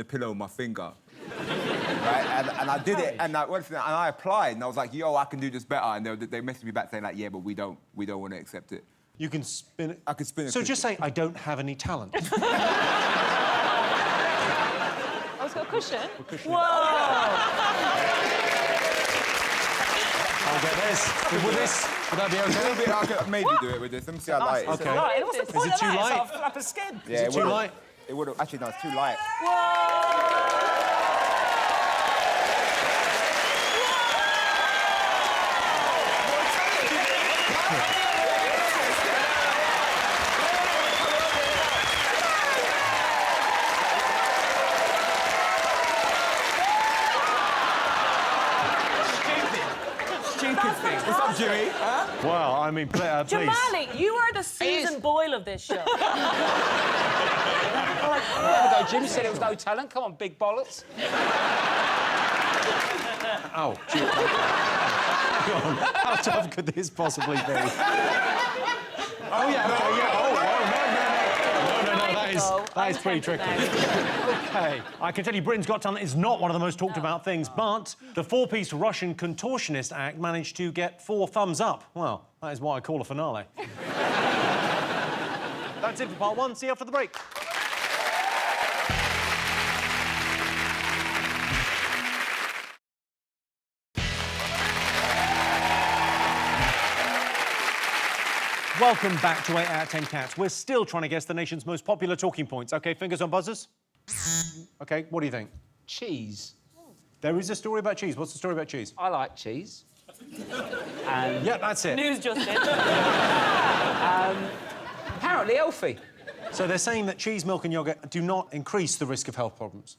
pillow on my finger. Right? And I did it, and I applied, and I was like, yo, I can do this better. And they messaged me back saying, like, yeah, but we don't want to accept it. You can spin it? I can spin it. So just say, I don't have any talent. Oh, it's got a cushion? Whoa! I'll get this. Would that be okay? I could maybe do it with this. Let me see how light it is. Okay. What's the Is point it of too that? light? It's off the skin. Yeah, Is it too light? It would have. Actually, no, it's too light. What's up, Jimmy? Huh? Well, I mean, please. Jamali, you are the Susan Boyle of this show. Jim said it was no talent. Come on, big bollocks. Ow. How tough could this possibly be? Oh, yeah. Oh, no, that is... That is pretty tricky. OK. I can tell you Britain's Got Talent is not one of the most talked about things, but the four-piece Russian contortionist act managed to get 4 thumbs up. Well, that is what I call a finale. That's it for part 1. See you after the break. Welcome back to 8 out of 10 Cats. We're still trying to guess the nation's most popular talking points. OK, fingers on buzzers. OK, what do you think? Cheese. There is a story about cheese. What's the story about cheese? I like cheese. And yeah, that's it. News just in. Apparently healthy. So they're saying that cheese, milk and yoghurt do not increase the risk of health problems.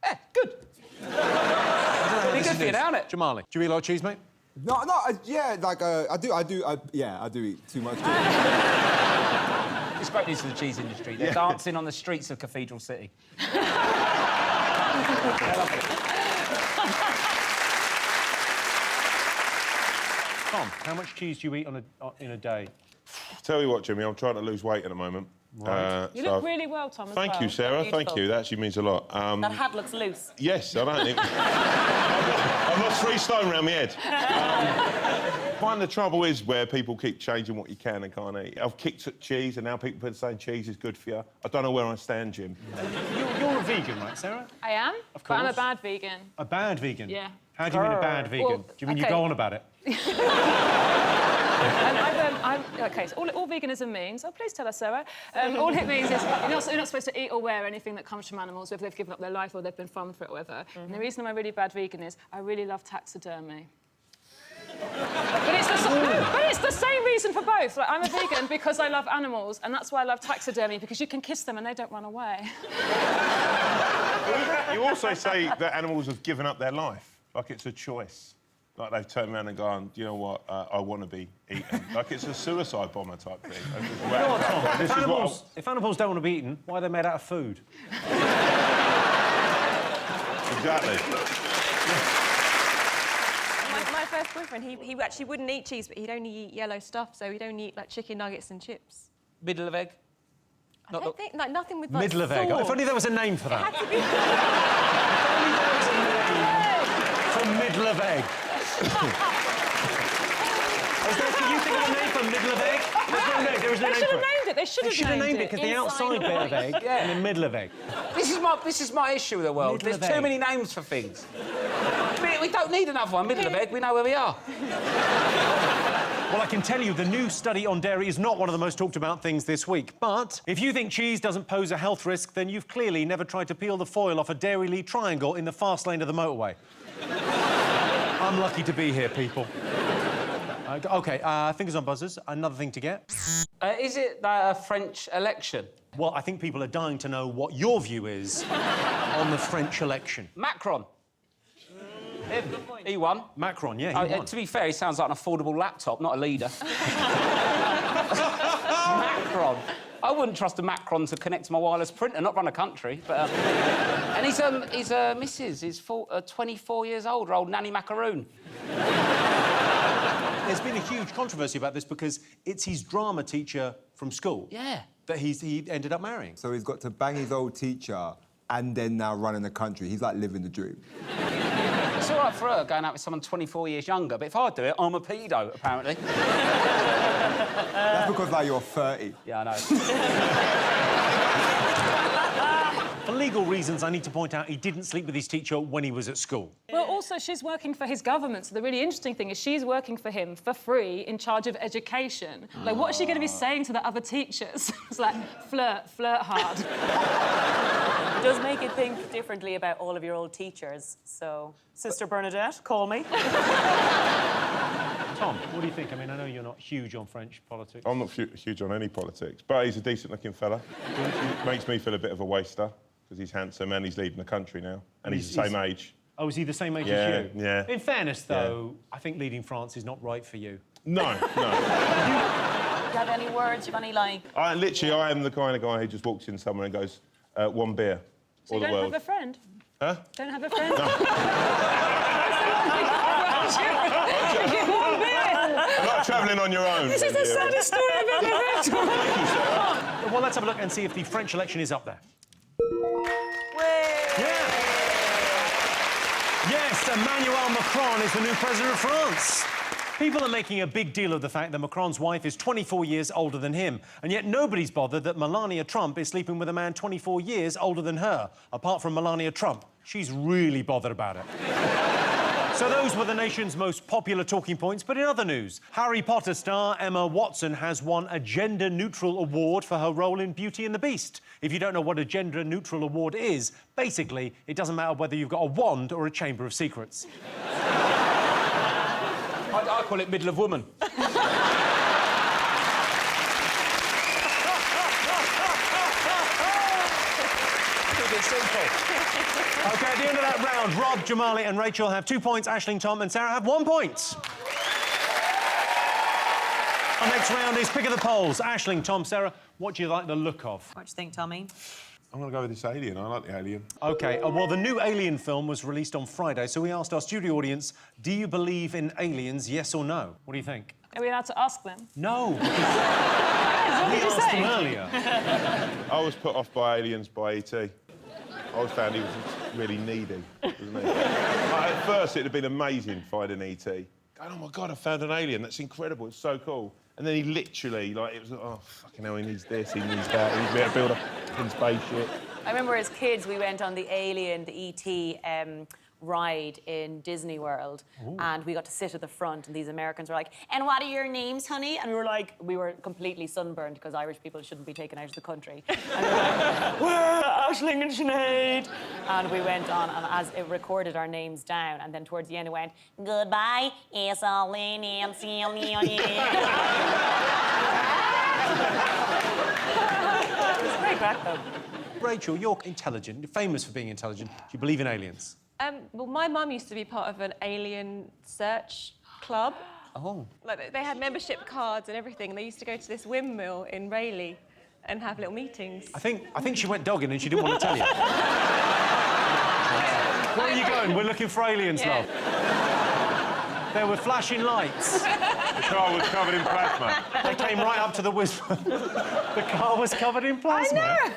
Yeah, good. Pretty good for you, don't it? Jamali, do you eat a lot of cheese, mate? No, yeah, like, I do eat too much. It's great news for the cheese industry. They're dancing on the streets of Cathedral City. Tom, how much cheese do you eat in a day? Tell you what, Jimmy, I'm trying to lose weight at the moment. Right. You look really well, Tom, as Thank well. you, Sarah. Beautiful. Thank you. That actually means a lot. That hat looks loose. Yes, I don't think... I've lost 3 stone around my head. I find the trouble is where people keep changing what you can and can't eat. I've kicked at cheese, and now people are saying cheese is good for you. I don't know where I stand, Jim. You're a vegan, right, Sarah? I am, Of but I'm a course. bad vegan. A bad vegan? Yeah. How do you mean a bad vegan? Well, do you mean you okay. go on about it? OK, so all veganism means... Oh, please tell us, Sarah. All it means is you're not supposed to eat or wear anything that comes from animals, whether they've given up their life or they've been farmed for it or whatever. And the reason I'm a really bad vegan is I really love taxidermy. But it's the same reason for both. Like, I'm a vegan because I love animals, and that's why I love taxidermy, because you can kiss them and they don't run away. You also say that animals have given up their life, like it's a choice. Like they've turned around and gone, you know what, I want to be eaten. Like it's a suicide bomber type thing. You know what, Tom? If animals don't want to be eaten, why are they made out of food? Exactly. My first boyfriend, he actually wouldn't eat cheese, but he'd only eat yellow stuff, so he'd only eat, like, chicken nuggets and chips. Middle of egg? I don't think, like, nothing with, like, Middle of egg. If only there was a name for that. It had to be... For middle of egg. Can you think of a name for middle of egg? There is no name. They should have named it. They should have named it. Because the outside bit of egg and the middle of egg. This is my issue with the world. Middle There's of too egg. many names for things. We don't need another one. Middle of egg, we know where we are. Well, I can tell you the new study on dairy is not one of the most talked about things this week. But if you think cheese doesn't pose a health risk, then you've clearly never tried to peel the foil off a Dairy Lee triangle in the fast lane of the motorway. I'm lucky to be here, people. OK, fingers on buzzers. Another thing to get. Is it a French election? Well, I think people are dying to know what your view is on the French election. Macron. He won. Macron, yeah, he won. To be fair, he sounds like an affordable laptop, not a leader. Macron. I wouldn't trust a Macron to connect to my wireless printer, not run a country. But, and he's a missus. He's 24 years old, old Nanny Macaroon. There's been a huge controversy about this because it's his drama teacher from school. Yeah. That he ended up marrying. So he's got to bang his old teacher and then now running the country. He's like living the dream. It's all right for her going out with someone 24 years younger, but if I do it, I'm a pedo, apparently. That's because, like, you're 30. Yeah, I know. For legal reasons, I need to point out he didn't sleep with his teacher when he was at school. Well, also, she's working for his government, so the really interesting thing is she's working for him for free in charge of education. Like, what is she going to be saying to the other teachers? It's like, flirt hard. It does make you think differently about all of your old teachers. So, Sister Bernadette, call me. Tom, what do you think? I mean, I know you're not huge on French politics. I'm not huge on any politics, but he's a decent-looking fella. He makes me feel a bit of a waster, because he's handsome and he's leading the country now. And he's the same age. Oh, is he the same age as you? Yeah. In fairness, though, I think leading France is not right for you. No. Do you have any words? You have any, like... I am the kind of guy who just walks in somewhere and goes, one beer. So you don't have a friend? Huh? Don't have a friend? Not travelling on your own. This is the saddest story I've ever read. Well, let's have a look and see if the French election is up there. Yeah. Yes, Emmanuel Macron is the new president of France. People are making a big deal of the fact that Macron's wife is 24 years older than him, and yet nobody's bothered that Melania Trump is sleeping with a man 24 years older than her. Apart from Melania Trump, she's really bothered about it. So those were the nation's most popular talking points, but in other news, Harry Potter star Emma Watson has won a gender-neutral award for her role in Beauty and the Beast. If you don't know what a gender-neutral award is, basically, it doesn't matter whether you've got a wand or a chamber of secrets. I call it middle of woman. Keep it simple. OK, at the end of that round, Rob, Jamali and Rachel have 2 points, Aisling, Tom and Sarah have 1 point. Our next round is Pick of the Polls. Aisling, Tom, Sarah, what do you like the look of? What do you think, Tommy? I'm going to go with this Alien. I like the Alien. OK, well, the new Alien film was released on Friday, so we asked our studio audience, do you believe in aliens, yes or no? What do you think? Are we allowed to ask them? No. What We did you asked say? them earlier. I was put off by Aliens by E.T. I always found he was really needy, wasn't he? At first, it'd have been amazing if I'd an E.T. Going, oh, my God, I found an alien. That's incredible. It's so cool. And then he literally, like, it was, oh, fucking hell, he needs this, he needs that. He needs to be able to build a fucking spaceship. I remember as kids, we went on the Alien, the E.T. Ride in Disney World, and we got to sit at the front, and these Americans were like, and what are your names, honey? And we were like, we were completely sunburned because Irish people shouldn't be taken out of the country. And we were like, we're Aisling and Sinead. And we went on, and as it recorded our names down, and then towards the end it went, goodbye, it's all in and see you. It's great crack, though. Rachel, you're intelligent. You're famous for being intelligent. Do you believe in aliens? Well, my mum used to be part of an alien search club. Oh. Like, they had membership cards and everything, and they used to go to this windmill in Rayleigh and have little meetings. I think she went dogging and she didn't want to tell you. Where are you going? We're looking for aliens, love. There were flashing lights. The car was covered in plasma. They came right up to the whisper. The car was covered in plasma. I know!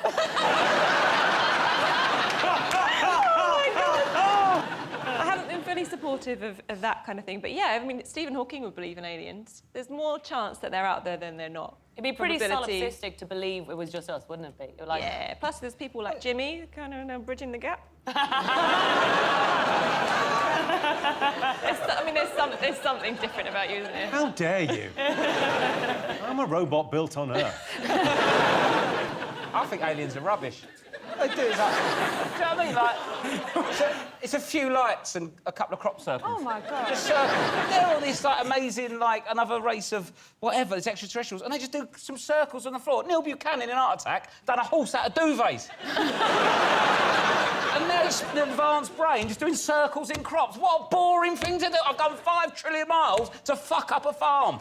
I haven't been fully supportive of that kind of thing, but yeah, I mean, Stephen Hawking would believe in aliens. There's more chance that they're out there than they're not. It'd be pretty solipsistic to believe it was just us, wouldn't it be? Like... Yeah, plus there's people like Jimmy kind of bridging the gap. There's something different about you, isn't there? How dare you? I'm a robot built on Earth. I think aliens are rubbish. They do, it's like... Do you know what I mean? Like, it's a few lights and a couple of crop circles. Oh, my God. Just they're all this, like, amazing, like, another race of whatever, it's extraterrestrials, and they just do some circles on the floor. Neil Buchanan in Art Attack done a horse out of duvets. And now it's the advanced brain just doing circles in crops. What a boring thing to do. I've done 5 trillion miles to fuck up a farm.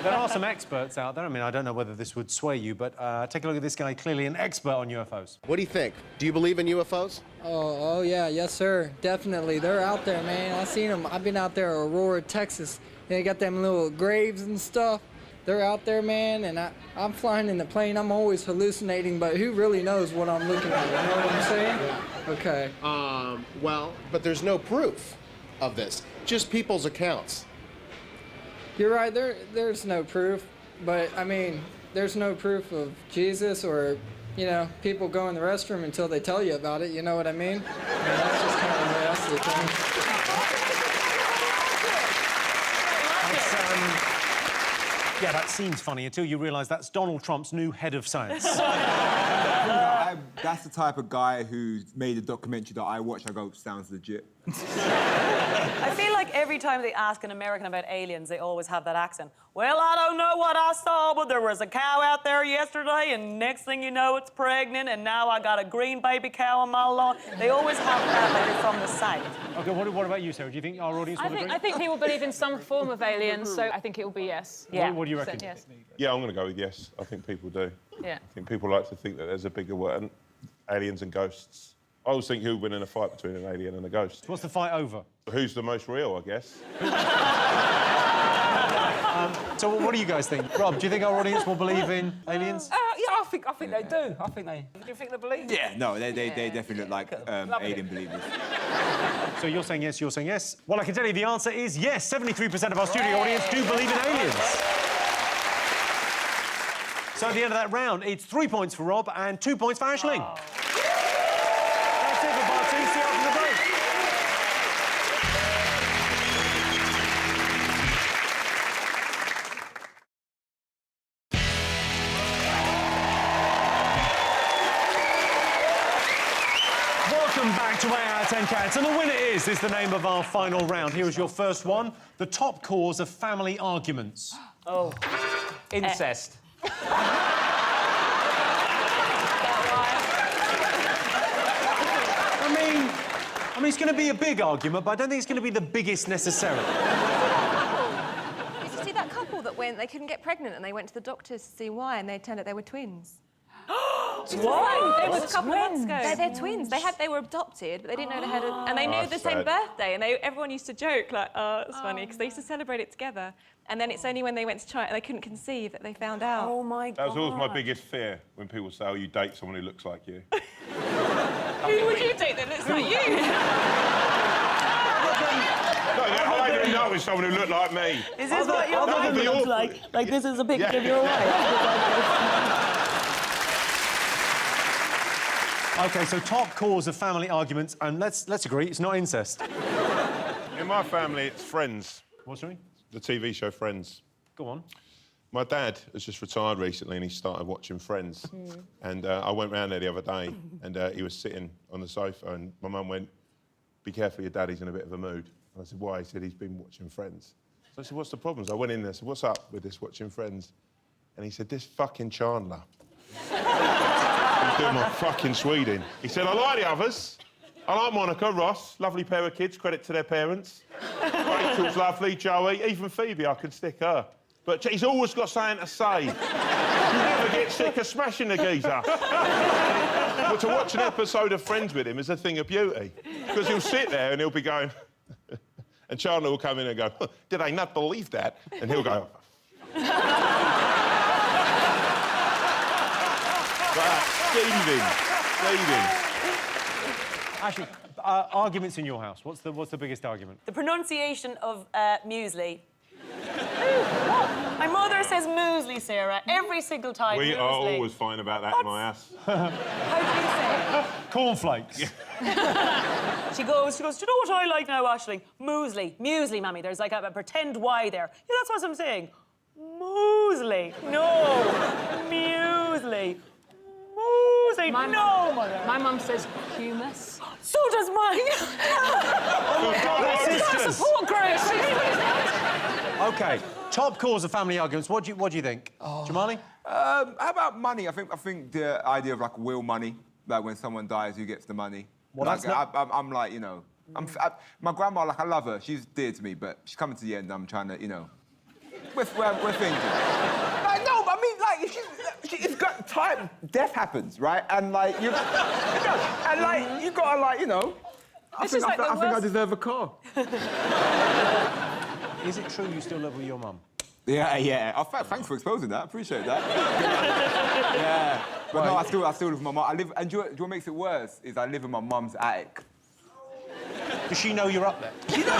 There are some experts out there. I mean, I don't know whether this would sway you, but take a look at this guy, clearly an expert on UFOs. What do you think? Do you believe in UFOs? Oh yeah, yes sir, definitely. They're out there, man. I've seen them. I've been out there, Aurora, Texas. They got them little graves and stuff. They're out there, man, and I'm flying in the plane. I'm always hallucinating, but who really knows what I'm looking at? You know what I'm saying? Okay. Well, but there's no proof of this. Just people's accounts. You're right. There's no proof, but I mean, there's no proof of Jesus or, you know, people go in the restroom until they tell you about it. You know what I mean? That's just kind of the way I see things. Yeah, that seems funny until you realise that's Donald Trump's new head of science. That's the type of guy who made a documentary that I watch. I go, sounds legit. I feel like every time they ask an American about aliens, they always have that accent. Well, I don't know what I saw, but there was a cow out there yesterday, and next thing you know, it's pregnant, and now I got a green baby cow on my lawn. They always have that like they're from the South. OK, what about you, Sarah? Do you think our audience will agree? I think people believe in some form of aliens, so I think it will be yes. Yeah. What do you reckon? Yes. Yeah, I'm going to go with yes. I think people do. Yeah. I think people like to think that there's a bigger world. Aliens and ghosts. I always think who would win in a fight between an alien and a ghost. What's the fight over? Who's the most real, I guess. So what do you guys think? Rob, do you think our audience will believe in aliens? Yeah, I think they do. I think they. Do you think they believe? Yeah, no, they definitely look like alien believers. So you're saying yes, you're saying yes. Well, I can tell you the answer is yes. 73% of our studio audience do believe in aliens. So at the end of that round, it's 3 points for Rob and 2 points for Aisling. That's it for part 2. See you after the break. Welcome back to 8 out of 10 Cats, and the winner is the name of our final round. Here is your first one: the top cause of family arguments. Oh, incest. I mean, it's going to be a big argument, but I don't think it's going to be the biggest necessarily. Did you see that couple that they couldn't get pregnant and they went to the doctors to see why, and they turned out they were twins? What? It was a couple of months ago. They're twins. They were adopted, but they didn't know they had and they knew the same birthday, and everyone used to joke like, "Oh, it's funny," because they used to celebrate it together. And then it's only when they went to try it and they couldn't conceive that they found out. Oh my God. That was always my biggest fear when people say, "Oh, you date someone who looks like you." Who would you date that looks like you? No, I didn't know it was someone who looked like me. Is this what your wife looks like? Like this is a picture of your wife. OK, so top cause of family arguments, and let's agree, it's not incest. In my family, it's Friends. What's your name? The TV show Friends. Go on. My dad has just retired recently and he started watching Friends. And I went round there the other day and he was sitting on the sofa and my mum went, "Be careful, your daddy's in a bit of a mood." And I said, "Why?" He said, "He's been watching Friends." So I said, "What's the problem?" So I went in there and said, "What's up with this watching Friends?" And he said, "This fucking Chandler." He's doing my fucking Sweden. He said, "I like the others. I like Monica, Ross, lovely pair of kids, credit to their parents. Rachel's lovely, Joey, even Phoebe, I could stick her. But he's always got something to say. You never get sick of smashing the geezer." But to watch an episode of Friends with him is a thing of beauty. Because he'll sit there and he'll be going... and Chandler will come in and go, "Did I not believe that?" And he'll go... Steven. Actually, arguments in your house. What's the biggest argument? The pronunciation of muesli. My mother says muesli, Sarah, every single time. We muesli. are always fine about that in my house. How do you say it? Cornflakes. She goes, "Do you know what I like now, Aisling? Muesli. Muesli, Mammy. There's like a pretend Y there. Yeah, that's what I'm saying. Muesli. No. Muesli. Muesli. No, Mother. My mum says humus. So does mine. Oh my God, they're sisters. Support group. OK, top cause of family arguments. What do you think? Jamali? How about money? I think the idea of like will money, like when someone dies, who gets the money. Well, like, that's not... I'm like, you know, my grandma, like I love her, she's dear to me, but she's coming to the end. I'm trying to, you know, we're thinking. Like, no, I mean, like, it's got time. Death happens, right? And like you gotta like, you know. I think I deserve a car. Is it true you still live with your mum? Yeah. Oh, thanks for exposing that. Appreciate that. Yeah. But no, I still live with my mum. And do you know what makes it worse? Is I live in my mum's attic. Does she know you're up there? She knows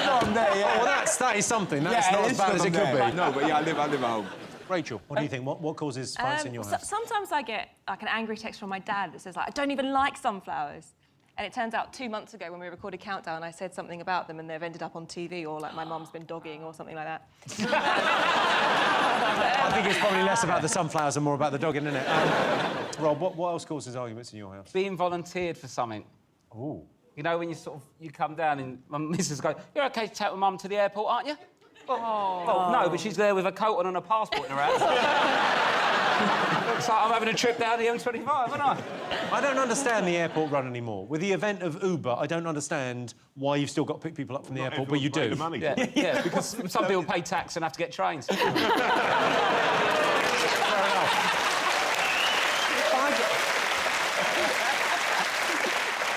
I'm there, yeah. Oh, well, that is something. That's not as bad as it could be. No, but yeah, I live at home. Rachel, what do you think? What causes fights in your house? Sometimes I get like an angry text from my dad that says like, "I don't even like sunflowers." And it turns out 2 months ago when we recorded Countdown, I said something about them and they've ended up on TV, or like my mum's been dogging or something like that. I think it's probably less about the sunflowers and more about the dogging, isn't it? Rob, what else causes arguments in your house? Being volunteered for something. Ooh. You know, when you come down and my missus goes, "You're OK to take my mum to the airport, aren't you?" Well, no, but she's there with a coat on and a passport in her hand. Looks like I'm having a trip down the M25, aren't I? I don't understand the airport run anymore. With the event of Uber, I don't understand why you've still got to pick people up from the airport, but you do. The money. Yeah, because some people pay tax and have to get trains. Fair enough.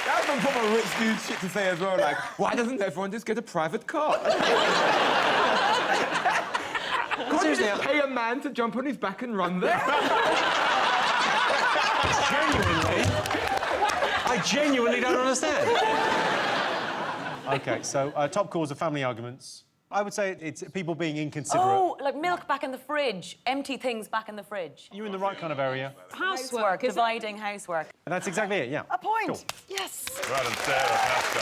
That's some proper rich dude shit to say as well. Like, why doesn't everyone just get a private car? Can't you just pay a man to jump on his back and run there? I genuinely don't understand. OK, so top cause of family arguments. I would say it's people being inconsiderate. Oh, like milk back in the fridge, empty things back in the fridge. You're in the right kind of area. Housework, dividing housework. And that's exactly it, yeah. A point. Cool. Yes. Right on, Sarah, let's go.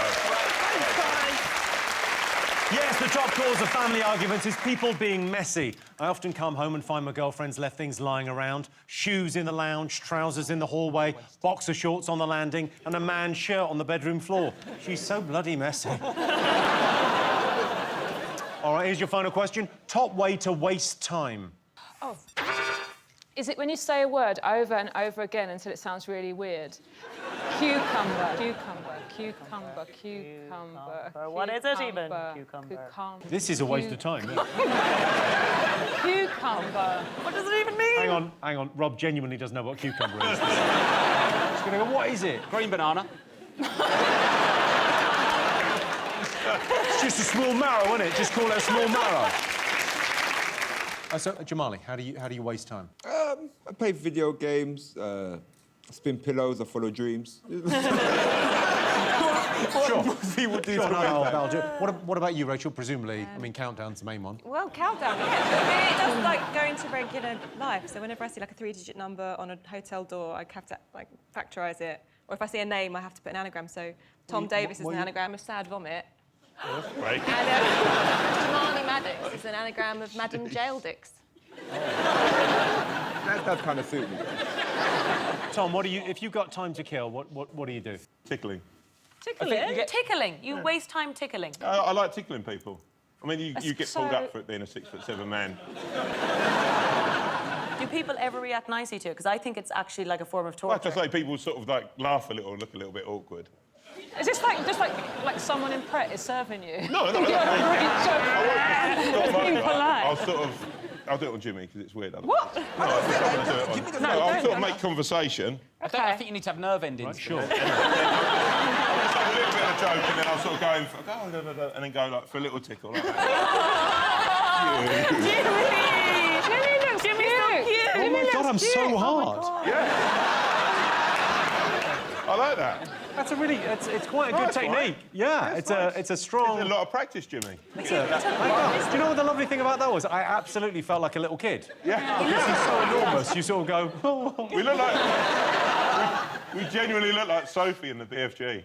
Yes, the top cause of family arguments is people being messy. I often come home and find my girlfriend's left things lying around. Shoes in the lounge, trousers in the hallway, boxer shorts on the landing, and a man's shirt on the bedroom floor. She's so bloody messy. All right, here's your final question. Top way to waste time. Oh. Is it when you say a word over and over again until it sounds really weird? Cucumber, cucumber, cucumber, cucumber. What is it even? Cucumber. This is a waste of time. Cucumber. What does it even mean? Hang on. Rob genuinely doesn't know what cucumber is. He's going to go, what is it? Green banana. It's just a small marrow, isn't it? Just call it a small marrow. So, Jamali, how do you waste time? I play video games, spin pillows, I follow dreams. Sure. People do Sure, something. I'll do it. What about you, Rachel? Presumably, I mean, Countdown's the main one. Well, countdown, yeah. It does like go into regular life. So whenever I see like a 3-digit number on a hotel door, I have to like factorise it. Or if I see a name, I have to put an anagram. So Tom Davis is an anagram of sad vomit. Oh, that's great. And Jamali Maddox is an anagram of Madam Jail Dicks. That does kind of suit me. Tom, if you've got time to kill, what do you do? Tickling. Tickling? Tickling. You waste time tickling. I like tickling people. I mean, you get pulled up for it being a 6'7" man. Do people ever react nicely to it? Because I think it's actually like a form of torture. Like I say, people sort of like laugh a little and look a little bit awkward. Is this like someone in Pret is serving you? No. Being polite. I'll do it on Jimmy because it's weird. What? No, I'll sort of make conversation. I think you need to have nerve endings. Right, sure. I'll say a little bit of a joke and then I'll sort of go in for, and then go like for a little tickle. Like that. Jimmy's so cute. Oh my God, I'm so hard. Yeah. I like that. That's a really, it's quite a good technique. Right. Yeah, it's a strong... It's a lot of practice, Jimmy. Do you know what the lovely thing about that was? I absolutely felt like a little kid. Yeah. Because he's so enormous, you sort of go... We look like... we genuinely look like Sophie in the BFG.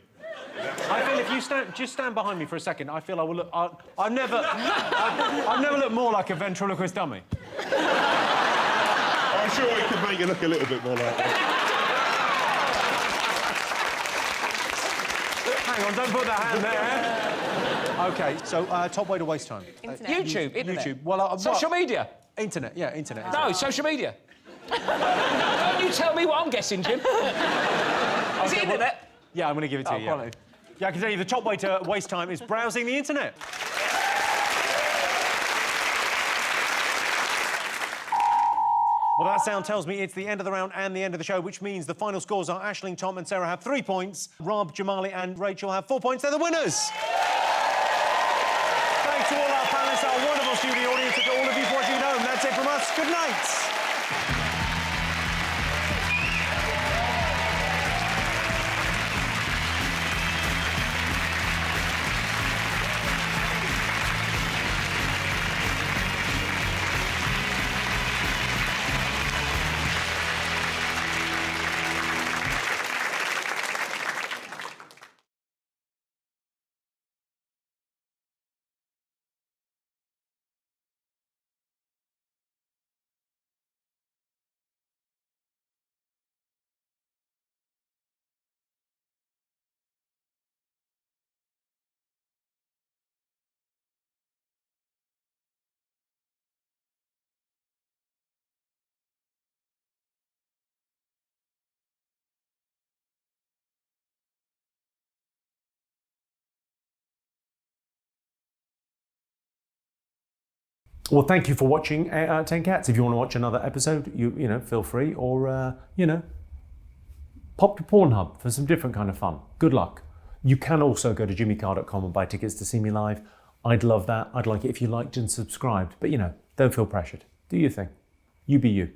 I feel if you just stand behind me for a second, I feel I will look... I've never looked more like a ventriloquist dummy. I'm sure we could make you look a little bit more like that. Hang on, don't put that hand there. OK, so top way to waste time. YouTube, internet. YouTube. Well, social media. Internet, yeah, internet. No, social media. Don't you tell me what I'm guessing, Jim. Is it internet? Yeah, I'm going to give it to you. Yeah. Yeah, I can tell you the top way to waste time is browsing the internet. Well, that sound tells me it's the end of the round and the end of the show, which means the final scores are Aisling, Tom and Sarah have 3 points. Rob, Jamali and Rachel have 4 points. They're the winners! Thanks to all our panellists, our wonderful studio audience, and to all of you for watching at home. That's it from us. Good night. Well, thank you for watching 8 out of 10 Cats. If you want to watch another episode, you know, feel free, or, you know, Pop to Pornhub for some different kind of fun. Good luck. You can also go to jimmycarr.com and buy tickets to see me live. I'd love that. I'd like it if you liked and subscribed. But, you know, don't feel pressured. Do your thing. You be you.